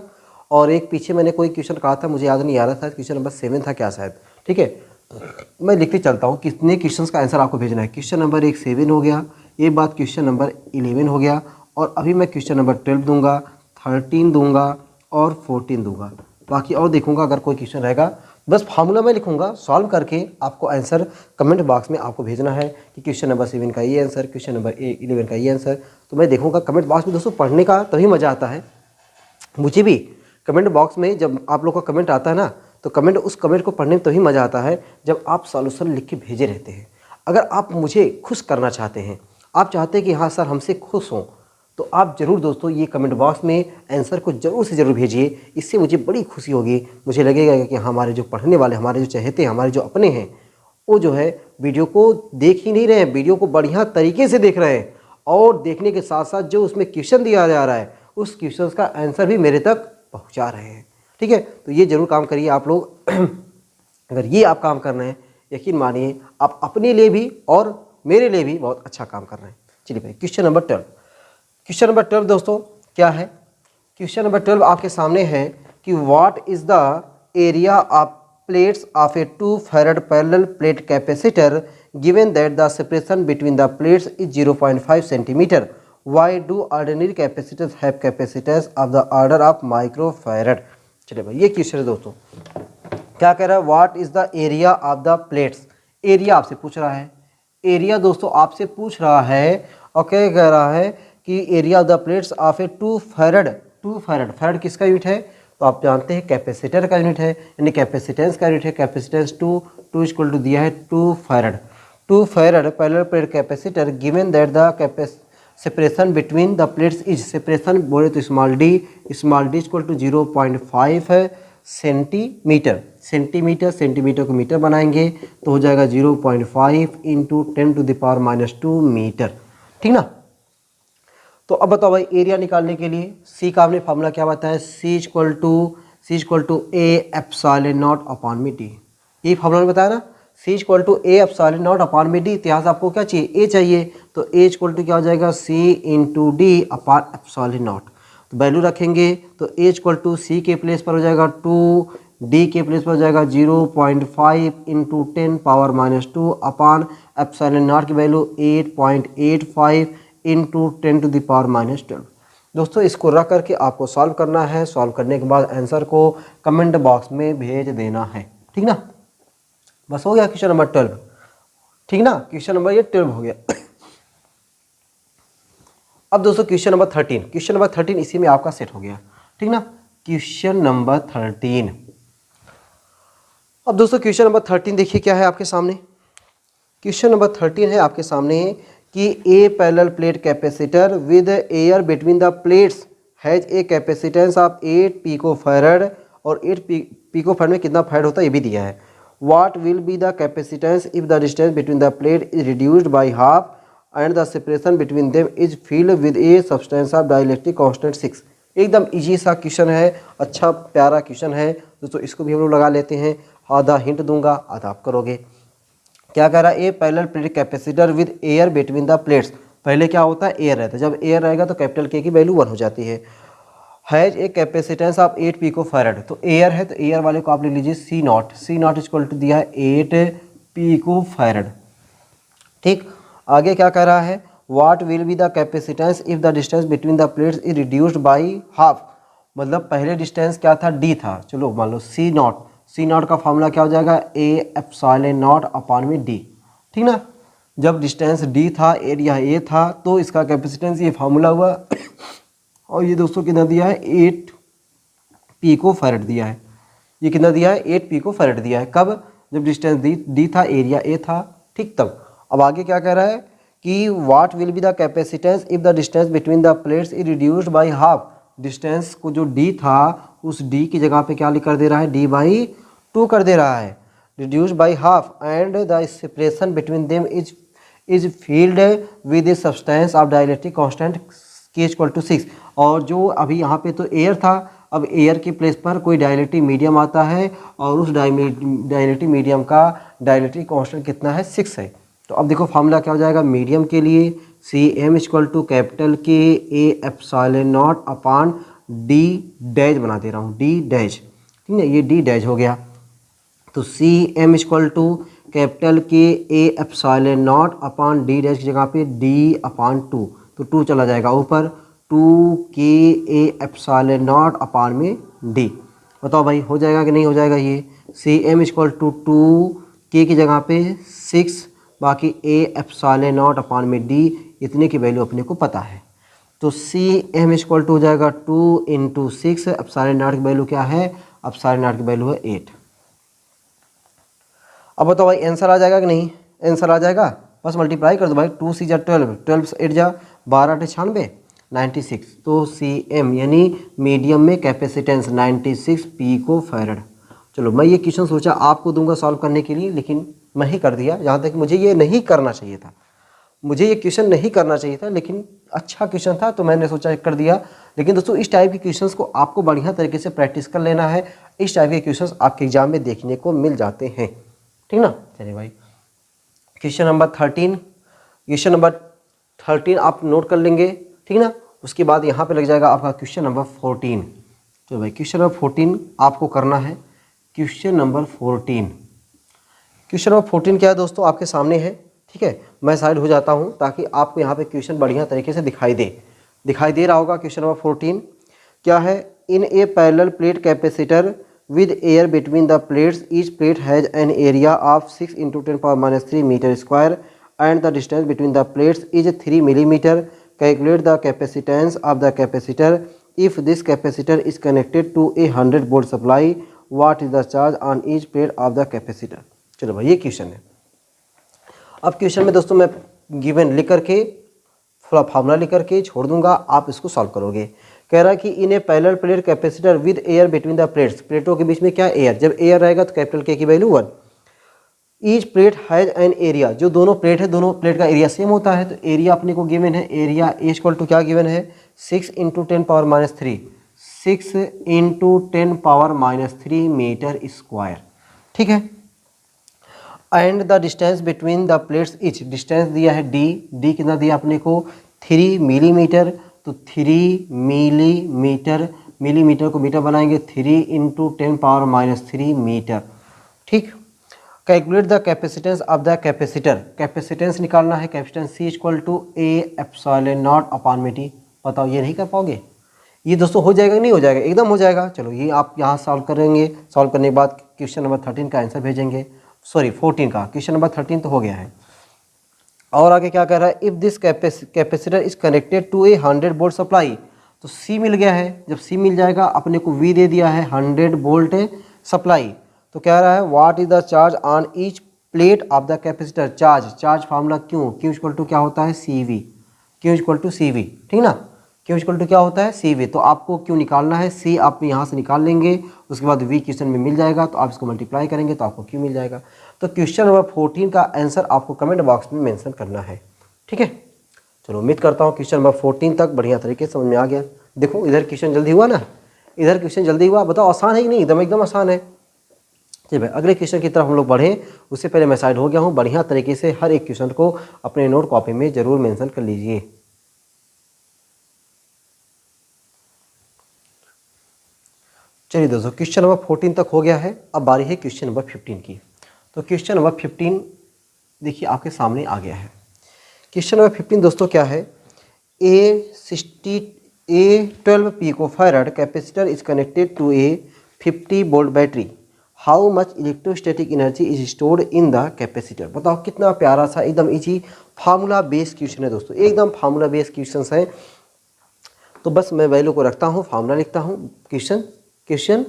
और एक पीछे मैंने कोई क्वेश्चन कहा था, मुझे याद नहीं आ रहा था, क्वेश्चन नंबर 7 था क्या शायद। ठीक है, मैं लिखते चलता हूँ कितने क्वेश्चन का आंसर आपको भेजना है। क्वेश्चन नंबर 1 7 हो गया, ये बात क्वेश्चन नंबर 11 हो गया, और अभी मैं क्वेश्चन नंबर 12 दूंगा, 13 दूंगा और 14 दूंगा। बाकी और देखूंगा अगर कोई क्वेश्चन रहेगा, बस फार्मूला में लिखूंगा, सॉल्व करके आपको आंसर कमेंट बॉक्स में आपको भेजना है कि क्वेश्चन नंबर 7 का ये आंसर, क्वेश्चन नंबर 11 का ये आंसर। तो मैं देखूंगा कमेंट बॉक्स में। दोस्तों पढ़ने का तभी मज़ा आता है मुझे भी। कमेंट बॉक्स में जब आप लोग का कमेंट आता है ना, तो उस कमेंट को पढ़ने में तभी मज़ा आता है जब आप सॉल्यूशन लिख के भेजे रहते हैं। अगर आप मुझे खुश करना चाहते हैं, आप चाहते हैं कि हाँ सर हमसे खुश हों, तो आप ज़रूर दोस्तों ये कमेंट बॉक्स में आंसर को ज़रूर से ज़रूर भेजिए। इससे मुझे बड़ी खुशी होगी, मुझे लगेगा कि हमारे जो पढ़ने वाले, हमारे जो चहेते हैं, हमारे जो अपने हैं, वो जो है वीडियो को देख ही नहीं रहे हैं, वीडियो को बढ़िया तरीके से देख रहे हैं, और देखने के साथ साथ जो उसमें क्वेश्चन दिया जा रहा है उस क्वेश्चन का आंसर भी मेरे तक पहुँचा रहे हैं। ठीक है, तो ये ज़रूर काम करिए आप लोग। अगर ये आप काम कर रहे हैं, यकीन मानिए आप अपने लिए भी और मेरे लिए भी बहुत अच्छा काम कर रहे हैं। चलिए भाई, क्वेश्चन नंबर 12। क्वेश्चन नंबर 12 दोस्तों क्या है? क्वेश्चन नंबर 12 आपके सामने है कि what is the area of plates of A 2 farad parallel plate capacitor given that the separation between the plates is 0.5 centimetre. Why do ordinary capacitors have capacitors of the order of microfarad. चलिए भाई, ये question है दोस्तों, क्या कह रहा है? What is the area of the plates. Area आपसे पूछ रहा है, एरिया दोस्तों आपसे पूछ रहा है, और क्या कह रहा है कि area of the plates of A 2 farad. 2 farad, farad किसका यूनिट है? तो आप जानते हैं कैपेसिटर का यूनिट है, यानी कैपेसिटेंस का यूनिट है कैपेसिटेंस 2 इक्वल टू दिया है 2 farad. 2 farad parallel plate capacitor given that the separation between the plates is, separation बोले तो स्मॉल डी इक्वल टू 0.5 है सेंटीमीटर। सेंटीमीटर को मीटर बनाएंगे तो हो जाएगा 0.5 इंटू 10⁻⁻2 मीटर, ठीक ना। तो अब बताओ भाई एरिया निकालने के लिए सी का हमने फार्मूला क्या बताया, C equal to A epsilon nought upon में डी, ये फार्मूला बताया ना, C equal to A epsilon nought upon में डी। इतिहास आपको क्या चाहिए, ए चाहिए, तो ए इक्वल टू क्या हो जाएगा, C into D upon epsilon nought. तो वैल्यू रखेंगे तो ए इक्वल टू सी के प्लेस पर हो जाएगा 2, डी के प्लेस पर हो जाएगा 0.5 इंटू 10⁻⁻2 अपॉन एप्सिलॉन नॉट की वैल्यू 8.85 इंटू 10⁻⁻12। दोस्तों इसको रख करके आपको सॉल्व करना है, सॉल्व करने के बाद आंसर को कमेंट बॉक्स में भेज देना है, ठीक ना। बस हो गया क्वेश्चन नंबर 12, ठीक ना, क्वेश्चन नंबर ये 12 हो गया। अब दोस्तों क्वेश्चन नंबर 13 इसी में आपका सेट हो गया, ठीक ना। क्वेश्चन नंबर 13, अब दोस्तों क्वेश्चन नंबर 13 देखिए क्या है आपके सामने। क्वेश्चन नंबर 13 है आपके सामने कि a parallel plate capacitor with air between the plates has a capacitance of 8 pico farad, और 8 पिको फैरड में कितना फैरड होता है ये भी दिया है। What will be the capacitance if the distance between the plate is reduced by half and the separation between them is field with a substance of dielectric constant 6। एकदम easy सा क्वेश्चन है, अच्छा प्यारा क्वेश्चन है दोस्तों, इसको भी हम लोग लगा लेते हैं। आधा हिंट दूंगा, आधा आप करोगे। क्या कह रहा है, a parallel plate capacitor with air between the plates. पहले क्या होता है, एयर रहता है, जब एयर रहेगा तो कैपिटल के की वैल्यू 1 हो जाती है। Has a capacitance of 8 pico farad, तो एयर है तो एयर वाले को आप ले लीजिए सी नॉट इक्वल टू दिया है 8 पिको फैरड, ठीक। आगे क्या कह रहा है, what will be the capacitance if the distance between the plates is reduced by half. मतलब पहले डिस्टेंस क्या था, डी था, चलो मान लो सी नॉट का फॉर्मूला क्या हो जाएगा, ए एप्सिलॉन नॉट अपॉन में डी, ठीक ना। जब डिस्टेंस डी था, एरिया ए था, तो इसका कैपेसिटेंस ये फार्मूला हुआ। और ये दोस्तों कितना दिया है, 8 पिको फैरड दिया है। ये कितना दिया है, 8 पिको फैरड दिया है। कब, जब डिस्टेंस डी था, एरिया ए था, ठीक। तब अब आगे क्या कह रहा है कि what will be the capacitance if the distance between the plates is reduced by half. Distance को जो डी था उस डी की जगह पे क्या लिख कर दे रहा है, d/2 कर दे रहा है, reduced by half and the separation between them is field with a substance of dielectric constant k equal to 6। और जो अभी यहाँ पे तो एयर था, अब एयर के प्लेस पर कोई डाइलेक्ट्रिक मीडियम आता है और उस डाइलेक्ट्रिक मीडियम का डाइलेक्ट्रिक कांस्टेंट कितना है, 6 है। तो अब देखो फार्मूला क्या हो जाएगा, मीडियम के लिए C M equal to capital K A epsilon nought upon D dash बना दे रहा हूँ, डी डैश, ठीक है, ये डी डैश हो गया। तो C M equal to capital K A epsilon nought upon D dash की जगह पे डी अपॉन 2, तो 2 चला जाएगा ऊपर, 2 के ए एप्सिलॉन नॉट अपॉन में डी। बताओ भाई हो जाएगा कि नहीं हो जाएगा। ये सी एम इक्वल टू 2 के की जगह पे 6, बाकी ए एप्सिलॉन नॉट अपॉन में डी, इतने की वैल्यू अपने को पता है। तो सी एम इक्वल टू हो जाएगा 2 इंटू 6, एप्सिलॉन नॉट की वैल्यू क्या है, एप्सिलॉन नॉट की वैल्यू है 8। अब बताओ भाई आंसर आ जाएगा कि नहीं, आंसर आ जाएगा, बस मल्टीप्लाई कर दो भाई, 2 सी जा 12, 12 8 जा 12 8 96, 96। तो सी एम यानी मीडियम में कैपेसिटेंस 96 पिको फैरड। चलो मैं ये क्वेश्चन सोचा आपको दूंगा सॉल्व करने के लिए, लेकिन मैं ही कर दिया, जहाँ तक मुझे ये नहीं करना चाहिए था, मुझे ये क्वेश्चन नहीं करना चाहिए था, लेकिन अच्छा क्वेश्चन था तो मैंने सोचा कर दिया। लेकिन दोस्तों इस टाइप के क्वेश्चंस को आपको बढ़िया तरीके से प्रैक्टिस कर लेना है, इस टाइप के क्वेश्चंस आपके एग्जाम में देखने को मिल जाते हैं, ठीक ना। चलिए भाई क्वेश्चन नंबर 13 आप नोट कर लेंगे, ठीक ना। उसके बाद यहाँ पे लग जाएगा आपका क्वेश्चन नंबर 14। तो भाई क्वेश्चन नंबर 14 आपको करना है। क्वेश्चन नंबर 14 क्या है दोस्तों, आपके सामने है, ठीक है। मैं साइड हो जाता हूँ ताकि आपको यहाँ पे क्वेश्चन बढ़िया तरीके से दिखाई दे रहा होगा। क्वेश्चन नंबर 14 क्या है, in a parallel plate capacitor with air between the plates, each plate has an area of 6 into 10⁻³ meter square and the distance between the plates is 3 millimeter. Calculate the capacitance of the capacitor if this capacitor is connected to a 100 volt supply, what is the charge on each plate of the capacitor. चलो भाई ये question है। अब question में दोस्तों मैं given लिख करके थोड़ा फार्मूला लिख करके छोड़ दूंगा, आप इसको सॉल्व करोगे। कह रहा है कि in a parallel plate capacitor with air between the plates, प्लेटों के बीच में क्या एयर, जब एयर रहेगा तो कैपिटल के की value 1। Each plate has an area, जो दोनों प्लेट है दोनों प्लेट का एरिया सेम होता है, तो एरिया अपने को गिवन है, एरिया इज इक्वल टू क्या गिवन है 6 × 10⁻³ 6 × 10⁻³ मीटर स्क्वायर, ठीक है। And the distance between the plates etch, distance दिया है डी, डी कितना दिया अपने को 3 मिलीमीटर, तो 3 मिलीमीटर, मिलीमीटर को मीटर बनाएंगे 3 × 10⁻³ मीटर, ठीक। Calculate the capacitance of the capacitor, capacitance निकालना है, कैपेसिटेंस C = A ε0/dt। बताओ ये नहीं कर पाओगे, ये दोस्तों हो जाएगा नहीं हो जाएगा, एकदम हो जाएगा। चलो ये आप यहाँ सॉल्व करेंगे, सॉल्व करने के बाद क्वेश्चन नंबर 13 का आंसर भेजेंगे, सॉरी 14 का, क्वेश्चन नंबर 13 तो हो गया है। और आगे क्या कह रहा है, if this capacitor is connected to a 100 volt supply, तो C मिल गया है, जब C मिल जाएगा अपने को V दे दिया है 100 वोल्ट सप्लाई, तो कह रहा है what is the charge on each plate of the capacitor. Charge formula Q equal to क्या होता है CV, Q equal to CV, ठीक ना, Q इक्वल टू क्या होता है CV। तो आपको Q निकालना है, C आप यहाँ से निकाल लेंगे, उसके बाद V क्वेश्चन में मिल जाएगा, तो आप इसको मल्टीप्लाई करेंगे तो आपको Q मिल जाएगा। तो क्वेश्चन नंबर 14 का आंसर आपको कमेंट बॉक्स में मेंशन करना है, ठीक है। चलो उम्मीद करता हूँ क्वेश्चन नंबर 14 तक बढ़िया तरीके से समझ में आ गया। देखो इधर क्वेश्चन जल्दी हुआ ना, इधर क्वेश्चन जल्दी हुआ, बताओ आसान है कि नहीं, एकदम आसान है। जी भाई अगले क्वेश्चन की तरफ हम लोग बढ़ें, उससे पहले मैं साइड हो गया हूँ, बढ़िया तरीके से हर एक क्वेश्चन को अपने नोट कॉपी में जरूर मेंशन कर लीजिए। चलिए दोस्तों क्वेश्चन नंबर 14 तक हो गया है, अब बारी है क्वेश्चन नंबर 15 की। तो क्वेश्चन नंबर 15 देखिए आपके सामने आ गया है। क्वेश्चन नंबर 15 दोस्तों क्या है, a 12 picofarad capacitor is connected to a 50 volt battery, how much electrostatic energy is stored in the capacitor. बताओ कितना प्यारा सा एकदम इजी फार्मूला बेस्ड क्वेश्चन है दोस्तों, एकदम फार्मूला बेस्ड क्वेश्चन है। तो बस मैं वैल्यू को रखता हूँ, फार्मूला लिखता हूँ, क्वेश्चन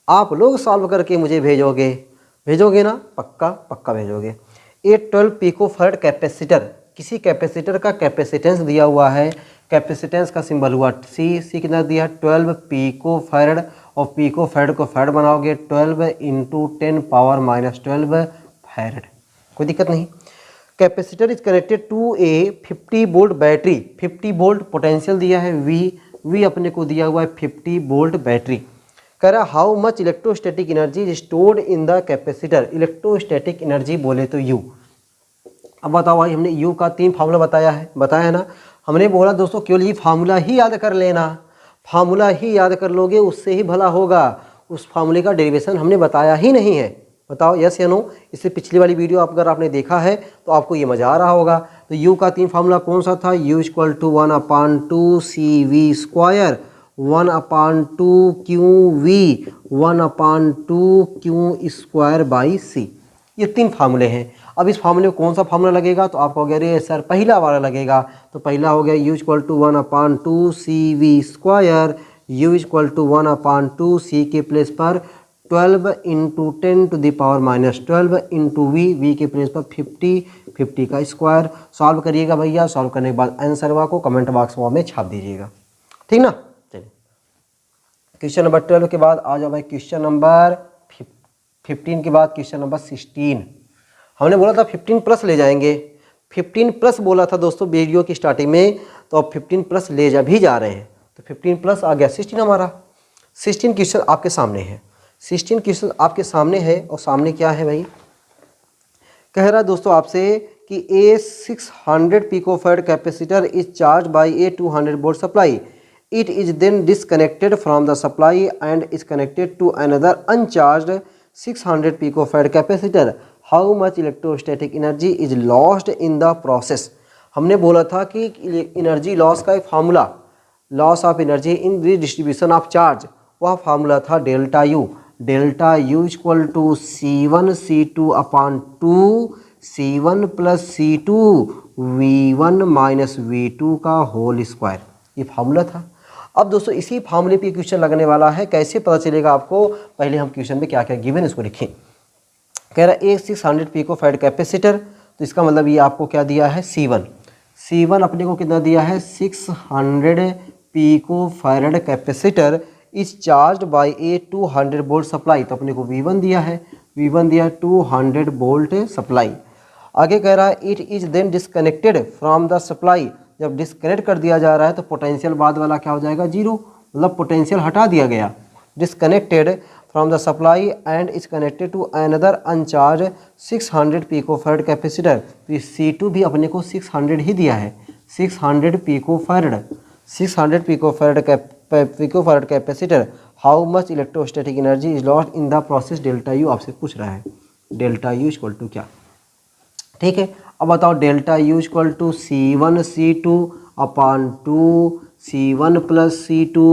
आप लोग सॉल्व करके मुझे भेजोगे ना, पक्का भेजोगे। ए 12 पिकोफैराड कैपेसिटर, किसी कैपेसिटर का कैपेसिटेंस दिया हुआ है, कैपेसिटेंस का सिंबल हुआ C कितना दिया 12 पिकोफैराड, और पिकोफैराड को फैराड बनाओगे 12 × 10⁻⁻12 फैराड, कोई दिक्कत नहीं। Capacitor is connected to a 50 volt battery, 50 volt potential दिया है, V अपने को दिया हुआ है 50 वोल्ट बैटरी। कह रहा how much electrostatic energy is stored in the capacitor, electrostatic energy बोले तो U। अब बताओ भाई हमने U का 3 फार्मूला बताया है ना, हमने बोला दोस्तों केवल ये फार्मूला ही याद कर लेना, फार्मूला ही याद कर लोगे उससे ही भला होगा, उस फार्मूले का डेरिवेशन हमने बताया ही नहीं है। बताओ यस या नो, इससे पिछली वाली वीडियो अगर आपने देखा है तो आपको ये मज़ा आ रहा होगा। तो U का 3 फार्मूला कौन सा था, U = 1/2 CV², 1/2 QV, 1/2 Q²/C, ये 3 फार्मूले हैं। अब इस फार्मूले में कौन सा फार्मूला लगेगा, तो आप कहोगे अरे सर पहला वाला लगेगा, तो पहला हो गया U = 1/2 CV², U = 1/2 C के प्लेस पर 12 × 10⁻⁻12 × V के प्लेस पर 50 का स्क्वायर। सॉल्व करिएगा भैया, सॉल्व करने के बाद आंसर को कमेंट बॉक्स में छाप दीजिएगा, ठीक ना। चलिए क्वेश्चन नंबर 12 के बाद आ जाओ भाई क्वेश्चन नंबर 15 के बाद क्वेश्चन नंबर 16। हमने बोला था 15+ ले जाएंगे, 15+ बोला था दोस्तों वीडियो की स्टार्टिंग में, तो अब 15+ ले जा रहे हैं, तो 15+ आ गया 16 हमारा। 16 क्वेश्चन आपके सामने है, 16 क्वेश्चन आपके सामने है, और सामने क्या है भाई, कह रहा है दोस्तों आपसे कि a 600 picofarad capacitor is charge by a 200 volt supply, it is then disconnected from the supply and is connected to another uncharged 600 picofarad capacitor, how much electrostatic energy is lost in the process. हमने बोला था कि energy loss का एक formula, loss of energy in the distribution of charge, वह formula था delta U = C1C2/2 C1 + C2 V1 - V2 का whole square, ये फार्मूला था। अब दोस्तों इसी फार्मूले पे क्वेश्चन लगने वाला है, कैसे पता चलेगा आपको, पहले हम क्वेश्चन में क्या क्या गिवन इसको लिखें। कह रहा है एक 600 पिकोफैराड कैपेसिटर, तो इसका मतलब ये आपको क्या दिया है C1 अपने को कितना दिया है 600 picofarad capacitor is charge by a 200 volt supply, तो अपने को V1 दिया है, V1 दिया 200 वोल्ट सप्लाई। आगे कह रहा है it is then disconnected from the supply, जब डिस्कनेक्ट कर दिया जा रहा है तो पोटेंशियल बाद वाला क्या हो जाएगा 0, मतलब पोटेंशियल हटा दिया गया। Disconnected from the supply and is connected to another uncharge 600 picofarad capacitor, तो C2 भी अपने को 600 ही दिया है, 600 picofarad capacitor. How much electrostatic energy is lost in the process delta U, आपसे पूछ रहा है डेल्टा यू इक्वल टू क्या, ठीक है। अब बताओ delta U equal to C1 C2 upon 2 C1 plus C2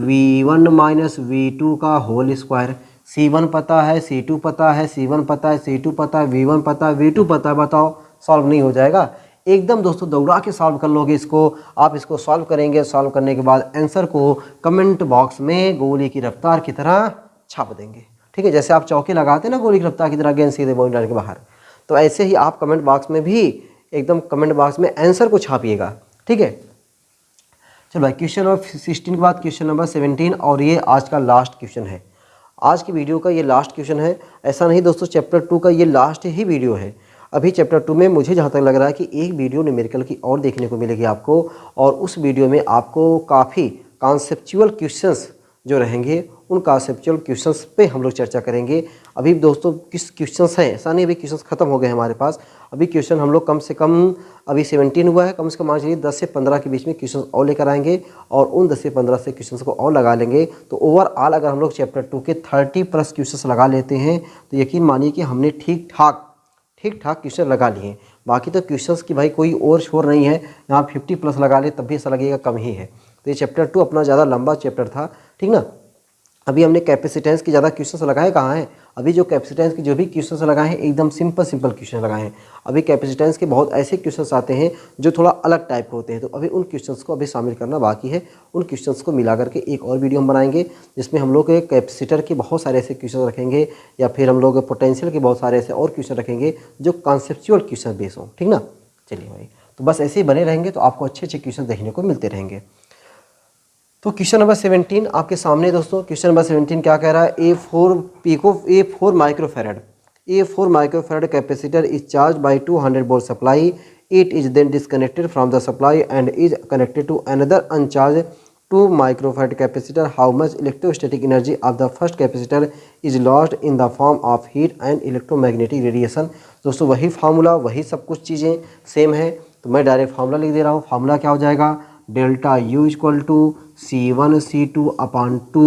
V1 minus V2 का होल स्क्वायर। C1 पता है, C2 पता है, C1 पता है, C2 पता है, V1 पता है, V2 पता है, बताओ सॉल्व नहीं हो जाएगा। एकदम दोस्तों दौड़ा के सॉल्व कर लोगे इसको। आप इसको सॉल्व करेंगे, सॉल्व करने के बाद आंसर को कमेंट बॉक्स में गोली की रफ्तार की तरह छाप देंगे, ठीक है। जैसे आप चौके लगाते हैं ना गोली की रफ्तार की तरह गेंद सीधे बॉल डाल के बाहर, तो ऐसे ही आप कमेंट बॉक्स में भी एकदम कमेंट बॉक्स में आंसर को छापिएगा, ठीक है। चलो भाई क्वेश्चन नंबर 16 के बाद क्वेश्चन नंबर 17, और ये आज का लास्ट क्वेश्चन है, आज की वीडियो का ये लास्ट क्वेश्चन है। ऐसा नहीं दोस्तों चैप्टर 2 का ये लास्ट ही वीडियो है। अभी चैप्टर 2 में मुझे जहाँ तक लग रहा है कि एक वीडियो न्यूमेरिकल की और देखने को मिलेगी आपको, और उस वीडियो में आपको काफ़ी कॉन्सेप्चुअल क्वेश्चंस जो रहेंगे उन कॉन्सेप्चुअल क्वेश्चंस पे हम लोग चर्चा करेंगे। अभी दोस्तों किस क्वेश्चंस हैं, ऐसा नहीं अभी क्वेश्चंस खत्म हो गए हमारे पास, अभी क्वेश्चन हम लोग कम से कम अभी 17 हुआ है, कम से कम मान चलिए 10 से 15 के बीच में क्वेश्चन और लेकर आएंगे, और उन 10 से 15 से क्वेश्चंस को और लगा लेंगे। तो ओवरऑल अगर हम लोग चैप्टर 2 के 30+ क्वेश्चंस लगा लेते हैं तो यकीन मानिए कि हमने ठीक ठाक क्वेश्चन लगा लिए। बाकी तो क्वेश्चंस की भाई कोई और शोर नहीं है, यहाँ 50+ लगा ले तब भी ऐसा लगेगा कम ही है। तो ये चैप्टर 2 अपना ज़्यादा लंबा चैप्टर था, ठीक ना। अभी हमने कैपेसिटेंस की ज़्यादा क्वेश्चंस लगाए कहाँ हैं, अभी जो कैपेसिटेंस की जो भी क्वेश्चंस लगाए हैं एकदम सिंपल क्वेश्चन लगाए हैं। अभी कैपेसिटेंस के बहुत ऐसे क्वेश्चंस आते हैं जो थोड़ा अलग टाइप के होते हैं, तो अभी उन क्वेश्चंस को अभी शामिल करना बाकी है। उन क्वेश्चंस को मिला करके एक और वीडियो हम बनाएंगे जिसमें हम लोग कैपेसिटर के बहुत सारे ऐसे क्वेश्चन रखेंगे, या फिर हम लोग पोटेंशियल के बहुत सारे ऐसे और क्वेश्चन रखेंगे जो कॉन्सेप्चुअल क्वेश्चन बेस हों, ठीक ना। चलिए भाई, तो बस ऐसे ही बने रहेंगे तो आपको अच्छे क्वेश्चन देखने को मिलते रहेंगे। तो क्वेश्चन नंबर 17 आपके सामने दोस्तों, क्वेश्चन नंबर 17 क्या कह रहा है, A4 microfarad capacitor is charge by 200 volt supply, it is then disconnected from the supply and is connected to another uncharge 2 microfarad capacitor. How much electrostatic energy of the first capacitor is lost in the form of heat and electromagnetic radiation. दोस्तों वही formula, वही सब कुछ चीज़ें same है, तो मैं direct formula लिख दे रहा हूँ। फार्मूला क्या हो जाएगा, delta U equal to C1 C2 upon 2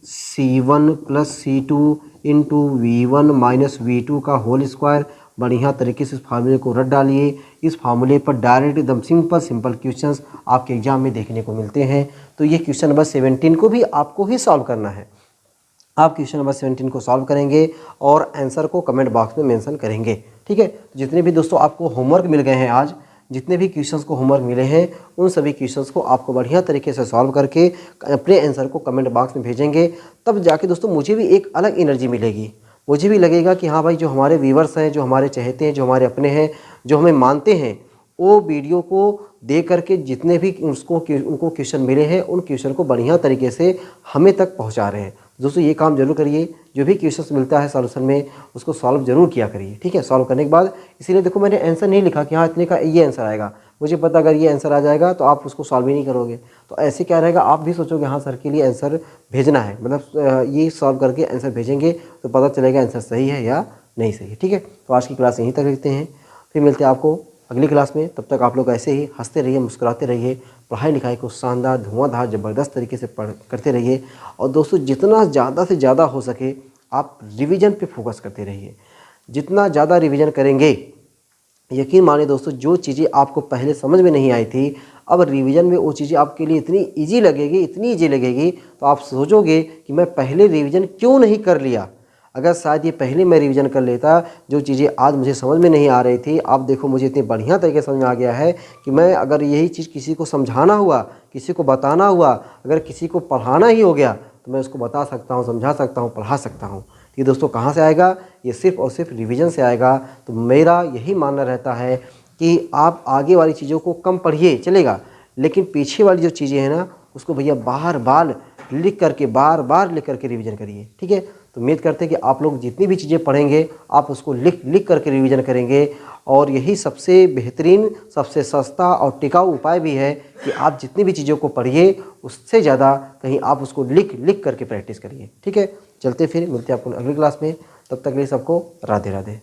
C1 plus C2 into V1 minus V2 का होल स्क्वायर। बढ़िया तरीके से इस फार्मूले को रट डालिए। इस फार्मूले पर डायरेक्ट एकदम सिंपल क्वेश्चंस आपके एग्जाम में देखने को मिलते हैं। तो ये क्वेश्चन नंबर 17 को भी आपको ही सॉल्व करना है। आप क्वेश्चन नंबर 17 को सॉल्व करेंगे और आंसर को कमेंट बॉक्स में मेंशन करेंगे, ठीक है। तो जितने भी दोस्तों आपको होमवर्क मिल गए हैं, आज जितने भी क्वेश्चंस को होमवर्क मिले हैं उन सभी क्वेश्चंस को आपको बढ़िया तरीके से सॉल्व करके अपने आंसर को कमेंट बॉक्स में भेजेंगे। तब जाके दोस्तों मुझे भी एक अलग एनर्जी मिलेगी, मुझे भी लगेगा कि हाँ भाई जो हमारे व्यूवर्स हैं, जो हमारे चहेते हैं, जो हमारे अपने हैं, जो हमें मानते हैं, वो वीडियो को देख करके जितने भी उनको क्वेश्चन मिले हैं उन क्वेश्चन को बढ़िया तरीके से हमें तक पहुँचा रहे हैं। दोस्तों ये काम जरूर करिए, जो भी क्वेश्चंस मिलता है सॉल्यूशन में उसको सॉल्व जरूर किया करिए, ठीक है। सॉल्व करने के बाद इसीलिए देखो मैंने आंसर नहीं लिखा कि हाँ इतने का ये आंसर आएगा, मुझे पता अगर ये आंसर आ जाएगा तो आप उसको सॉल्व ही नहीं करोगे। तो ऐसे क्या रहेगा, आप भी सोचोगे हाँ सर के लिए आंसर भेजना है, मतलब ये सॉल्व करके आंसर भेजेंगे तो पता चलेगा आंसर सही है या नहीं सही है, ठीक है। तो आज की क्लास यहीं तक रखते हैं, फिर मिलते हैं आपको अगली क्लास में। तब तक आप लोग ऐसे ही हंसते रहिए, मुस्कुराते रहिए, पढ़ाई लिखाई को शानदार धुआंधार ज़बरदस्त तरीके से करते रहिए। और दोस्तों जितना ज़्यादा से ज़्यादा हो सके आप रिवीजन पे फोकस करते रहिए। जितना ज़्यादा रिवीजन करेंगे, यकीन मानिए दोस्तों जो चीज़ें आपको पहले समझ में नहीं आई थी, अब रिवीजन में वो चीज़ें आपके लिए इतनी ईजी लगेगी, तो आप सोचोगे कि मैं पहले रिवीजन क्यों नहीं कर लिया। अगर शायद ये पहले मैं रिवीजन कर लेता, जो चीज़ें आज मुझे समझ में नहीं आ रही थी, आप देखो मुझे इतनी बढ़िया तरीके से समझ में आ गया है कि मैं अगर यही चीज़ किसी को समझाना हुआ, किसी को बताना हुआ, अगर किसी को पढ़ाना ही हो गया तो मैं उसको बता सकता हूँ, समझा सकता हूँ, पढ़ा सकता हूँ। ये दोस्तों कहाँ से आएगा? ये सिर्फ़ और सिर्फ रिवीजन से आएगा। तो मेरा यही मानना रहता है कि आप आगे वाली चीज़ों को कम पढ़िए चलेगा, लेकिन पीछे वाली जो चीज़ें हैं ना उसको भैया बार बार लिख करके रिवीजन करिए। ठीक है, तो उम्मीद करते हैं कि आप लोग जितनी भी चीज़ें पढ़ेंगे आप उसको लिख करके रिवीजन करेंगे, और यही सबसे बेहतरीन, सबसे सस्ता और टिकाऊ उपाय भी है कि आप जितनी भी चीज़ों को पढ़िए उससे ज़्यादा कहीं आप उसको लिख करके प्रैक्टिस करिए। ठीक है, चलते फिर मिलते हैं आपको अगली क्लास में, तब तक के लिए सबको राधे राधे।